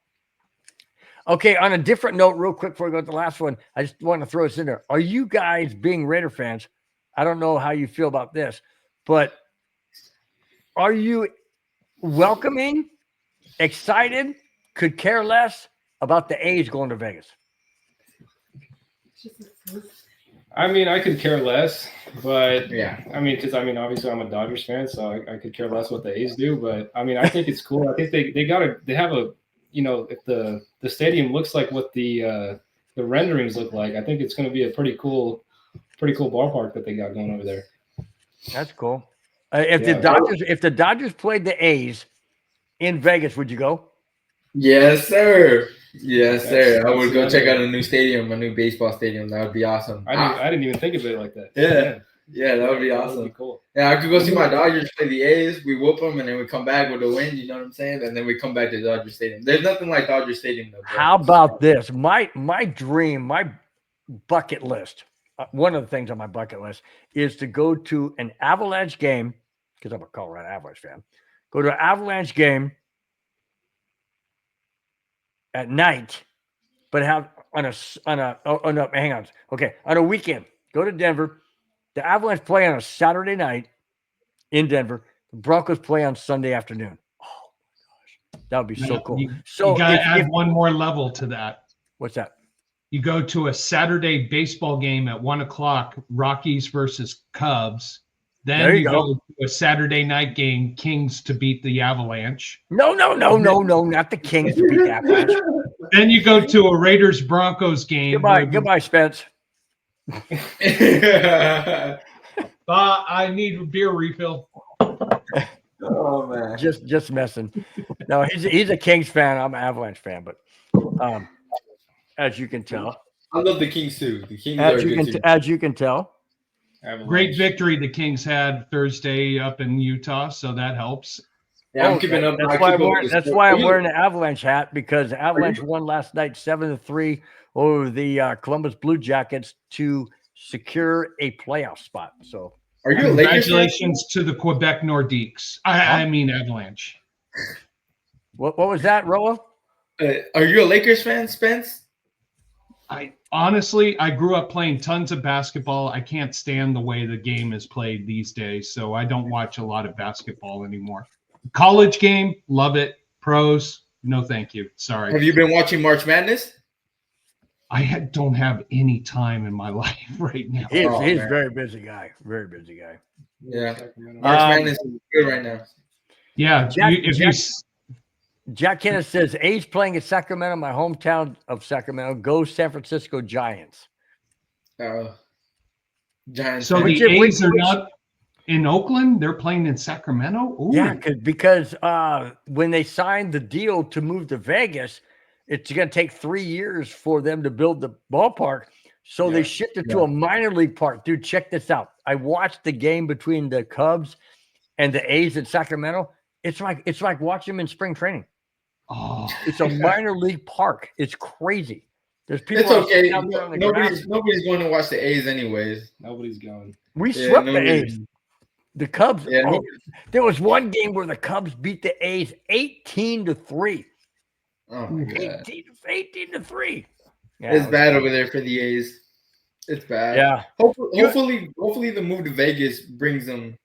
Okay, on a different note, real quick before we go to the last one, I just want to throw this in there. Are you guys, being Raider fans, I don't know how you feel about this, but are you welcoming, excited, could care less about the A's going to Vegas? I mean, I could care less, but yeah. Because obviously I'm a Dodgers fan, so I could care less what the A's do. But I think it's cool. I think they have a, if the stadium looks like what the renderings look like, I think it's going to be a pretty cool ballpark that they got going over there. That's cool. If the Dodgers played the A's in Vegas, would you go? Yes, sir. Yes, sir. I would go check out a new stadium, a new baseball stadium. That would be awesome. I didn't even think of it like that. Yeah, that would be awesome. That would be cool. Yeah, I could go see my Dodgers play the A's. We whoop them, and then we come back with a win. You know what I'm saying? And then we come back to Dodger Stadium. There's nothing like Dodger Stadium, though. How about this? My dream, my bucket list. One of the things on my bucket list is to go to an Avalanche game, because I'm a Colorado Avalanche fan. Go to an Avalanche game at night, but have on a weekend. Go to Denver. The Avalanche play on a Saturday night in Denver. The Broncos play on Sunday afternoon. Oh my gosh, that would be so cool. You got to add one more level to that. What's that? You go to a Saturday baseball game at 1:00, Rockies versus Cubs. Then you go to a Saturday night game, Kings to beat the Avalanche. No, not the Kings to beat the Avalanche. Then you go to a Raiders Broncos game. Goodbye, Spence. I need a beer refill. Oh man, just messing. No, he's a Kings fan. I'm an Avalanche fan, but as you can tell, I love the Kings too. The Kings as you can tell. Avalanche. Great victory the Kings had Thursday up in Utah, so that helps. Yeah, I'm keeping up. That's why I'm wearing the Avalanche hat, because the Avalanche won last night 7-3 over the Columbus Blue Jackets to secure a playoff spot. So, are you a Lakers fan? Congratulations to the Quebec Nordiques. I mean Avalanche. What was that, Roa? Are you a Lakers fan, Spence? I honestly grew up playing tons of basketball. I can't stand the way the game is played these days, so I don't watch a lot of basketball anymore. College game, love it. Pros, no thank you. Sorry. Have you been watching March Madness? Don't have any time in my life right now. He's a very busy guy. Very busy guy. Yeah. March Madness is good right now. Yeah. Jack Kenneth says, A's playing in Sacramento, my hometown of Sacramento. Go San Francisco Giants. Giants. So the A's are not in Oakland? They're playing in Sacramento? Ooh. Yeah, because when they signed the deal to move to Vegas, it's going to take 3 years for them to build the ballpark. So they shifted to a minor league park. Dude, check this out. I watched the game between the Cubs and the A's in Sacramento. It's like watching them in spring training. Oh, it's a minor league park. It's crazy. There's people. It's okay. Nobody's going to watch the A's anyways. Nobody's going. We swept the A's. The Cubs. Yeah, there was one game where the Cubs beat the A's 18-3. Oh my God. 18-3. Yeah, it's bad over there for the A's. It's bad. Yeah. Hopefully the move to Vegas brings them.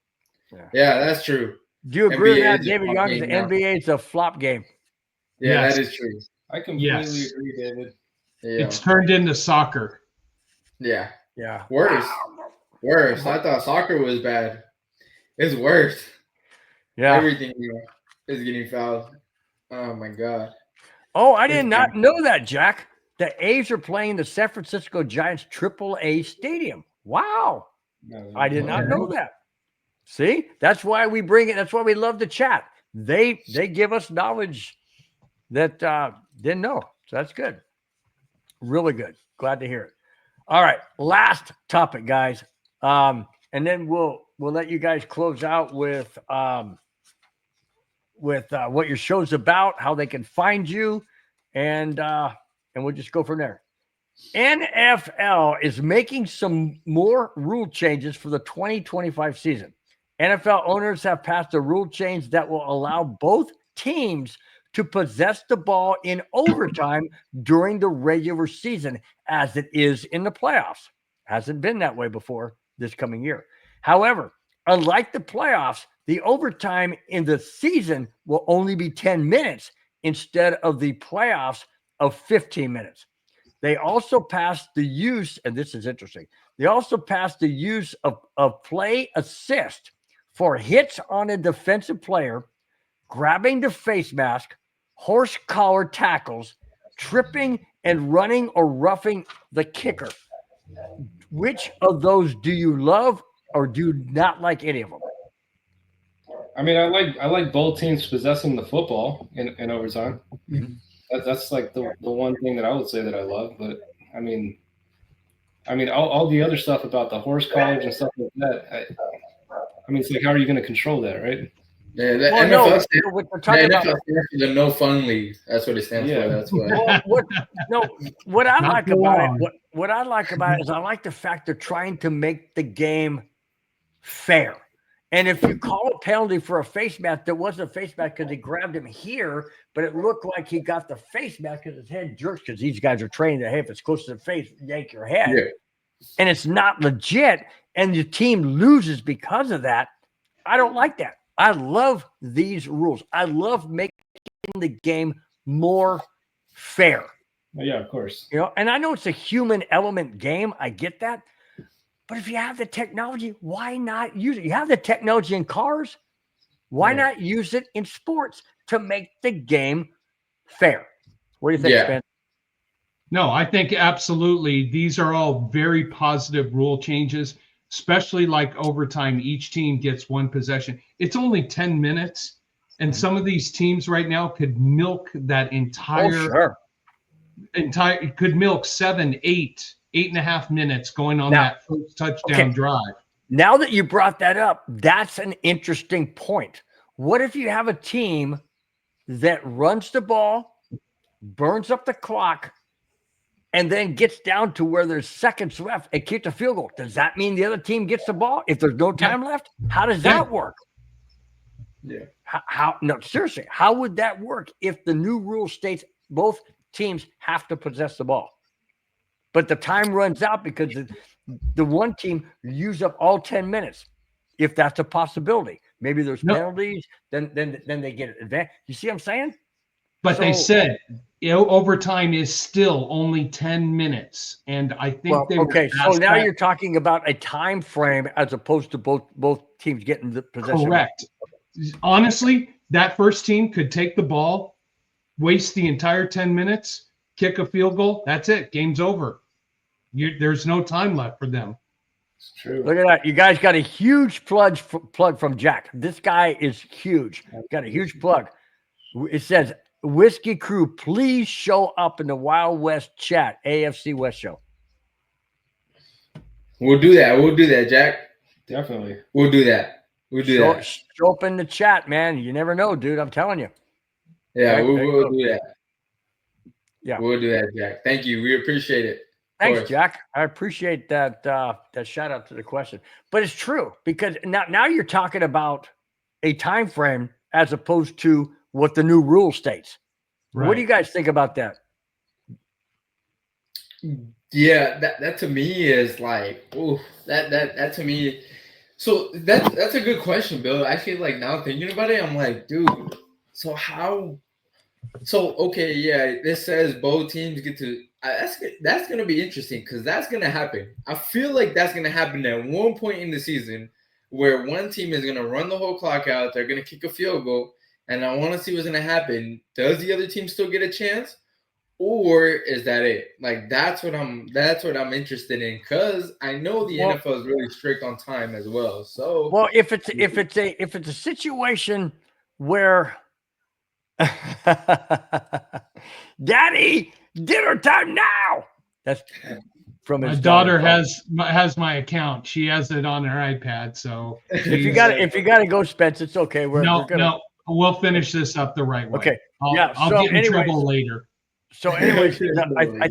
Yeah, that's true. Do you agree with that, David Young? The NBA is a flop game. Yeah, that is true. I completely agree, David. Yeah. It's turned into soccer. Yeah. Yeah. Worse. I thought soccer was bad. It's worse. Yeah. Everything is getting fouled. Oh my God. Oh, I did not know that, Jack. The A's are playing the San Francisco Giants AAA stadium. Wow. I did not know that. See, that's why we bring it. That's why we love to chat. They give us knowledge that didn't know. So that's good. Really good. Glad to hear it. All right. Last topic, guys. And then we'll let you guys close out with what your show's about, how they can find you, and we'll just go from there. NFL is making some more rule changes for the 2025 season. NFL owners have passed a rule change that will allow both teams to possess the ball in overtime during the regular season, as it is in the playoffs. Hasn't been that way before this coming year. However, unlike the playoffs, the overtime in the season will only be 10 minutes instead of the playoffs of 15 minutes. They also passed the use, and this is interesting, they also passed the use of play assist for hits on a defensive player, grabbing the face mask, horse collar tackles, tripping and running or roughing the kicker. Which of those do you love or do you not like any of them? I mean, I like both teams possessing the football in overtime. Mm-hmm. That's like the one thing that I would say that I love. But I mean, all the other stuff about the horse collars and stuff like that. I mean, it's like, how are you going to control that, right? Yeah, the NFL stands for the No Fun League. That's what it stands for. That's why. What I like about it is I like the fact they're trying to make the game fair. And if you call a penalty for a face mask, there wasn't a face mask because he grabbed him here, but it looked like he got the face mask because his head jerks, because these guys are trained that, hey, if it's close to the face, yank your head. Yeah. And it's not legit, and the team loses because of that. I don't like that. I love these rules. I love making the game more fair. Yeah, of course. And I know it's a human element game. I get that. But if you have the technology, why not use it? You have the technology in cars. Why not use it in sports to make the game fair? What do you think, Ben? No, I think absolutely. These are all very positive rule changes, especially like overtime. Each team gets one possession. It's only 10 minutes. And some of these teams right now could milk that entire could milk 7, 8.5 minutes going on that first touchdown drive. Now that you brought that up, that's an interesting point. What if you have a team that runs the ball, burns up the clock, and then gets down to where there's seconds left and kicks a field goal? Does that mean the other team gets the ball if there's no time left? How does that work? Yeah. How? No, seriously, how would that work if the new rule states both teams have to possess the ball, but the time runs out because the one team used up all 10 minutes? If that's a possibility, maybe there's penalties, then they get an advantage. You see what I'm saying? But they said overtime is still only 10 minutes, and I think so now you're talking about a time frame as opposed to both teams getting the possession. Correct. Honestly, that first team could take the ball, waste the entire 10 minutes, kick a field goal. That's it. Game's over. There's no time left for them. It's true. Look at that. You guys got a huge plug from Jack. This guy is huge. Got a huge plug. It says, Whiskey Crew, please show up in the Wild West chat, AFC West show. We'll do that, Jack. Definitely. We'll do that. Show up in the chat, man. You never know, dude. I'm telling you. Yeah, we'll do that. Yeah. We'll do that, Jack. Thank you. We appreciate it. Thanks, Jack. I appreciate that shout out to the question. But it's true, because now you're talking about a time frame as opposed to what the new rule states. Right. What do you guys think about that? Yeah, that to me is like, that to me. So that's a good question, Bill. I feel like now thinking about it, I'm like, dude, so how? So okay, yeah, this says both teams get to. That's gonna be interesting because that's gonna happen. I feel like that's gonna happen at one point in the season where one team is gonna run the whole clock out. They're gonna kick a field goal, and I want to see what's gonna happen. Does the other team still get a chance, or is that it? Like that's what I'm interested in, because I know the NFL is really strict on time as well. So if it's a situation where Daddy, dinner time now. That's from his daughter has my account. She has it on her iPad. So if you got to go, Spence, it's okay. We'll finish this up the right way. Okay. I'll get in trouble later. So anyways, I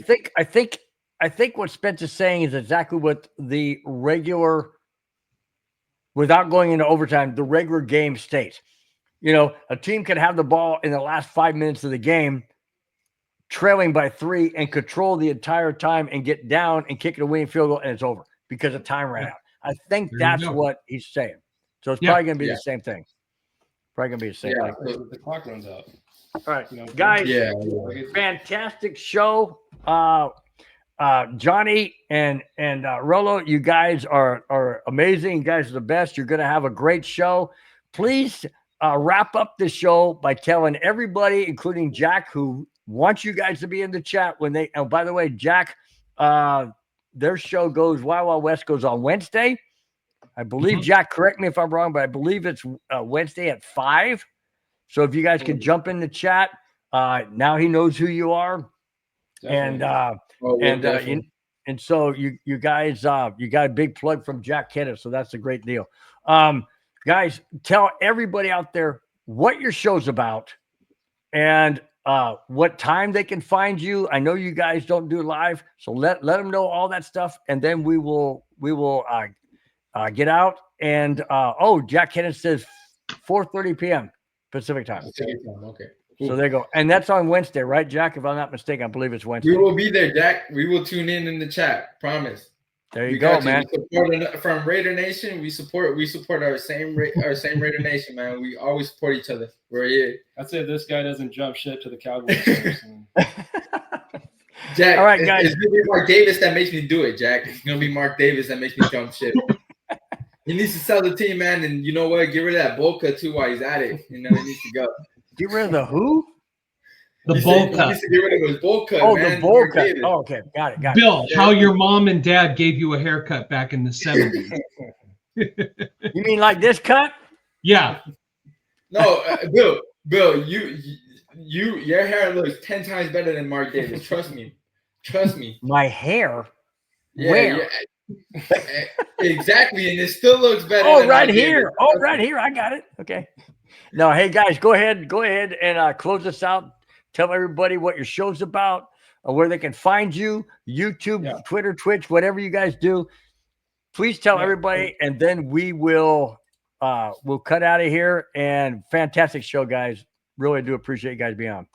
think what Spence is saying is exactly what the regular, without going into overtime, the regular game states. You know, a team can have the ball in the last 5 minutes of the game, trailing by 3, and control the entire time and get down and kick a winning field goal, and it's over because the time ran out. I think that's what he's saying. So it's probably going to be the same thing. Probably going to be the same thing. The clock runs out. All right, guys, fantastic show. Johnny and Rollo, you guys are amazing. You guys are the best. You're going to have a great show. Please wrap up the show by telling everybody, including Jack, who wants you guys to be in the chat when they. Oh, by the way, Jack, their show goes Wild Wild West goes on Wednesday. I believe, Jack, correct me if I'm wrong, but I believe it's Wednesday at 5. So if you guys can jump in the chat, now he knows who you are. Definitely. And so you guys, you got a big plug from Jack Kenneth. So that's a great deal. Guys, tell everybody out there what your show's about and what time they can find you. I know you guys don't do live, so let them know all that stuff, and then we will get out. And Jack Kenneth says 4:30 p.m. Pacific time. Okay. Cool. So there you go. And that's on Wednesday, right, Jack? If I'm not mistaken, I believe it's Wednesday. We will be there, Jack. We will tune in the chat. Promise. There you go, man. From Raider Nation, we support our same Raider Nation, man. We always support each other. We're here. I'd say this guy doesn't jump ship to the Cowboys. Jack, all right, guys. It's gonna be Mark Davis that makes me do it, Jack. It's gonna be Mark Davis that makes me jump ship. He needs to sell the team, man, and you know what? Get rid of that bowl cut too while he's at it. You know, he needs to go. Get rid of the who? The bowl cut. He needs to get rid of his bowl cut. Oh, man. the bowl cut. Oh, okay, got it. Bill, how your mom and dad gave you a haircut back in the 70s? You mean like this cut? Yeah. No, Bill, your hair looks 10 times better than Mark Davis. Trust me. My hair? Yeah, where? Yeah. Exactly, and it still looks better. Oh, right here. Oh, right here. I got it. Okay. No, hey guys, go ahead and close us out. Tell everybody what your show's about, where they can find you, YouTube, Yeah. Twitter, Twitch, whatever you guys do. Please tell Yeah. everybody, and then we'll cut out of here. And fantastic show, guys. Really do appreciate you guys being on.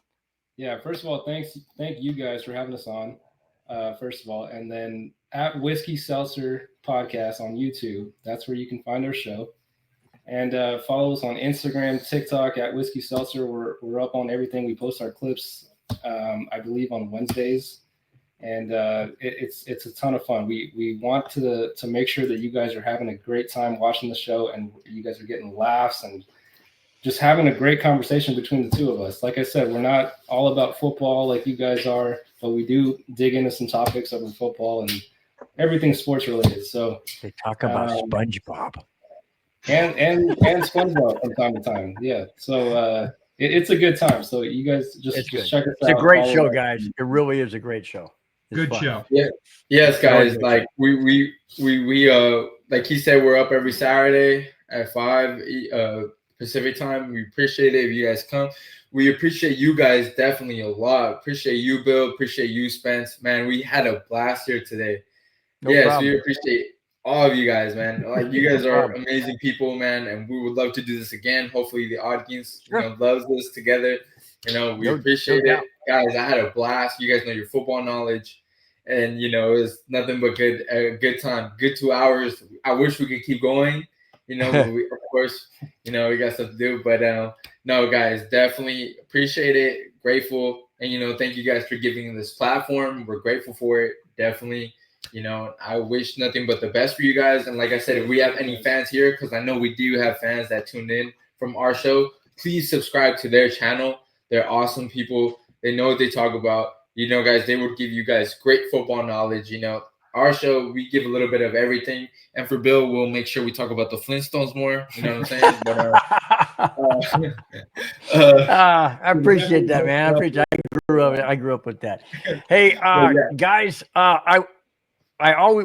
Yeah, first of all, thank you guys for having us on. First of all, and then at Whiskey Seltzer Podcast on YouTube, that's where you can find our show. And follow us on Instagram, TikTok at Whiskey Seltzer. We're up on everything. We post our clips, I believe, on Wednesdays, and it's a ton of fun. We want to make sure that you guys are having a great time watching the show, and you guys are getting laughs and just having a great conversation between the two of us. Like I said, we're not all about football like you guys are, but we do dig into some topics of football and everything sports related. So they talk about SpongeBob and SpongeBob from time to time. Yeah. So it's a good time. So you guys just check us out. It's a great show, guys. It really is a great show. It's Good fun. show. Yeah. Yes, guys. Like we like he said, we're up every Saturday at 5 Pacific time. We appreciate it if you guys come. We appreciate you guys definitely a lot. Appreciate you, Bill. Appreciate you, Spence. Man, we had a blast here today. No yes, problem. we appreciate all of you guys, man. Like you guys are amazing people, man, and we would love to do this again. Hopefully the audience loves this together. We appreciate it. Guys, I had a blast. You guys know your football knowledge. And it was nothing but good time. Good 2 hours. I wish we could keep going. But we, of course, we got stuff to do. But no, guys, definitely appreciate it. Grateful. And thank you guys for giving this platform. We're grateful for it. Definitely. I wish nothing but the best for you guys. And like I said, if we have any fans here, because I know we do have fans that tune in from our show, please subscribe to their channel. They're awesome people. They know what they talk about. Guys, they would give you guys great football knowledge. Our show, we give a little bit of everything. And for Bill, we'll make sure we talk about the Flintstones more. You know what I'm saying? But, I appreciate that, man. I grew up with that. Hey, guys,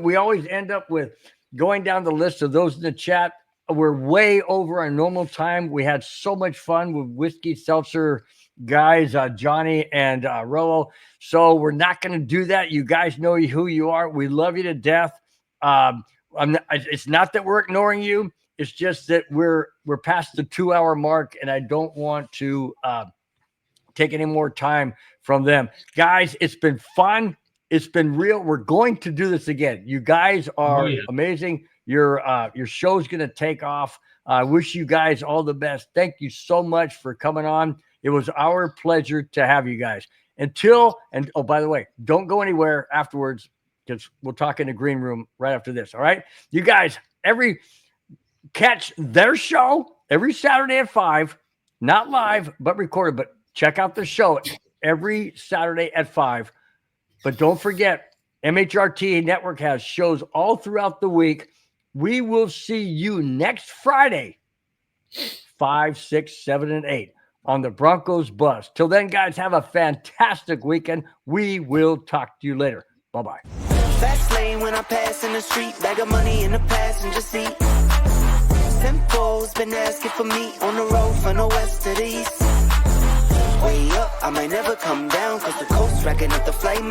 we always end up with going down the list of those in the chat. We're way over our normal time. We had so much fun with Whiskey Seltzer guys, Johnny and Rollo. So we're not going to do that. You guys know who you are. We love you to death. It's not that we're ignoring you. It's just that we're past the 2 hour mark, and I don't want to take any more time from them. Guys, it's been fun. It's been real. We're going to do this again. You guys are amazing. Your show's going to take off. I wish you guys all the best. Thank you so much for coming on. It was our pleasure to have you guys. Oh, by the way, don't go anywhere afterwards, because we'll talk in the green room right after this. All right. You guys, catch their show every Saturday at 5, not live, but recorded, but check out the show every Saturday at 5. But don't forget, MHRT Network has shows all throughout the week. We will see you next Friday, 5, 6, 7, and 8 on the Broncos Buzz. Till then, guys, have a fantastic weekend. We will talk to you later. Bye-bye. Fast lane when I pass in the street, bag of money in the passenger seat. Simcoe's been asking for me on the road from the west to the east. Way up, I might never come down, cause the coast's racking up the flame.